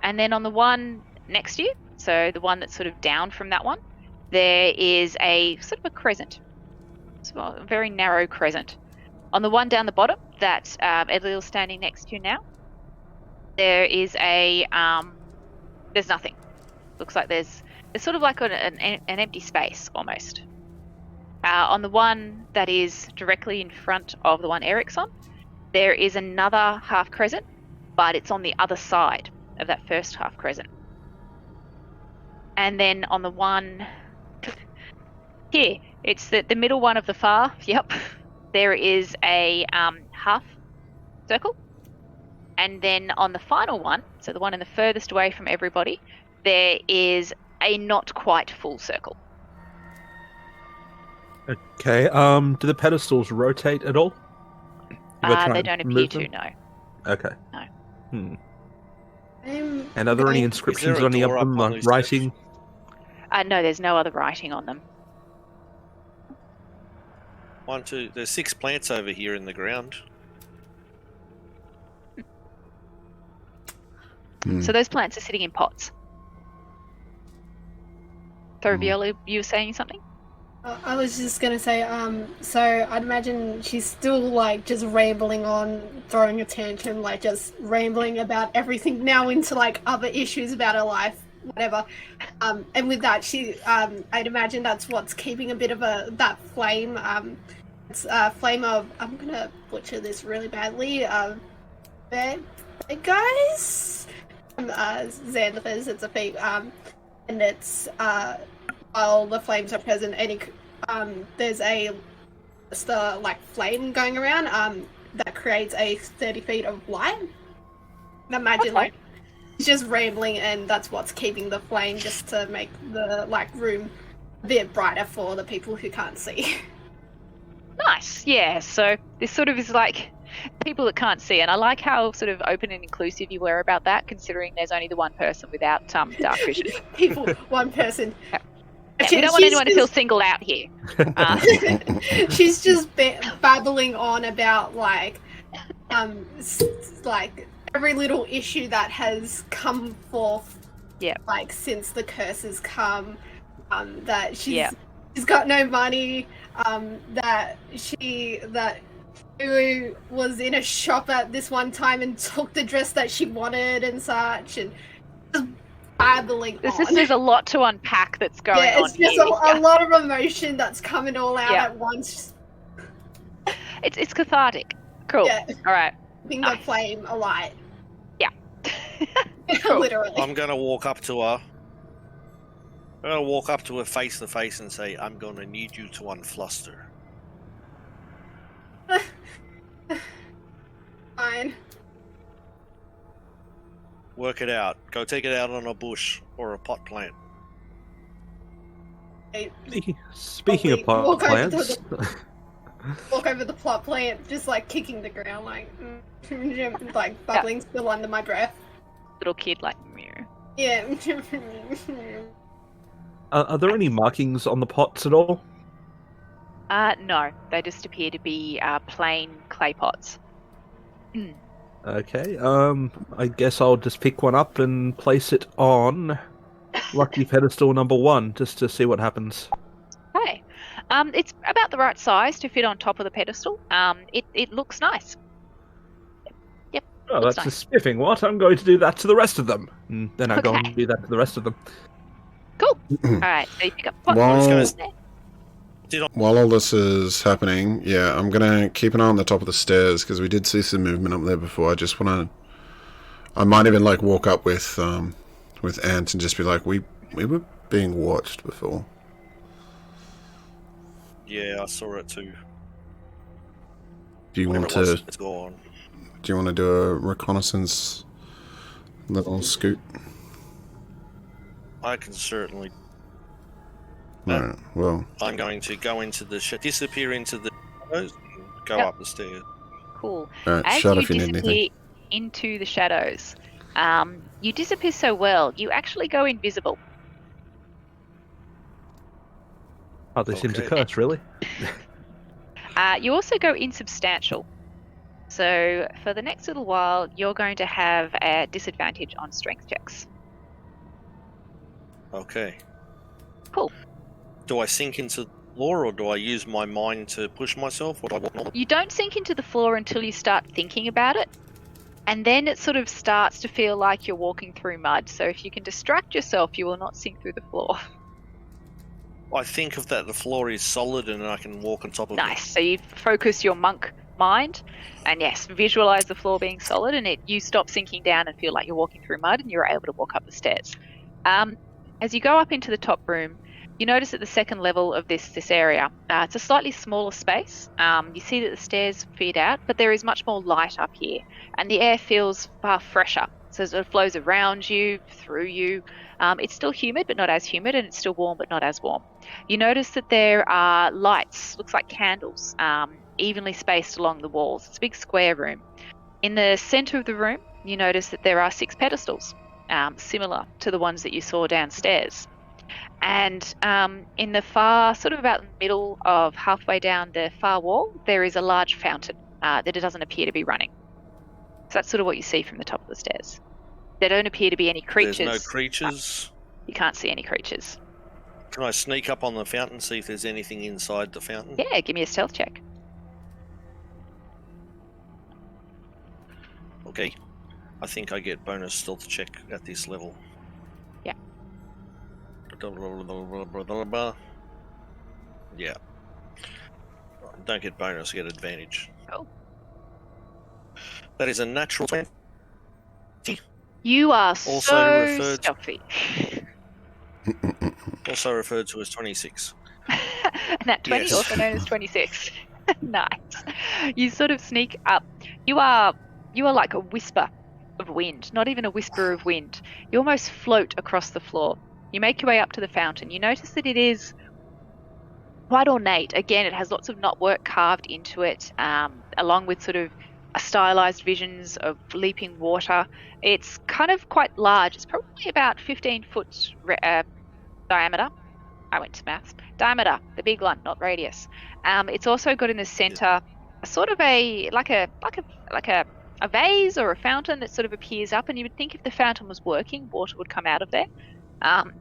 And then on the one next to you, so the one that's sort of down from that one, there is a sort of a crescent. It's a very narrow crescent. On the one down the bottom that Edlil's standing next to now, there is there's nothing. Looks like there's sort of like an empty space almost. On the one that is directly in front of the one Eric's on, there is another half crescent, but it's on the other side of that first half crescent. And then on the one here, it's the middle one of the far, yep, there is a half circle. And then on the final one, so the one in the furthest away from everybody, there is a not quite full circle. Okay, do the pedestals rotate at all? If I try They and don't appear move to, them? no. Okay. No. And are there any Is inscriptions there a on any of door them, up on like these writing? No, there's no other writing on them. 1, 2. There's 6 plants over here in the ground. So those plants are sitting in pots. So, Viola, you were saying something? I was just gonna say, so I'd imagine she's still like just rambling on, throwing a tantrum, like just rambling about everything now into like other issues about her life, whatever. And with that, I'd imagine that's what's keeping a bit of that flame. It's a flame of, I'm gonna butcher this really badly. Bad guys. Xanthus, it's a fake. And it's while the flames are present, there's just a like flame going around that creates a 30 feet of light. Imagine like it's just rambling, and that's what's keeping the flame, just to make the like room a bit brighter for the people who can't see. Nice, yeah. So this sort of is like people that can't see, and I like how sort of open and inclusive you were about that, considering there's only the one person without dark vision. People, one person. Yeah, we don't want anyone to feel singled out here. She's just babbling on about like every little issue that has come forth. Yeah. Like since the curse has come, that she's got no money. That she was in a shop at this one time and took the dress that she wanted and such, and just babbling on. There's a lot to unpack that's going on. Yeah, it's just a lot of emotion that's coming all out at once. It's cathartic. Cool. Yeah. All right. Keeping the flame alight. Yeah. Cool. Literally. I'm gonna walk up to her. I'm gonna walk up to her face to face and say, "I'm gonna need you to unfluster." Fine. Work it out. Go take it out on a bush or a pot plant. Speaking of pot plants, walk over the plot plant, just like kicking the ground, like like bubbling still under my breath. Little kid, like meow. Yeah. Are there any markings on the pots at all? No, they just appear to be plain clay pots. Okay, I guess I'll just pick one up and place it on lucky pedestal number 1, just to see what happens. Okay. It's about the right size to fit on top of the pedestal. It looks nice. Yep. Oh, that's nice. A spiffing. What? I'm going to do that to the rest of them. And then I go and do that to the rest of them. Cool. Alright, so you pick up While all this is happening, I'm gonna keep an eye on the top of the stairs, because we did see some movement up there before. I might even like walk up with Ant and just be like, we were being watched before. Yeah, I saw it too. Do you want to? It's gone. Do you want to do a reconnaissance little scoot? I can certainly. Alright, well. I'm going to go into disappear into the shadows and go up the stairs. Cool. Alright, as shout you if you need disappear anything. into the shadows, you disappear so well, you actually go invisible. Oh, they seem to curse, really? You also go insubstantial. So for the next little while, you're going to have a disadvantage on strength checks. Okay. Cool. Do I sink into the floor, or do I use my mind to push myself? Or do I walk normal? You don't sink into the floor until you start thinking about it. And then it sort of starts to feel like you're walking through mud. So if you can distract yourself, you will not sink through the floor. I think of that the floor is solid and I can walk on top of it. Nice. So you focus your monk mind, and yes, visualize the floor being solid, and you stop sinking down and feel like you're walking through mud, and you're able to walk up the stairs. As you go up into the top room, you notice at the second level of this area, it's a slightly smaller space. You see that the stairs feed out, but there is much more light up here, and the air feels far fresher. So it flows around you, through you. It's still humid, but not as humid, and it's still warm, but not as warm. You notice that there are lights, looks like candles, evenly spaced along the walls. It's a big square room. In the center of the room, you notice that there are 6 pedestals, similar to the ones that you saw downstairs. And in the far, sort of about the middle of halfway down the far wall, there is a large fountain that it doesn't appear to be running. So that's sort of what you see from the top of the stairs. There don't appear to be any creatures. There's no creatures? You can't see any creatures. Can I sneak up on the fountain, see if there's anything inside the fountain? Yeah, give me a stealth check. Okay. I think I get bonus stealth check at this level. Yeah. Yeah. Don't get bonus, get advantage. Oh. That is a natural 20. You are Also so referred- stealthy. Also referred to as 26. And that 20, Yes. also known as 26. Nice. You sort of sneak up. You are like a whisper of wind, not even a whisper of wind. You almost float across the floor. You make your way up to the fountain. You notice that it is quite ornate. Again, it has lots of knotwork carved into it, along with sort of stylized visions of leaping water. It's kind of quite large. It's probably about 15 foot diameter. I went to maths. Diameter, the big one, not radius. It's also got in the center a sort of a vase or a fountain that sort of appears up, and you would think if the fountain was working, water would come out of there.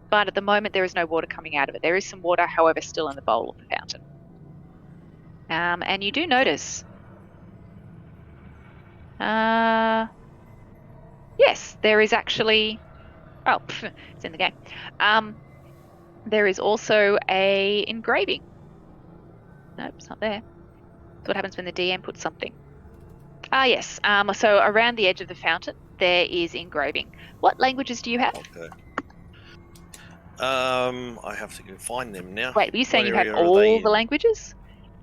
But at the moment, there is no water coming out of it. There is some water, however, still in the bowl of the fountain. And you do notice. Yes, there is actually. Oh, it's in the game. There is also a engraving. Nope, it's not there. That's what happens when the DM puts something. Yes. So around the edge of the fountain, there is engraving. What languages do you have? Okay. I have to go find them now. Wait, were you saying What you have area are all they in? the languages?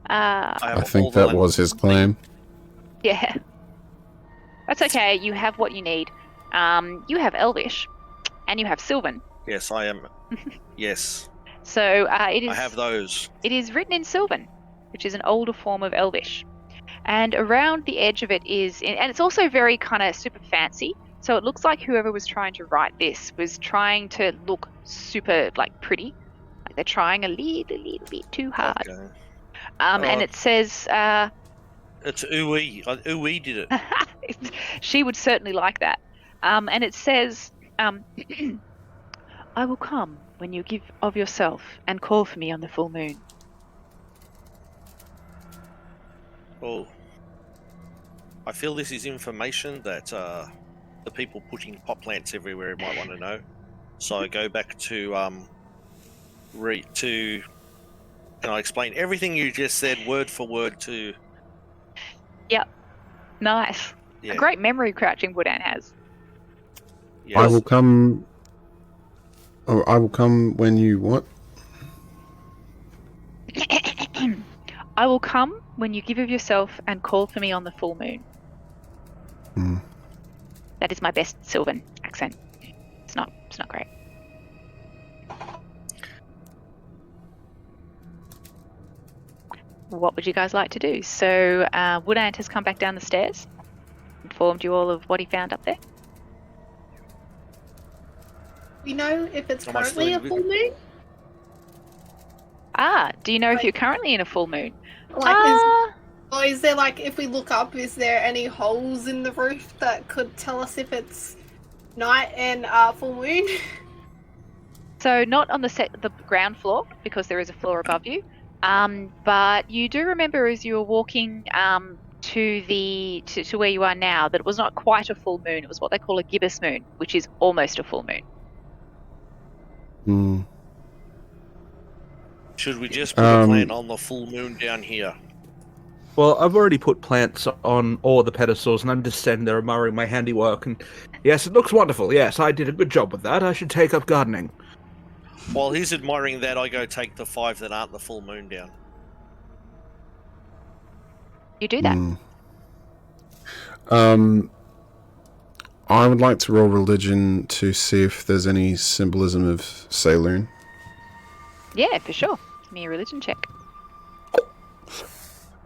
I have I think all the that was his claim. Yeah. That's okay. You have what you need. You have Elvish, and you have Sylvan. Yes, I am. Yes, So it is. I have those. It is written in Sylvan, which is an older form of Elvish. And around the edge of it and it's also very kind of super fancy. So it looks like whoever was trying to write this was trying to look super pretty. Like they're trying a little bit too hard. Okay. And it says. It's Uwe. Uwe did it. She would certainly like that. And it says, I will come when you give of yourself and call for me on the full moon. Oh. I feel this is information that the people putting pot plants everywhere might want to know. So I go back to and I explain everything you just said word for word to. Yep. Nice. Yeah. A great memory Crouching Woodant has. Yes. I will come. Oh, I will come when you what? I will come when you give of yourself and call for me on the full moon. Hmm. That is my best Sylvan accent. It's not great. What would you guys like to do? So Woodant has come back down the stairs, informed you all of what he found up there. We know if it's Am I currently a still- full moon. Do you know if you're currently in a full moon? Is there if we look up, is there any holes in the roof that could tell us if it's night and full moon? So not on the ground floor, because there is a floor above you. But you do remember as you were walking to where you are now that it was not quite a full moon. It was what they call a gibbous moon, which is almost a full moon. Hmm. Should we just put a plant on the full moon down here? Well, I've already put plants on all the pedestals, and I'm just standing there admiring my handiwork. And yes, it looks wonderful. Yes, I did a good job with that. I should take up gardening. While he's admiring that, I go take the 5 that aren't the full moon down. You do that. I would like to roll religion to see if there's any symbolism of Saloon. Yeah, for sure. Give me a religion check.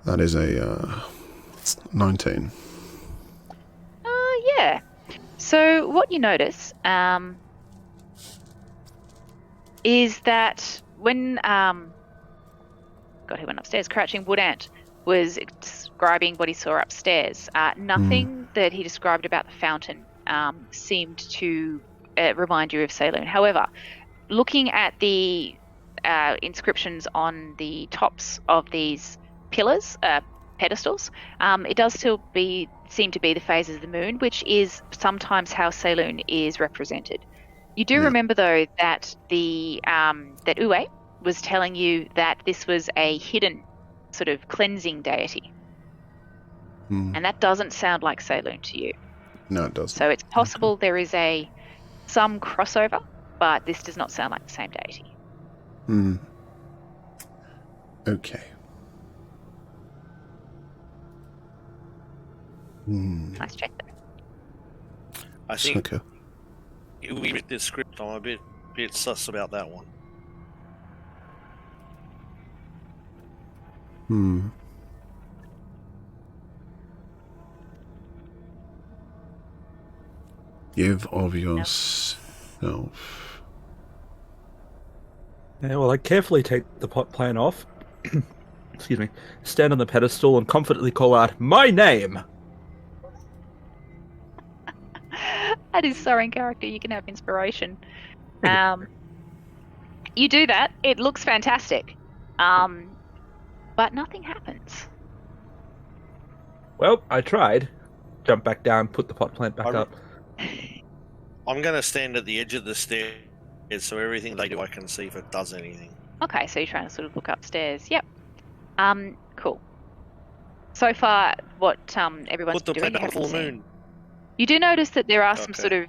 That is a 19. Yeah. So what you notice is that when who went upstairs? Crouching Woodant was describing what he saw upstairs. Nothing that he described about the fountain seemed to remind you of Saloon. However, looking at the inscriptions on the tops of these pillars, pedestals. It does still seem to be the phases of the moon, which is sometimes how Saloon is represented. You do remember, though, that that Uwe was telling you that this was a hidden sort of cleansing deity. And that doesn't sound like Saloon to you. No, it doesn't. So it's possible there is some crossover, but this does not sound like the same deity. Okay. Nice check there. I think Okay. we read this script. I'm a bit sus about that one. Give of yourself. Yeah, well, I carefully take the pot plant off. Excuse me. Stand on the pedestal and confidently call out, "My name!" That is so in character. You can have inspiration. You do that. It looks fantastic. But nothing happens. Well, I tried. Jump back down, put the pot plant back up. I'm going to stand at the edge of the stairs so everything they do I can see if it does anything. Okay, so you're trying to sort of look upstairs. Yep. Cool. So far, what everyone's Put the doing, plant you on full haven't seen. moon. You do notice that there are some Okay. sort of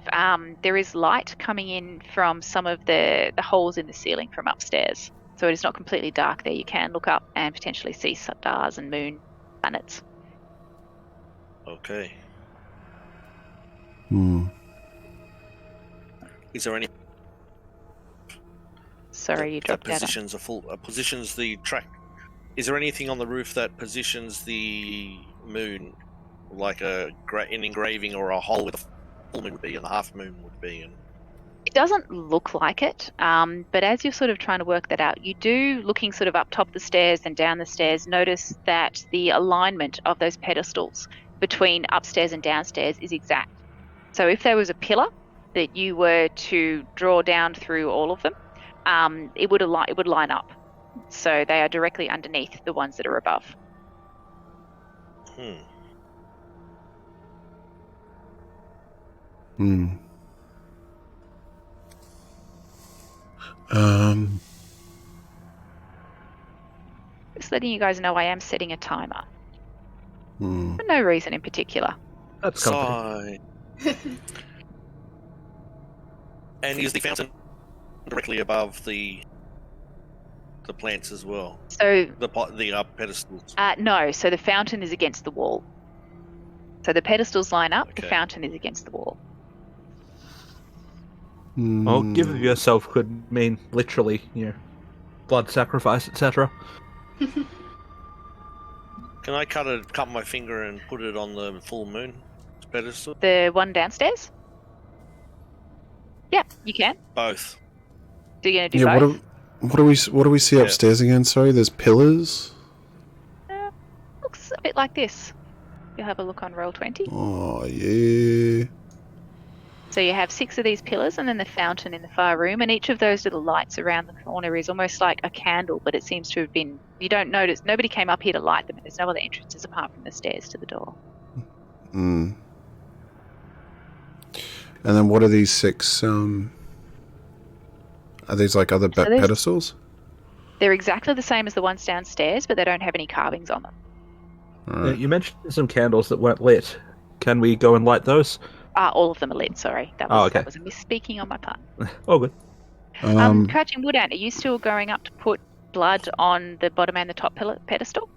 there is light coming in from some of the holes in the ceiling from upstairs. So it is not completely dark there. You can look up and potentially see stars and moon planets. Okay. Is there any Sorry, you that dropped out. positions the track? Is there anything on the roof that positions the moon like an engraving or a hole where the full moon would be and the half moon would be? And It doesn't look like it, but as you're sort of trying to work that out, you do, looking sort of up top the stairs and down the stairs, notice that the alignment of those pedestals between upstairs and downstairs is exact. So if there was a pillar that you were to draw down through all of them, it would line up. So they are directly underneath the ones that are above. Just letting you guys know I am setting a timer. For no reason in particular. That's comforting. sigh. And is the fountain directly above the plants as well? So The pedestals. no, so the fountain is against the wall. So the pedestals line up, the Okay. fountain is against the wall. Well, give of yourself could mean literally, blood sacrifice, etc. Can I cut my finger and put it on the full moon pedestal? The one downstairs? Yeah, you can. Both. So you're going to do both? What do we see upstairs again? Sorry, there's pillars. Looks a bit like this. You'll have a look on Roll20. Oh yeah. So you have 6 of these pillars and then the fountain in the far room, and each of those little lights around the corner is almost like a candle, but it seems to have been... You don't notice... Nobody came up here to light them. There's no other entrances apart from the stairs to the door. And then what are these 6? Are these like other pedestals? They're exactly the same as the ones downstairs, but they don't have any carvings on them. Alright. You mentioned some candles that weren't lit. Can we go and light those? All of them are lit, sorry. That was a misspeaking on my part. Oh, good. Crouching Wood Ant, are you still going up to put blood on the bottom and the top pedestal?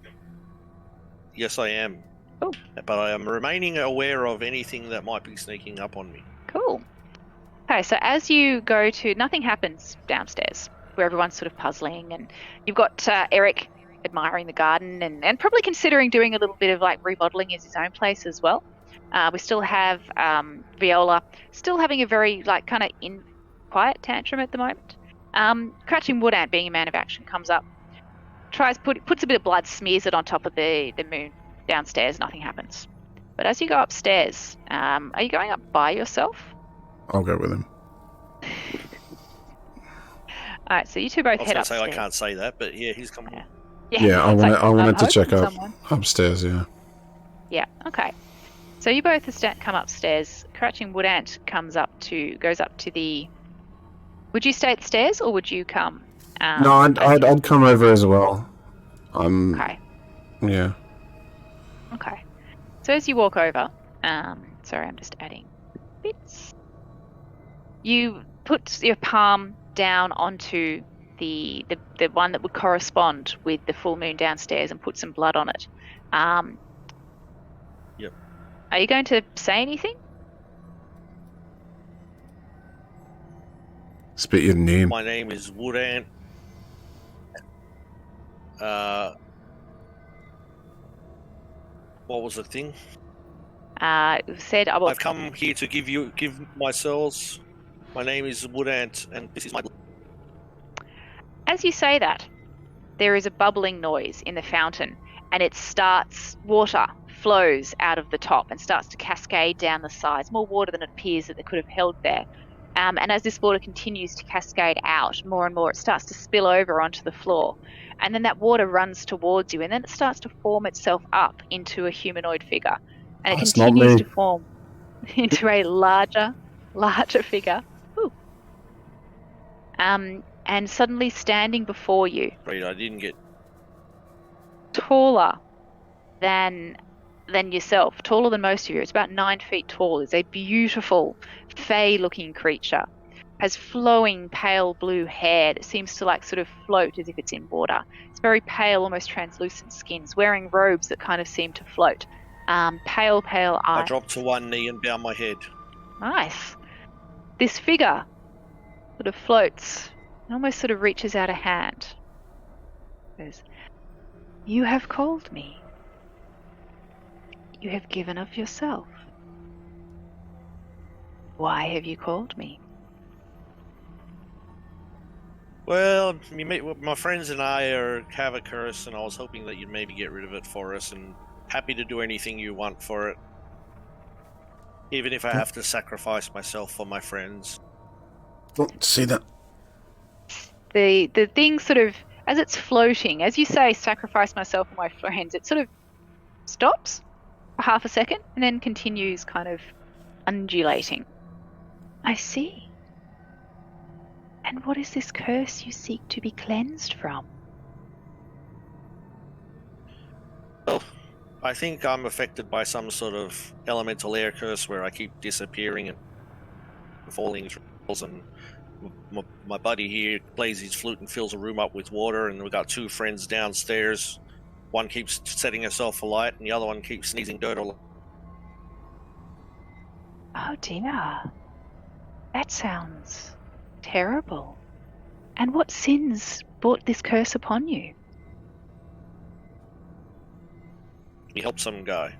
Yes, I am. Oh. But I am remaining aware of anything that might be sneaking up on me. Cool. Okay, so as you go to... Nothing happens downstairs, where everyone's sort of puzzling, and you've got Eric admiring the garden and probably considering doing a little bit of like remodeling his own place as well. We still have Viola still having a very like kind of quiet tantrum at the moment. Crouching Wood Ant, being a man of action, comes up, puts a bit of blood, smears it on top of the moon downstairs. Nothing happens. But as you go upstairs, are you going up by yourself? I'll go with him. All right, so you two both I was head going to say upstairs. I can't say that, but yeah, he's coming. Yeah, I it's wanted, like, I wanted to I'm check hoping out someone- upstairs. Yeah. Yeah. Okay. So you both come upstairs. Crouching Wood Ant goes up to the. Would you stay at the stairs or would you come? No, I'd come over as well. Okay. Yeah. Okay. So as you walk over, sorry, I'm just adding bits. You put your palm down onto the one that would correspond with the full moon downstairs and put some blood on it. Yep. Are you going to say anything? Spit your name. My name is Woodant. What was the thing? Said I I've come here to give my souls. My name is Woodant, and this is my. As you say that, there is a bubbling noise in the fountain, and water flows out of the top and starts to cascade down the sides, more water than it appears that they could have held there. And as this water continues to cascade out more and more, it starts to spill over onto the floor. And then that water runs towards you, and then it starts to form itself up into a humanoid figure. And it That's not continues me. to form into a larger figure. Ooh. And suddenly standing before you, Right, I didn't get. taller than yourself, taller than most of you. It's about 9 feet tall. Is a beautiful, fey-looking creature. Has flowing, pale blue hair that seems to sort of float as if it's in water. It's very pale, almost translucent skins, wearing robes that kind of seem to float. Pale eyes. I dropped to one knee and bowed my head. Nice. This figure sort of floats and almost sort of reaches out a hand. Says, "You have called me. You have given of yourself. Why have you called me?" Well, my friends and I have a curse, and I was hoping that you'd maybe get rid of it for us, and happy to do anything you want for it. Even if I have to sacrifice myself for my friends. Don't say that. The thing sort of, as it's floating, as you say, "sacrifice myself for my friends," it sort of stops for half a second and then continues kind of undulating. "I see. And what is this curse you seek to be cleansed from?" I think I'm affected by some sort of elemental air curse where I keep disappearing and falling through walls, and my buddy here plays his flute and fills a room up with water, and we've got two friends downstairs. One keeps setting herself alight, and the other one keeps sneezing dirt all. Oh dear. That sounds terrible. And what sins brought this curse upon you? He helped some guy.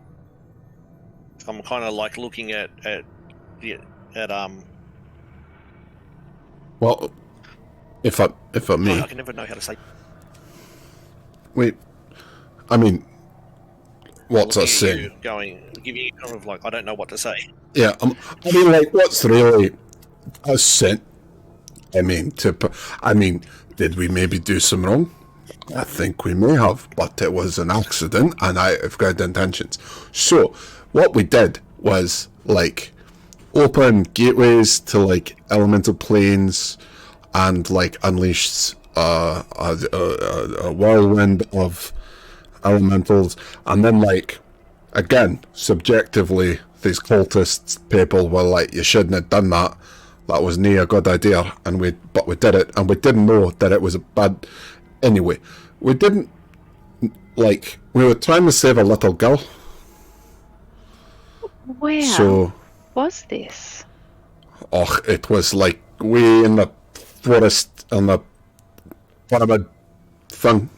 I'm kind of like looking at Well, if I may, I can never know how to say. wait. I mean, what's looking a at sin? you, giving you kind of like I don't know what to say. Yeah, I mean, like, what's really a sin? I mean, did we maybe do some wrong? I think we may have, but it was an accident, and I have good intentions. So, what we did was, like, open gateways to, like, elemental planes, and, like, unleashed a whirlwind of elementals, and then, like, again, subjectively, these cultists people were like, "You shouldn't have done that. That was near a good idea," but we did it, and we didn't know that it was a bad. Anyway, we didn't, like, we were trying to save a little girl. Where So, was this? it was like way in the forest on the pyramid thing.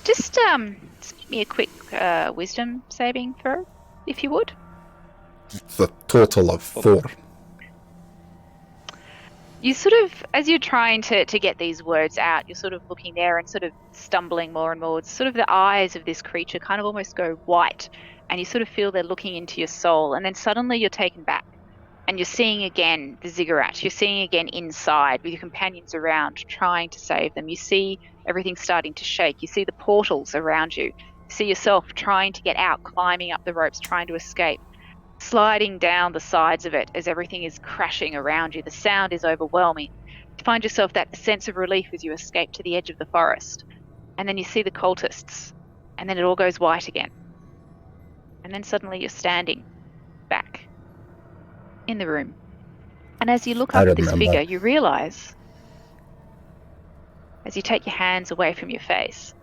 Just give me a quick wisdom saving throw, if you would. The total of 4. You sort of, as you're trying to get these words out, you're sort of looking there and sort of stumbling more and more. It's sort of the eyes of this creature kind of almost go white, and you sort of feel they're looking into your soul, and then suddenly you're taken back. And you're seeing again the ziggurats. You're seeing again inside with your companions around trying to save them. You see everything starting to shake. You see the portals around you. You see yourself trying to get out, climbing up the ropes, trying to escape, sliding down the sides of it as everything is crashing around you. The sound is overwhelming. You find yourself that sense of relief as you escape to the edge of the forest. And then you see the cultists. And then it all goes white again. And then suddenly you're standing back in the room. And as you look up at this figure, you realise, as you take your hands away from your face,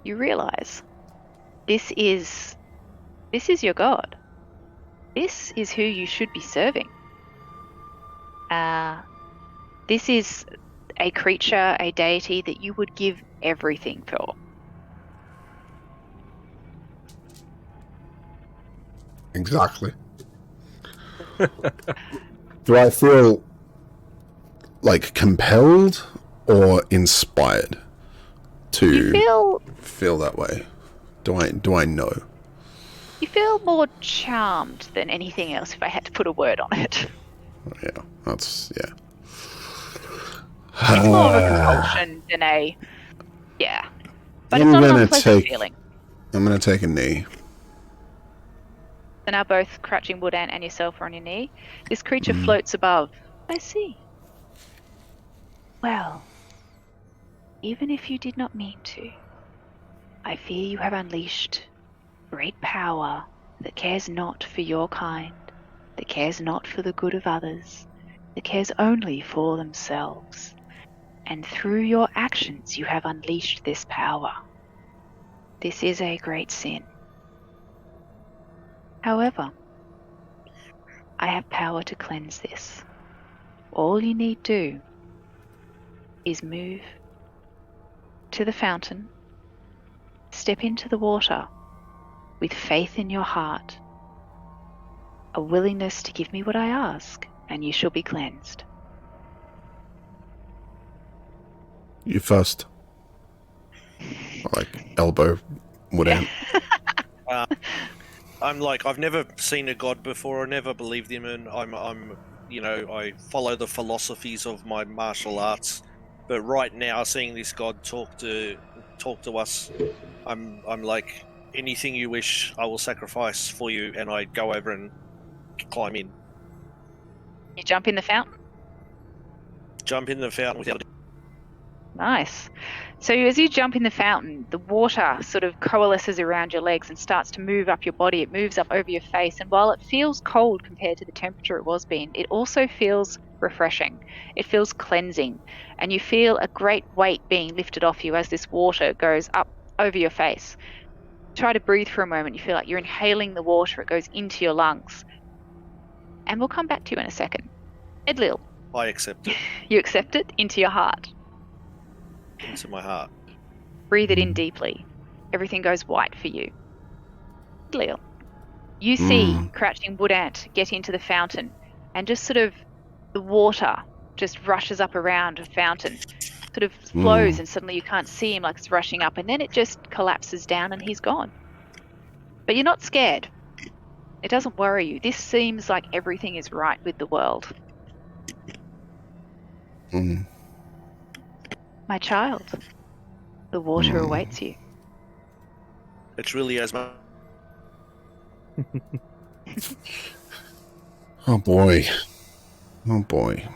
you realise this is your god. This is who you should be serving. This is a creature, a deity that you would give everything for. Exactly. Do I feel like compelled or inspired to You feel that way? Do I know? You feel more charmed than anything else, if I had to put a word on it. Yeah, that's yeah. It's more of a compulsion than a yeah. But I'm it's not an gonna unpleasant take- feeling. I'm gonna take a knee. So now both Crouching Woodant and yourself are on your knee. This creature floats above. I see. Well, even if you did not mean to, I fear you have unleashed great power that cares not for your kind, that cares not for the good of others, that cares only for themselves. And through your actions you have unleashed this power. This is a great sin. However, I have power to cleanse this. All you need do is move to the fountain, step into the water with faith in your heart, a willingness to give me what I ask, and you shall be cleansed. You first. Like elbow Woodant. I'm like, I've never seen a god before. I never believed him, and I follow the philosophies of my martial arts. But right now, seeing this god talk to us, I'm like, anything you wish, I will sacrifice for you. And I go over and climb in, You jump in the fountain. jump in the fountain without. Nice. So as you jump in the fountain, the water sort of coalesces around your legs and starts to move up your body. It moves up over your face, and while it feels cold compared to the temperature it was being, it also feels refreshing. It feels cleansing, and you feel a great weight being lifted off you as this water goes up over your face. Try to breathe for a moment. You feel like you're inhaling the water. It goes into your lungs. And we'll come back to you in a second. Edlil, I accept it you accept it into your heart. into my heart. Breathe it in deeply. Everything goes white for you. Edlil, you see Crouching Woodant get into the fountain, and just sort of the water just rushes up around the fountain, sort of flows, and suddenly you can't see him like it's rushing up, and then it just collapses down and he's gone. But you're not scared. It doesn't worry you. This seems like everything is right with the world. My child, the water awaits you. It's really as much. Oh boy. Oh boy.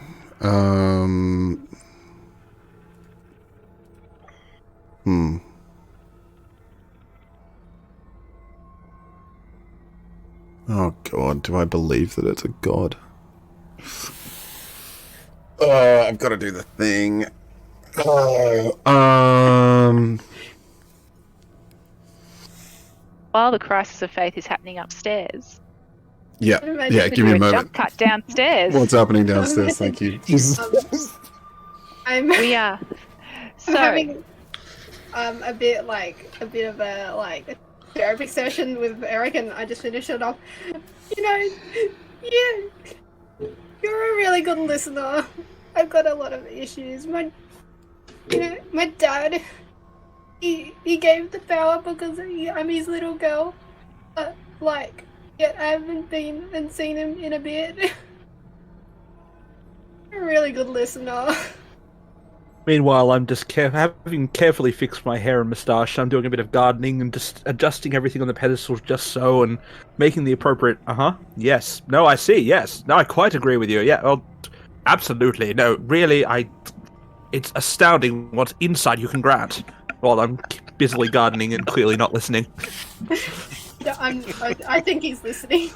Oh god, do I believe that it's a god? Oh, I've got to do the thing. While the crisis of faith is happening upstairs, Yeah, yeah, give me a do moment. jump cut downstairs. What's happening downstairs? Thank you. I'm We so having a bit of a therapy session with Eric, and I just finished it off. You're a really good listener. I've got a lot of issues. My dad, he gave the power because I'm his little girl. Yet I haven't been and seen him in a bit. a really good listener. Meanwhile, I'm just having carefully fixed my hair and moustache. I'm doing a bit of gardening and just adjusting everything on the pedestals just so, and making the appropriate. Yes. No, I see. Yes. No, I quite agree with you. Yeah. Well, absolutely. No, really, It's astounding what insight you can grant. While I'm busily gardening and clearly not listening. No, I think he's listening.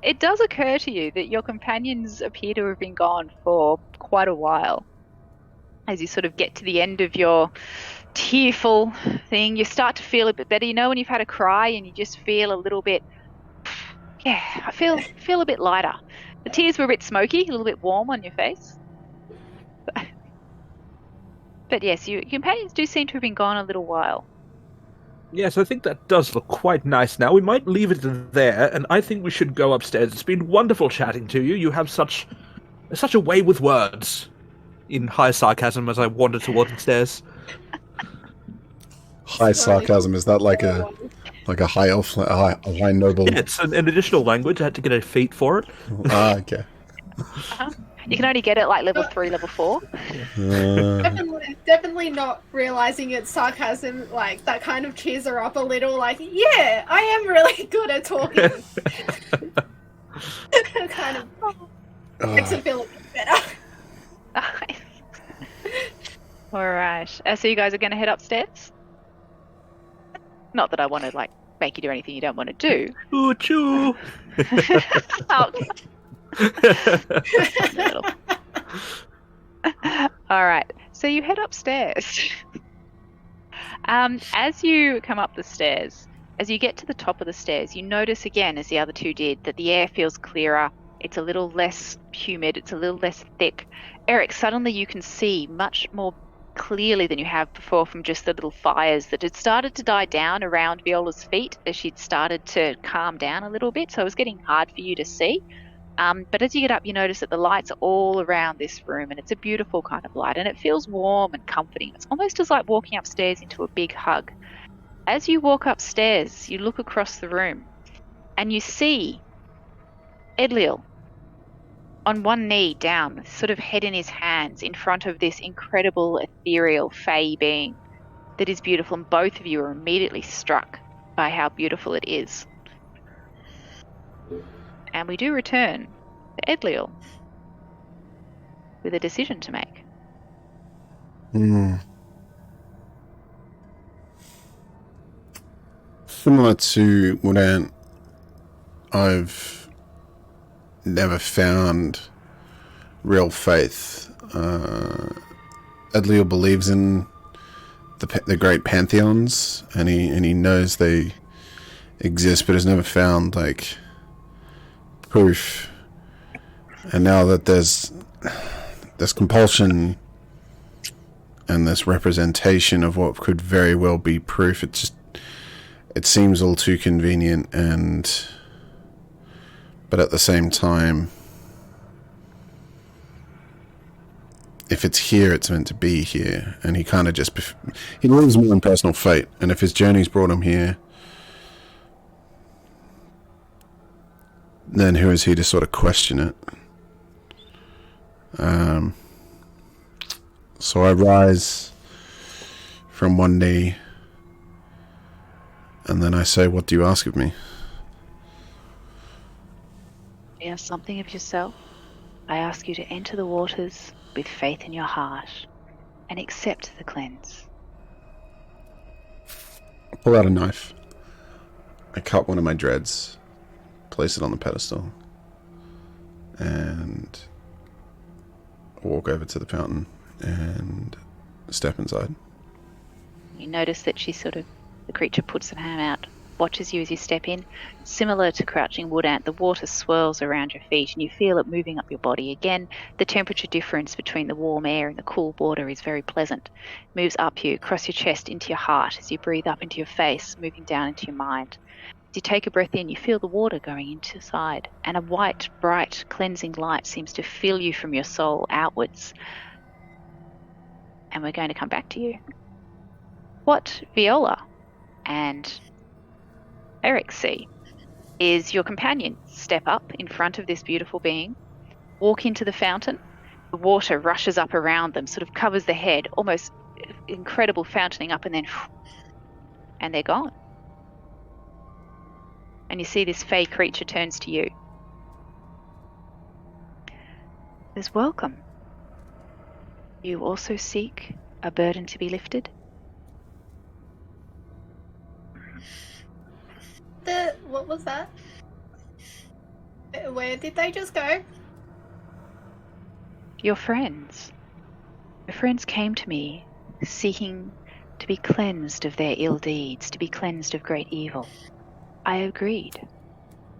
It does occur to you that your companions appear to have been gone for quite a while. As you sort of get to the end of your tearful thing, you start to feel a bit better. You know when you've had a cry and you just feel a little bit, yeah, I feel a bit lighter. The tears were a bit smoky, a little bit warm on your face. But yes, your companions do seem to have been gone a little while. Yes, I think that does look quite nice now. We might leave it there, and I think we should go upstairs. It's been wonderful chatting to you. You have such a way with words. In high sarcasm as I wander towards the stairs. High sarcasm, is that like a high elf, a high noble? Yeah, it's an additional language. I had to get a feat for it. Okay. You can only get it like level 3, level 4. Definitely not realizing it's sarcasm. Like that kind of cheers her up a little. Like, yeah, I am really good at talking. Kind of makes her feel a bit better. Alright. So you guys are going to head upstairs? Not that I want to, make you do anything you don't want to do. Ooh, choo! Alright. So you head upstairs. As you come up the stairs, as you get to the top of the stairs, you notice again, as the other two did, that the air feels clearer. It's a little less humid. It's a little less thick. Eric, suddenly you can see much more clearly than you have before from just the little fires that had started to die down around Viola's feet as she'd started to calm down a little bit. So it was getting hard for you to see. But as you get up, you notice that the lights are all around this room, and it's a beautiful kind of light, and it feels warm and comforting. It's almost as like walking upstairs into a big hug. As you walk upstairs, you look across the room, and you see Edliel on one knee down, sort of head in his hands, in front of this incredible ethereal fae being that is beautiful, and both of you are immediately struck by how beautiful it is. And we do return to Edliel with a decision to make. Similar to Woodant, I've never found real faith. Edliel believes in the great pantheons, and he knows they exist, but has never found proof. And now that there's compulsion and this representation of what could very well be proof, it seems all too convenient. But at the same time, if it's here, it's meant to be here. And he kind of he believes more in personal fate, and if his journey's brought him here, then who is he to sort of question it? So I rise from one knee, and then I say, "What do you ask of me?" You ask something of yourself. I ask you to enter the waters with faith in your heart and accept the cleanse. I pull out a knife. I cut one of my dreads, place it on the pedestal, and walk over to the fountain and step inside. You notice that the creature puts an hand out, watches you as you step in. Similar to crouching wood ant, the water swirls around your feet and you feel it moving up your body. Again, the temperature difference between the warm air and the cool water is very pleasant. It moves up you, across your chest, into your heart as you breathe up into your face, moving down into your mind. As you take a breath in, you feel the water going inside, and a white, bright, cleansing light seems to fill you from your soul outwards. And we're going to come back to you. What Viola and Eric see is your companion step up in front of this beautiful being, walk into the fountain. The water rushes up around them, sort of covers the head, almost incredible fountaining up, and they're gone. And you see this fey creature turns to you. Says, welcome. You also seek a burden to be lifted? What was that? Where did they just go? Your friends. Your friends came to me seeking to be cleansed of their ill deeds, to be cleansed of great evil. I agreed.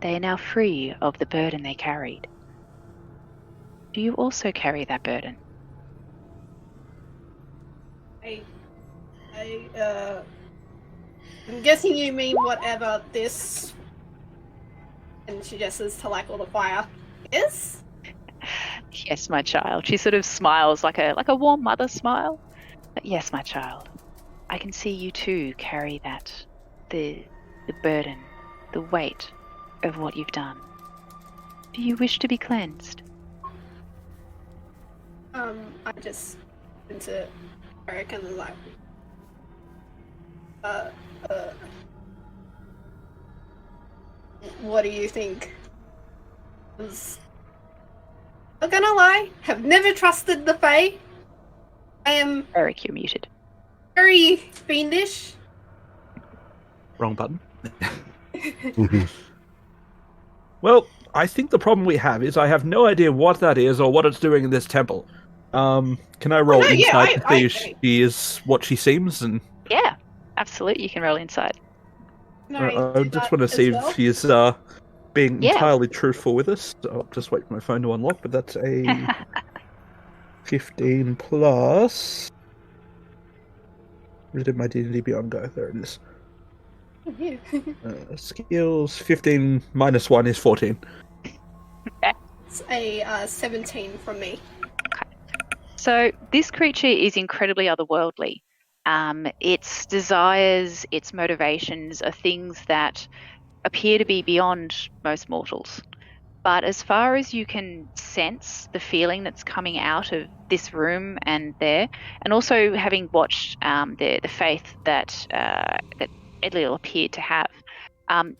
They are now free of the burden they carried. Do you also carry that burden? I'm guessing you mean whatever this, and she gestures to like all the fire is. Yes, my child. She sort of smiles like a warm mother smile. But yes, my child. I can see you too carry the burden, the weight of what you've done. Do you wish to be cleansed? I just into Eric and like, what do you think? 'Cause, not gonna lie, have never trusted the Fae. I am Eric, you're muted. very fiendish. Wrong button. Well, I think the problem we have is I have no idea what that is or what it's doing in this temple. Can I roll no, yeah, insight to see if she is what she seems? And Yeah, absolutely. You can roll insight. I just want to see if she's being entirely truthful with us. So I'll just wait for my phone to unlock, but that's a 15 plus. Where did my D&D Beyond go? There it is. Skills 15 minus 1 is 14. It's a 17 from me. So this creature is incredibly otherworldly. Its desires, its motivations are things that appear to be beyond most mortals. But as far as you can sense the feeling that's coming out of this room and there, and also having watched the faith that Edlil appeared to have,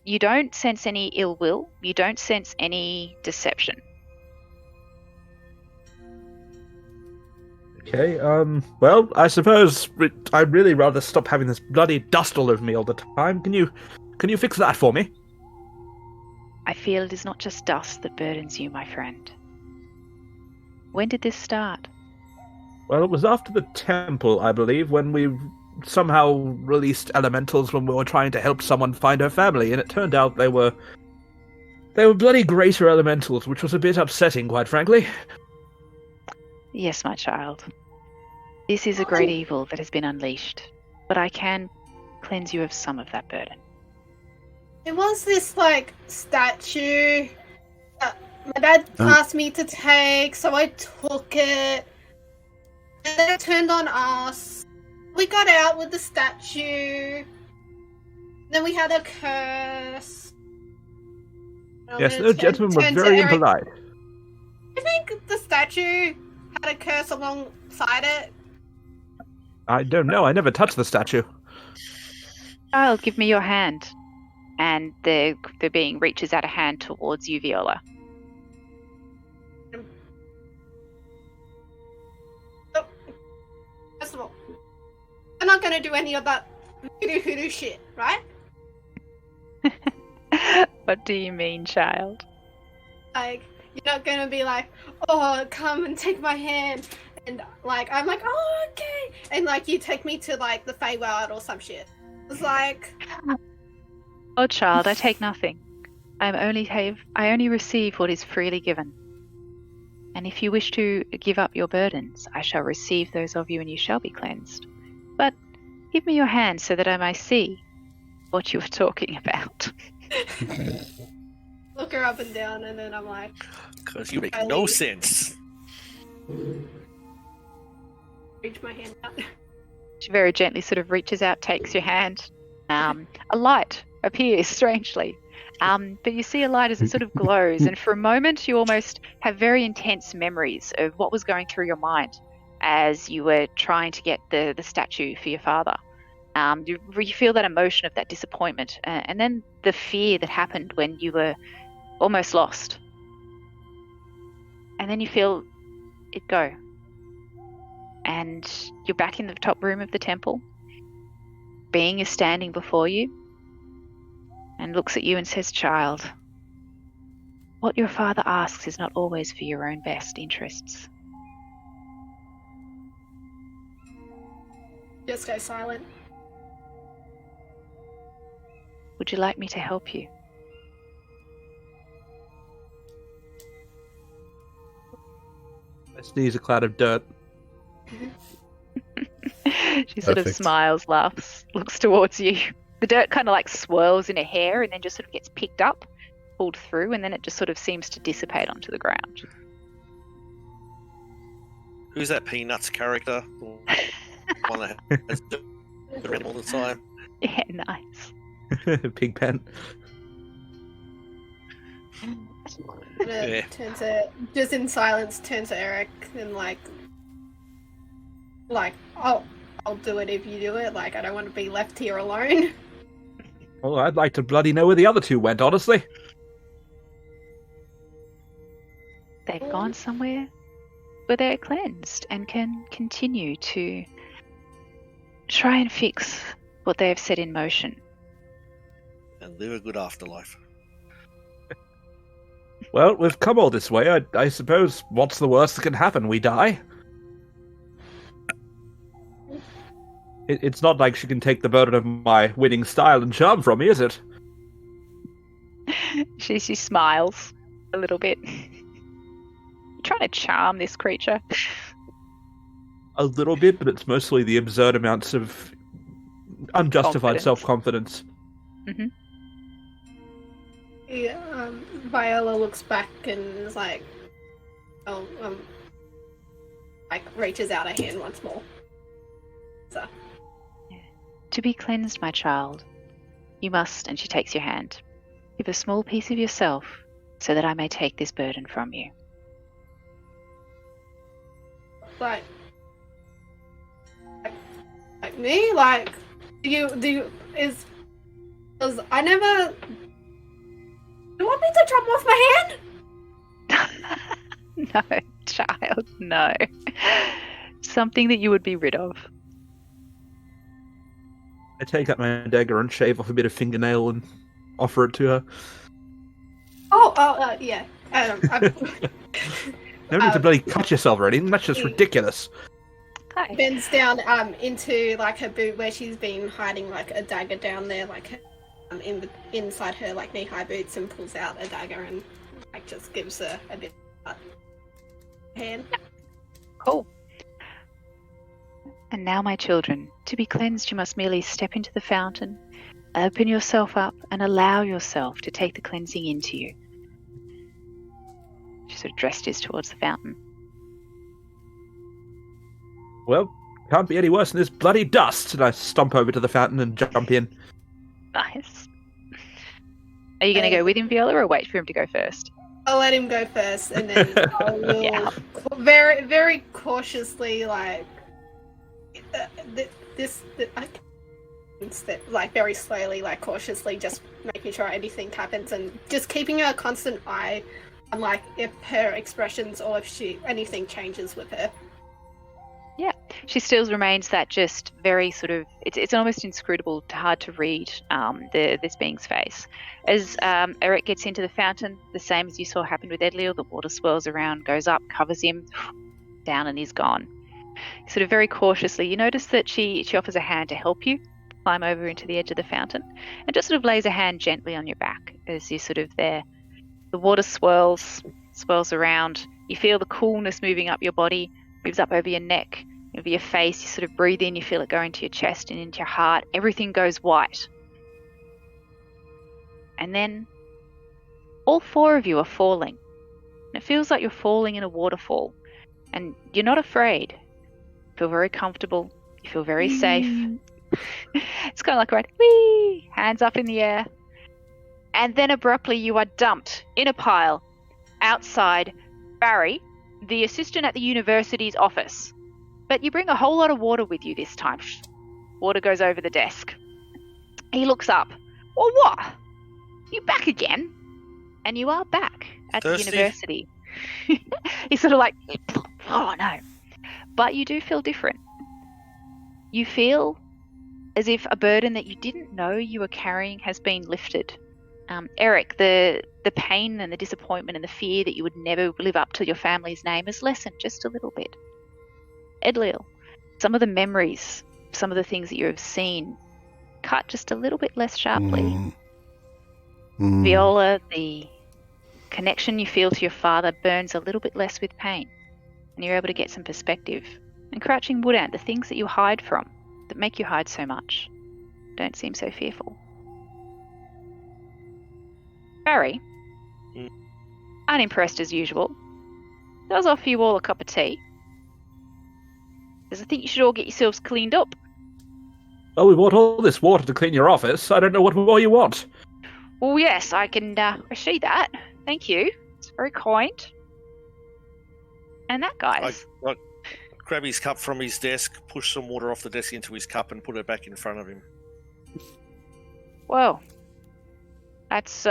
you don't sense any ill will. You don't sense any deception. Okay, well, I suppose I'd really rather stop having this bloody dust all over me all the time. Can you fix that for me? I feel it is not just dust that burdens you, my friend. When did this start? Well, it was after the temple, I believe, when we somehow released elementals when we were trying to help someone find her family, and it turned out they were bloody greater elementals, which was a bit upsetting, quite frankly. Yes, my child. This is a great evil that has been unleashed, but I can cleanse you of some of that burden. It was this like statue that my dad asked me to take, so I took it. And then it turned on us. We got out with the statue. Then we had a curse. Yes, the gentleman was very impolite. I think the statue had a curse alongside it. I don't know, I never touched the statue. Child, give me your hand. And the being reaches out a hand towards you, Viola. Oh, first of all, I'm not gonna do any of that hoodoo shit, right? What do you mean, child? Like, you're not gonna be like, oh, come and take my hand. And like, I'm like, oh, okay. And like, you take me to like the Feywild or some shit. It's like... Oh, child, I take nothing. I only receive what is freely given. And if you wish to give up your burdens, I shall receive those of you and you shall be cleansed. But give me your hand so that I may see what you are talking about. Look her up and down, and then I'm like... Because you make no sense. Reach my hand out. She very gently sort of reaches out, takes your hand. A light appears strangely But you see a light as it sort of glows, and for a moment you almost have very intense memories of what was going through your mind as you were trying to get the statue for your father. You feel that emotion of that disappointment, and then the fear that happened when you were almost lost. And then you feel it go. And you're back in the top room of the temple. Being is standing before you and looks at you and says, "Child, what your father asks is not always for your own best interests." Just go silent. Would you like me to help you? I sneeze a cloud of dirt. She sort of Perfect. smiles, laughs, looks towards you. The dirt kind of like swirls in her hair and then just sort of gets picked up, pulled through, and then it just sort of seems to dissipate onto the ground. Who's that Peanuts character? The one that has dirt around all the time. Yeah, nice. Pigpen. Yeah. Turns to, just in silence, turns to Eric and like, I'll do it if you do it. Like, I don't want to be left here alone. Oh, I'd like to bloody know where the other two went, honestly. They've gone somewhere where they're cleansed and can continue to try and fix what they have set in motion. And live a good afterlife. Well, we've come all this way. I suppose what's the worst that can happen? We die? It's not like she can take the burden of my winning style and charm from me, is it? She smiles a little bit. You're trying to charm this creature. A little bit, but it's mostly the absurd amounts of unjustified Confidence. self-confidence. Yeah, Viola looks back and is like, like reaches out a hand once more. So, To be cleansed, my child, you must, and she takes your hand, give a small piece of yourself so that I may take this burden from you. like me, like, do you, because I never, you want me to chop off my hand? No, child, no. Something that you would be rid of. I take out my dagger and shave off a bit of fingernail and offer it to her. Yeah. No need to bloody cut yourself or anything. That's just ridiculous. Hi. Bends down into like her boot where she's been hiding like a dagger down there, like inside her like knee-high boots, and pulls out a dagger and like just gives her a bit of hand. Cool. And now, my children, to be cleansed, you must merely step into the fountain, open yourself up, and allow yourself to take the cleansing into you. She sort of gestures towards the fountain. Well, can't be any worse than this bloody dust. And I stomp over to the fountain and jump in. Nice. Are you going to go with him, Viola, or wait for him to go first? I'll let him go first, and then I will Yeah. very, very cautiously, like like very slowly, like cautiously, just making sure anything happens, and just keeping a constant eye on like if her expressions or if anything changes with her. She still remains that just very sort of, it's almost inscrutable, hard to read this being's face. As Eric gets into the fountain, the same as you saw happen with Edliel, the water swirls around, goes up, covers him, down, and he's gone. Sort of very cautiously, you notice that she offers a hand to help you climb over into the edge of the fountain, and just sort of lays a hand gently on your back as you're sort of there. The water swirls around. You feel the coolness moving up your body, moves up over your neck, over your face. You sort of breathe in, you feel it go into your chest and into your heart. Everything goes white. And then all four of you are falling. And it feels like you're falling in a waterfall. And you're not afraid. You feel very comfortable. You feel very safe. It's kind of like, right, whee! Hands up in the air. And then abruptly you are dumped in a pile outside Barry, the assistant at the university's office. But you bring a whole lot of water with you this time. Water goes over the desk. He looks up. Well, what? You back again? And you are back at Thirsty? the university. He's sort of like, oh no. But you do feel different. You feel as if a burden that you didn't know you were carrying has been lifted. Eric, the pain and the disappointment and the fear that you would never live up to your family's name has lessened just a little bit. Edlil, some of the memories, some of the things that you have seen cut just a little bit less sharply. Viola, the connection you feel to your father burns a little bit less with pain, and you're able to get some perspective. And Crouching Woodant, the things that you hide from, that make you hide so much, don't seem so fearful. Barry, unimpressed as usual, does offer you all a cup of tea. Because I think you should all get yourselves cleaned up. Oh, we bought all this water to clean your office. I don't know what more you want. Oh yes, I can see that. Thank you. It's very kind. And that, guys. I grab his cup from his desk, push some water off the desk into his cup, and put it back in front of him. Well, that's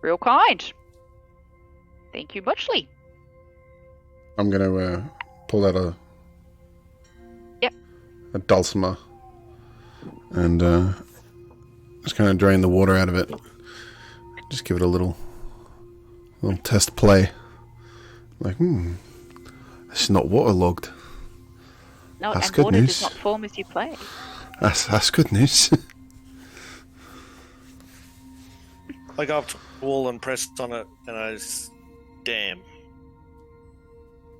real kind. Thank you muchly. I'm going to pull out a dulcimer and just kind of drain the water out of it. Just give it a little test play. Like, it's not waterlogged. No, That's and good water news. does not form as you play. That's good news. I go up to the wall and press on it, and I just, damn.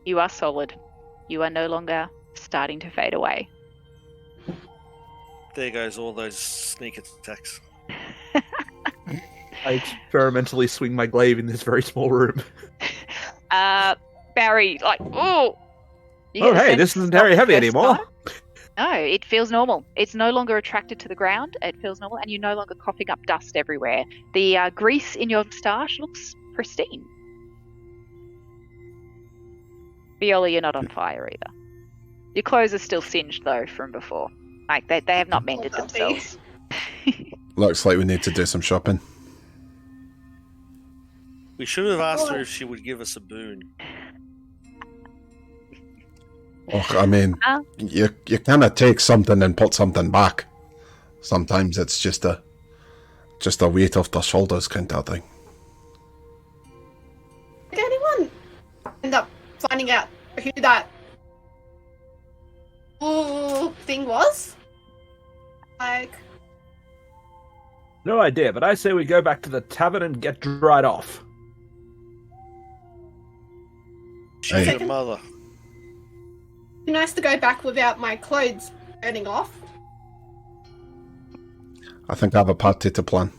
You are solid. You are no longer starting to fade away. There goes all those sneak attacks. I experimentally swing my glaive in this very small room. Barry, like, oh! Oh, hey, this isn't very heavy anymore. No, it feels normal. It's no longer attracted to the ground. It feels normal, and you're no longer coughing up dust everywhere. The grease in your moustache looks pristine. Viola, you're not on fire either. Your clothes are still singed, though, from before. Like, they have not mended themselves. Looks like we need to do some shopping. We should have asked her if she would give us a boon. Oh, I mean, you kind of take something and put something back. Sometimes it's just a weight off the shoulders kind of thing. Did anyone end up finding out who that thing was? Like, No idea, but I say we go back to the tavern and get dried off. She's Hey. her mother. it'd be nice to go back without my clothes burning off. I think I have a party to plan.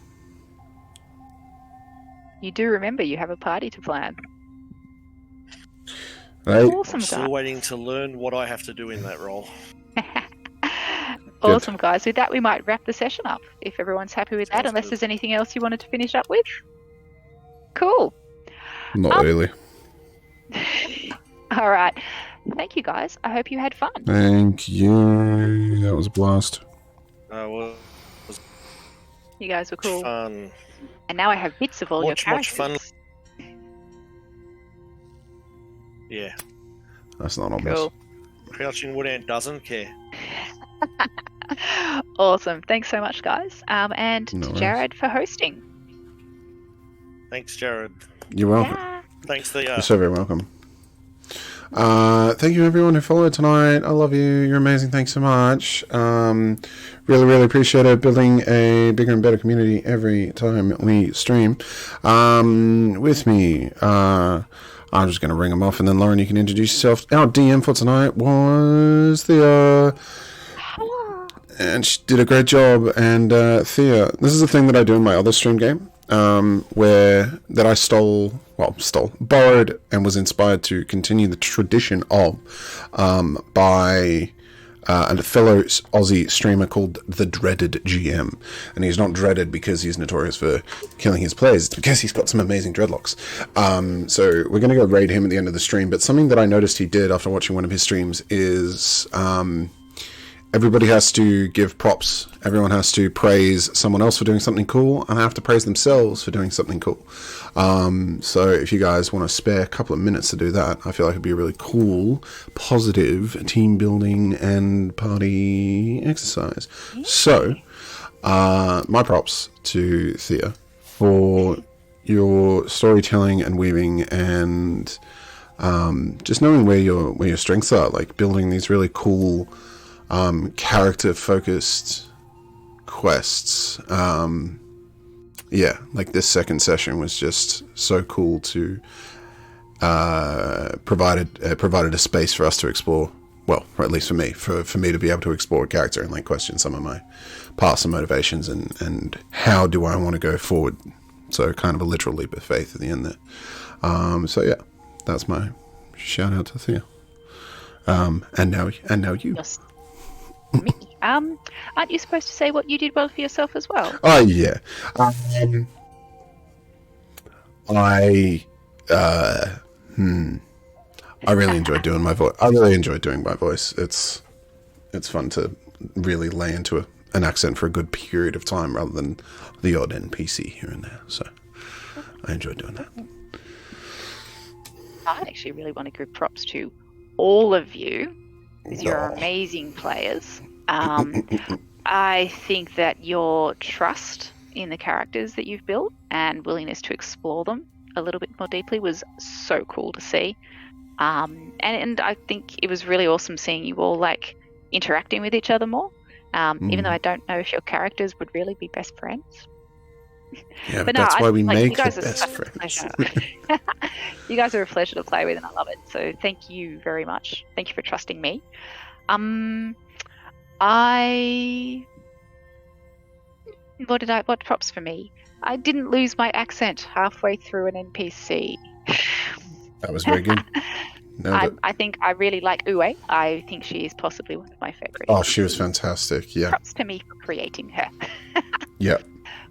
You do remember you have a party to plan. Right? Awesome, Still guys. waiting to learn what I have to do in that role. Awesome, guys. With that, we might wrap the session up, if everyone's happy with that, Sounds unless good. there's anything else you wanted to finish up with. Cool. Not really. All right. Thank you, guys. I hope you had fun. Thank you. That was a blast. Well, You guys were cool. fun. And now I have bits of all Much your fun. characters. Yeah. That's not obvious. Cool. Crouching Woodant doesn't care. Awesome. Thanks so much, guys. And No to worries. Jared for hosting. Thanks, Jared. You're welcome. Yeah. Thanks, the You're so very welcome. Thank you everyone who followed tonight. I love you. You're amazing. Thanks so much. Really, really appreciate it. Building a bigger and better community every time we stream. With me, I'm just going to ring them off, and then Lauren, you can introduce yourself. Our DM for tonight was Thea, and she did a great job. And Thea, this is a thing that I do in my other stream game, where that I borrowed, and was inspired to continue the tradition of by a fellow Aussie streamer called the Dreaded GM, and he's not dreaded because he's notorious for killing his players. It's because he's got some amazing dreadlocks. So we're going to go raid him at the end of the stream. But something that I noticed he did after watching one of his streams is everybody has to give props. Everyone has to praise someone else for doing something cool, and have to praise themselves for doing something cool. So if you guys want to spare a couple of minutes to do that, I feel like it'd be a really cool, positive team building and party exercise. So, my props to Thea for your storytelling and weaving and just knowing where your strengths are, like building these really cool character focused quests. Yeah, like this second session was just so cool to provided a space for us to explore. Well, or at least for me to be able to explore a character and like question some of my past and motivations and how do I want to go forward. So kind of a literal leap of faith at the end there. So yeah, that's my shout out to Thea. And now you. Yes. Me. Aren't you supposed to say what you did well for yourself as well? Oh yeah. I really enjoyed doing my voice. I really enjoyed doing my voice. It's fun to really lay into an accent for a good period of time rather than the odd NPC here and there. So I enjoyed doing that. I actually really want to give props to all of you because you're amazing players. I think that your trust in the characters that you've built and willingness to explore them a little bit more deeply was so cool to see. And I think it was really awesome seeing you all like interacting with each other more. Even though I don't know if your characters would really be best friends. Yeah, but that's why we make the best friends. You guys are a pleasure to play with, and I love it. So thank you very much. Thank you for trusting me. What props for me? I didn't lose my accent halfway through an NPC. That was very good. I think I really like Uwe. I think she is possibly one of my favorites. Oh, she was fantastic. Yeah. Props to me for creating her. Yeah.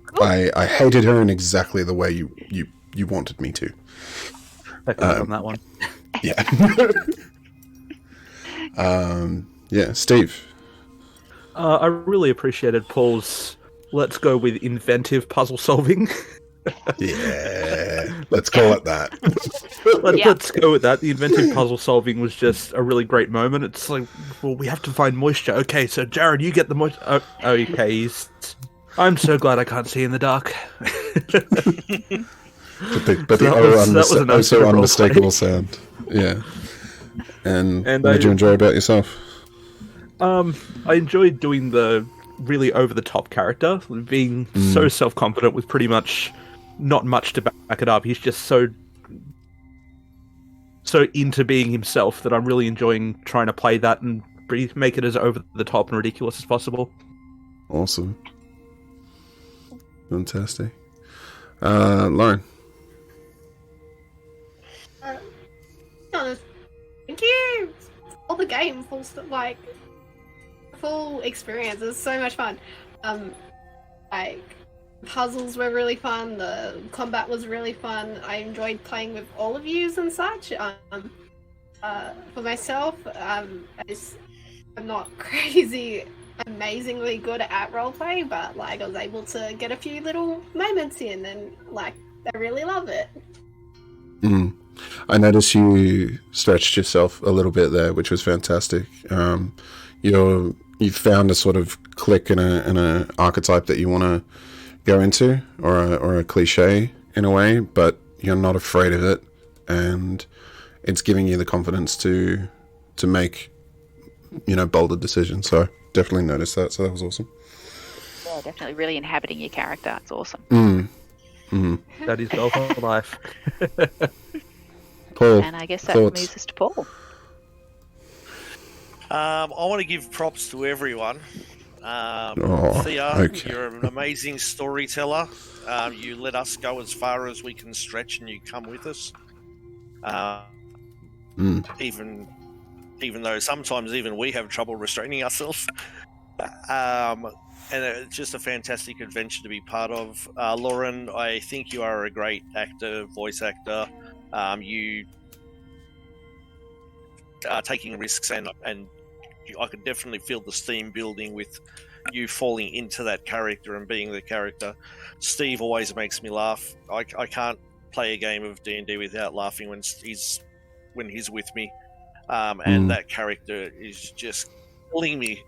Cool. I hated her in exactly the way you wanted me to. On that one. Yeah. Yeah, Steve. I really appreciated Paul's let's go with inventive puzzle solving. Yeah, let's call it that. Let's go with that. The inventive puzzle solving was just a really great moment. It's like, well, we have to find moisture. Okay, so Jared, you get the moisture. Oh, okay, I'm so glad I can't see in the dark. But the also unmistakable sound. Yeah. And what did you enjoy about yourself? I enjoyed doing the really over-the-top character, being so self-confident with pretty much not much to back it up. He's just so into being himself that I'm really enjoying trying to play that and make it as over-the-top and ridiculous as possible. Awesome. Fantastic. Lauren. Thank you. All the game, full experience. It was so much fun. Like puzzles were really fun. The combat was really fun. I enjoyed playing with all of yous and such. For myself, I'm not crazy amazingly good at roleplay, but like I was able to get a few little moments in, and like I really love it. I noticed you stretched yourself a little bit there, which was fantastic. You found a sort of click in a archetype that you want to go into, or a cliche in a way, but you're not afraid of it, and it's giving you the confidence to make bolder decisions. So definitely noticed that. So that was awesome. Yeah, definitely really inhabiting your character. It's awesome. That is goal for life. Paul, and I guess that thoughts? moves us to Paul. I want to give props to everyone. Thea, okay. you're an amazing storyteller. You let us go as far as we can stretch, and you come with us. Even even though sometimes even we have trouble restraining ourselves. And it's just a fantastic adventure to be part of. Lauren, I think you are a great actor, voice actor. You are taking risks, and I could definitely feel the steam building with you falling into that character and being the character. Steve always makes me laugh. I can't play a game of D&D without laughing when he's with me. And that character is just killing me.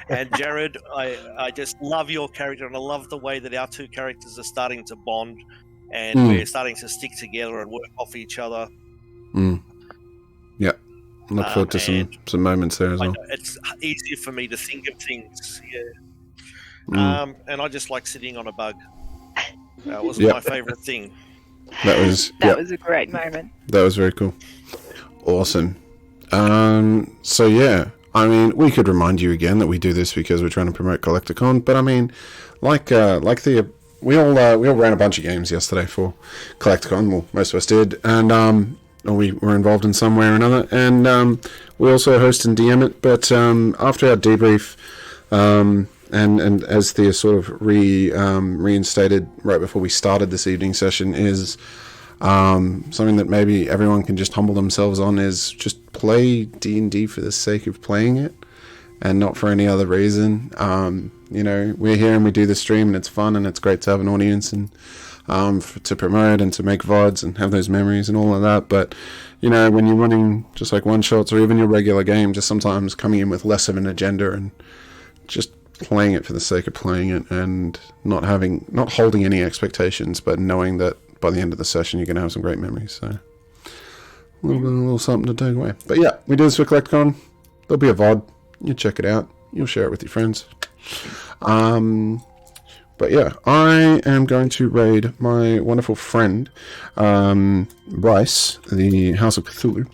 And Jared, I just love your character, and I love the way that our two characters are starting to bond, and we're starting to stick together and work off each other. Yeah. Look forward to some moments there as well. It's easier for me to think of things. Yeah. And I just like sitting on a bug. That was my favourite thing. That was was a great moment. That was very cool. Awesome. So yeah, I mean, we could remind you again that we do this because we're trying to promote Collecticon, but I mean, we all ran a bunch of games yesterday for Collecticon. Well, most of us did, and we were involved in some way or another, and we also host and DM it. But after our debrief, and as Thea sort of reinstated right before we started this evening session, is something that maybe everyone can just humble themselves on, is just play D&D for the sake of playing it and not for any other reason. We're here and we do the stream, and it's fun, and it's great to have an audience and to promote and to make VODs and have those memories and all of that. But when you're running just like one shots or even your regular game, just sometimes coming in with less of an agenda and just playing it for the sake of playing it, and not holding any expectations, but knowing that by the end of the session you're going to have some great memories. So a little something to take away. But yeah, we do this for CollectCon. There'll be a VOD. You check it out. You'll share it with your friends. But yeah, I am going to raid my wonderful friend, Bryce, the House of Cthulhu.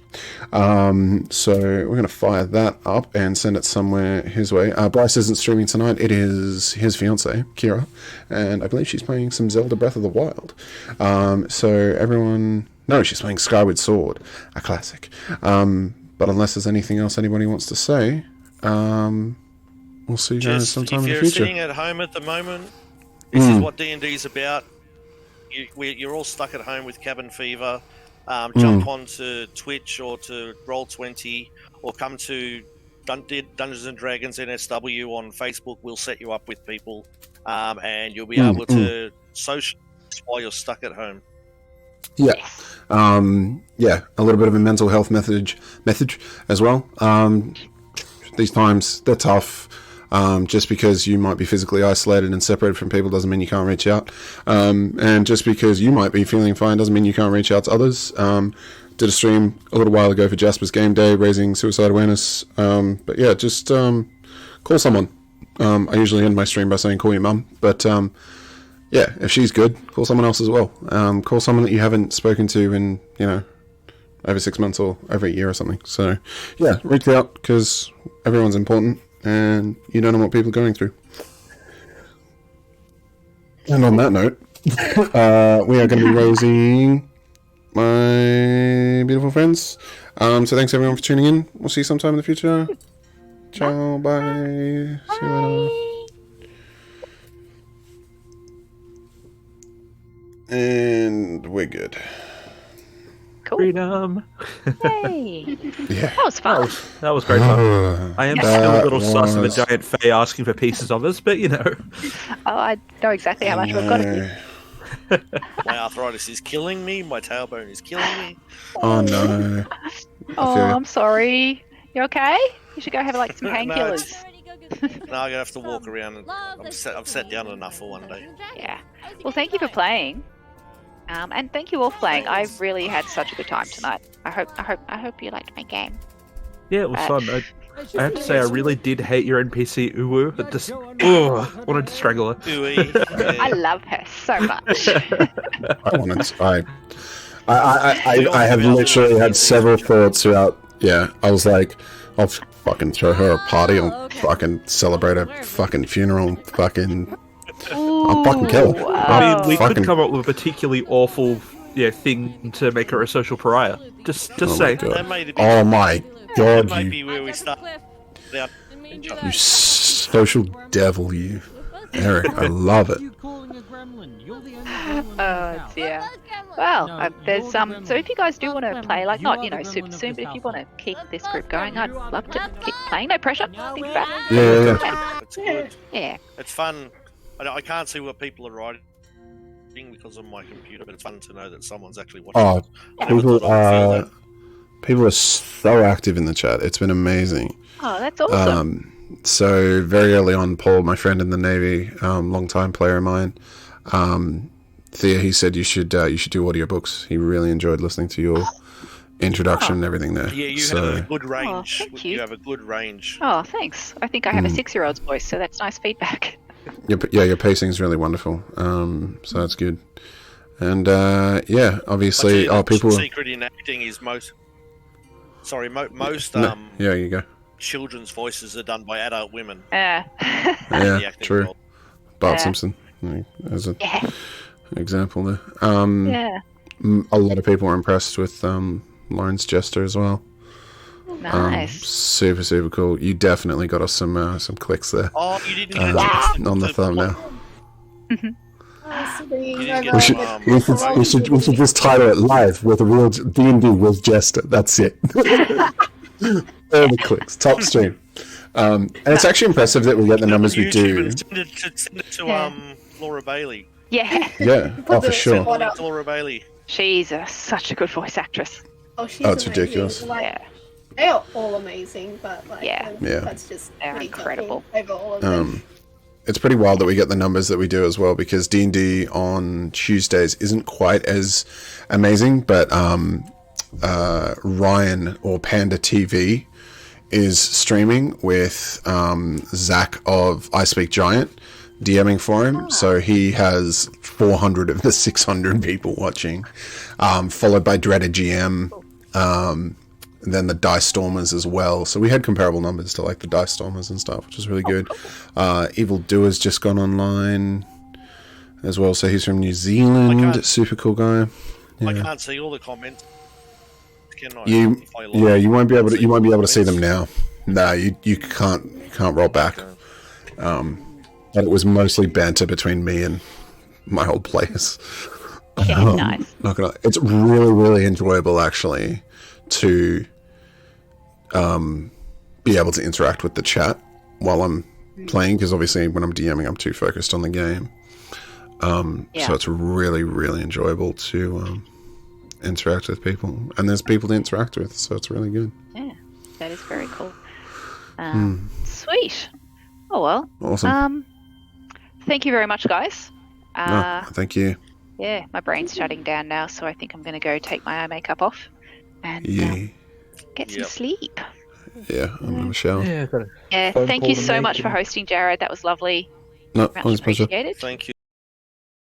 So we're going to fire that up and send it somewhere his way. Bryce isn't streaming tonight. It is his fiancée, Kira, and I believe she's playing some Zelda Breath of the Wild. So everyone... No, she's playing Skyward Sword, a classic. But unless there's anything else anybody wants to say, we'll see you guys sometime in the future. If you're sitting at home at the moment... This is what D&D is about. You're all stuck at home with cabin fever. Jump onto Twitch or to Roll20, or come to Dungeons and Dragons NSW on Facebook. We'll set you up with people, and you'll be able to socialize while you're stuck at home. Yeah. A little bit of a mental health message as well. These times, they're tough. Just because you might be physically isolated and separated from people doesn't mean you can't reach out. And just because you might be feeling fine doesn't mean you can't reach out to others. Did a stream a little while ago for Jasper's Game Day, raising suicide awareness. But yeah, just call someone. I usually end my stream by saying call your mum. But yeah, if she's good, call someone else as well. Call someone that you haven't spoken to in, over 6 months or over a year or something. So yeah, reach out, because everyone's important. And you don't know what people are going through. And on that note, we are going to be raising my beautiful friends. So thanks everyone for tuning in. We'll see you sometime in the future. Ciao, bye. See you later. And we're good. Cool. Freedom. Yay. Yeah. That was fun. That was great fun. I am still a little sus of a giant fae asking for pieces of us, but Oh, I know exactly how much we've got of you. My arthritis is killing me. My tailbone is killing me. Oh no. Oh, I'm sorry. You okay? You should go have some painkillers. No, I'm gonna have to walk around. And I've sat down enough for one day. Yeah. Well, thank you for playing. And thank you all for playing. I really had such a good time tonight. I hope you liked my game. Yeah, it was fun. I have to say, I really did hate your NPC Uwu. Wanted to strangle her. I love her so much. I have literally had several thoughts throughout. Yeah, I was like, I'll fucking throw her a party. I'll fucking celebrate a fucking funeral. I'll fucking kill her. I mean, we could come up with a particularly awful thing to make her a social pariah. Just say. Oh my God, Might you, be where we start. Without you social devil, you. Eric, I love it. Oh dear. Well, there's So if you guys do want to play, like not super soon, but if you want to keep this group going, I'd love to keep playing. No pressure. Think about it. Yeah. it's good. Yeah. It's fun. I can't see what people are writing because of my computer, but it's fun to know that someone's actually watching. Oh, I never people thought I would feel are that. people are so active in the chat. It's been amazing. Oh, that's awesome. So very early on, Paul, my friend in the Navy, long-time player of mine, Thea, he said you should do audiobooks. He really enjoyed listening to your introduction and everything there. Yeah, you so, have a good range. thank you. You have a good range. Oh, thanks. I think I have a 6-year-old's voice, so that's nice feedback. your pacing is really wonderful. So that's good. And yeah, obviously, people. The secret in acting is most. Sorry, most Yeah, you go. children's voices are done by adult women. Yeah. Yeah, the acting true. world. Bart Yeah. Simpson, as an Yeah. example there. Yeah. A lot of people were impressed with Lauren's gesture as well. Nice. Super, super cool. You definitely got us some clicks there Oh, you didn't get a chance to, on the to thumbnail. You didn't get We to, should just title it live with a real D&D with Jester. That's it. All the clicks, top stream. And it's actually impressive that we get the numbers we YouTube do. and send it to Laura Bailey. Yeah. Yeah, oh for sure. Send it to Laura Bailey. She's such a good voice actress. Oh, she's Oh, it's amazing. ridiculous. Like, Yeah. they are all amazing, but like, Yeah. Yeah. that's just They're pretty incredible. over all of them. It's pretty wild that we get the numbers that we do as well, because D&D on Tuesdays isn't quite as amazing, but Ryan or Panda TV is streaming with Zach of I Speak Giant DMing for him. So he has 400 of the 600 people watching, followed by Dreaded GM, and then the Dice Stormers as well. So we had comparable numbers to like the Dice Stormers and stuff, which is really good. Evil Doer's just gone online as well. So he's from New Zealand. Super cool guy. I Yeah. can't see all the comments. Can I? You, If I yeah, you won't be able to. see You won't be all able the to see them comments. now. No, you can't roll back. But it was mostly banter between me and my old players. Yeah, nice. Not gonna. It's really, really enjoyable actually to be able to interact with the chat while I'm playing, because obviously when I'm DMing, I'm too focused on the game. Yeah. So it's really, really enjoyable to interact with people, and there's people to interact with, so it's really good. Yeah, that is very cool. Sweet. Oh well. Awesome. Thank you very much, guys. No, thank you. Yeah, my brain's shutting down now, so I think I'm going to go take my eye makeup off and Yeah, get some Yep. sleep. yeah. I'm gonna shower. Yeah, got it. Yeah, Phone thank call you to so make much for and- hosting, Jared. That was lovely. No, Much always a pleasure. appreciated. Thank you.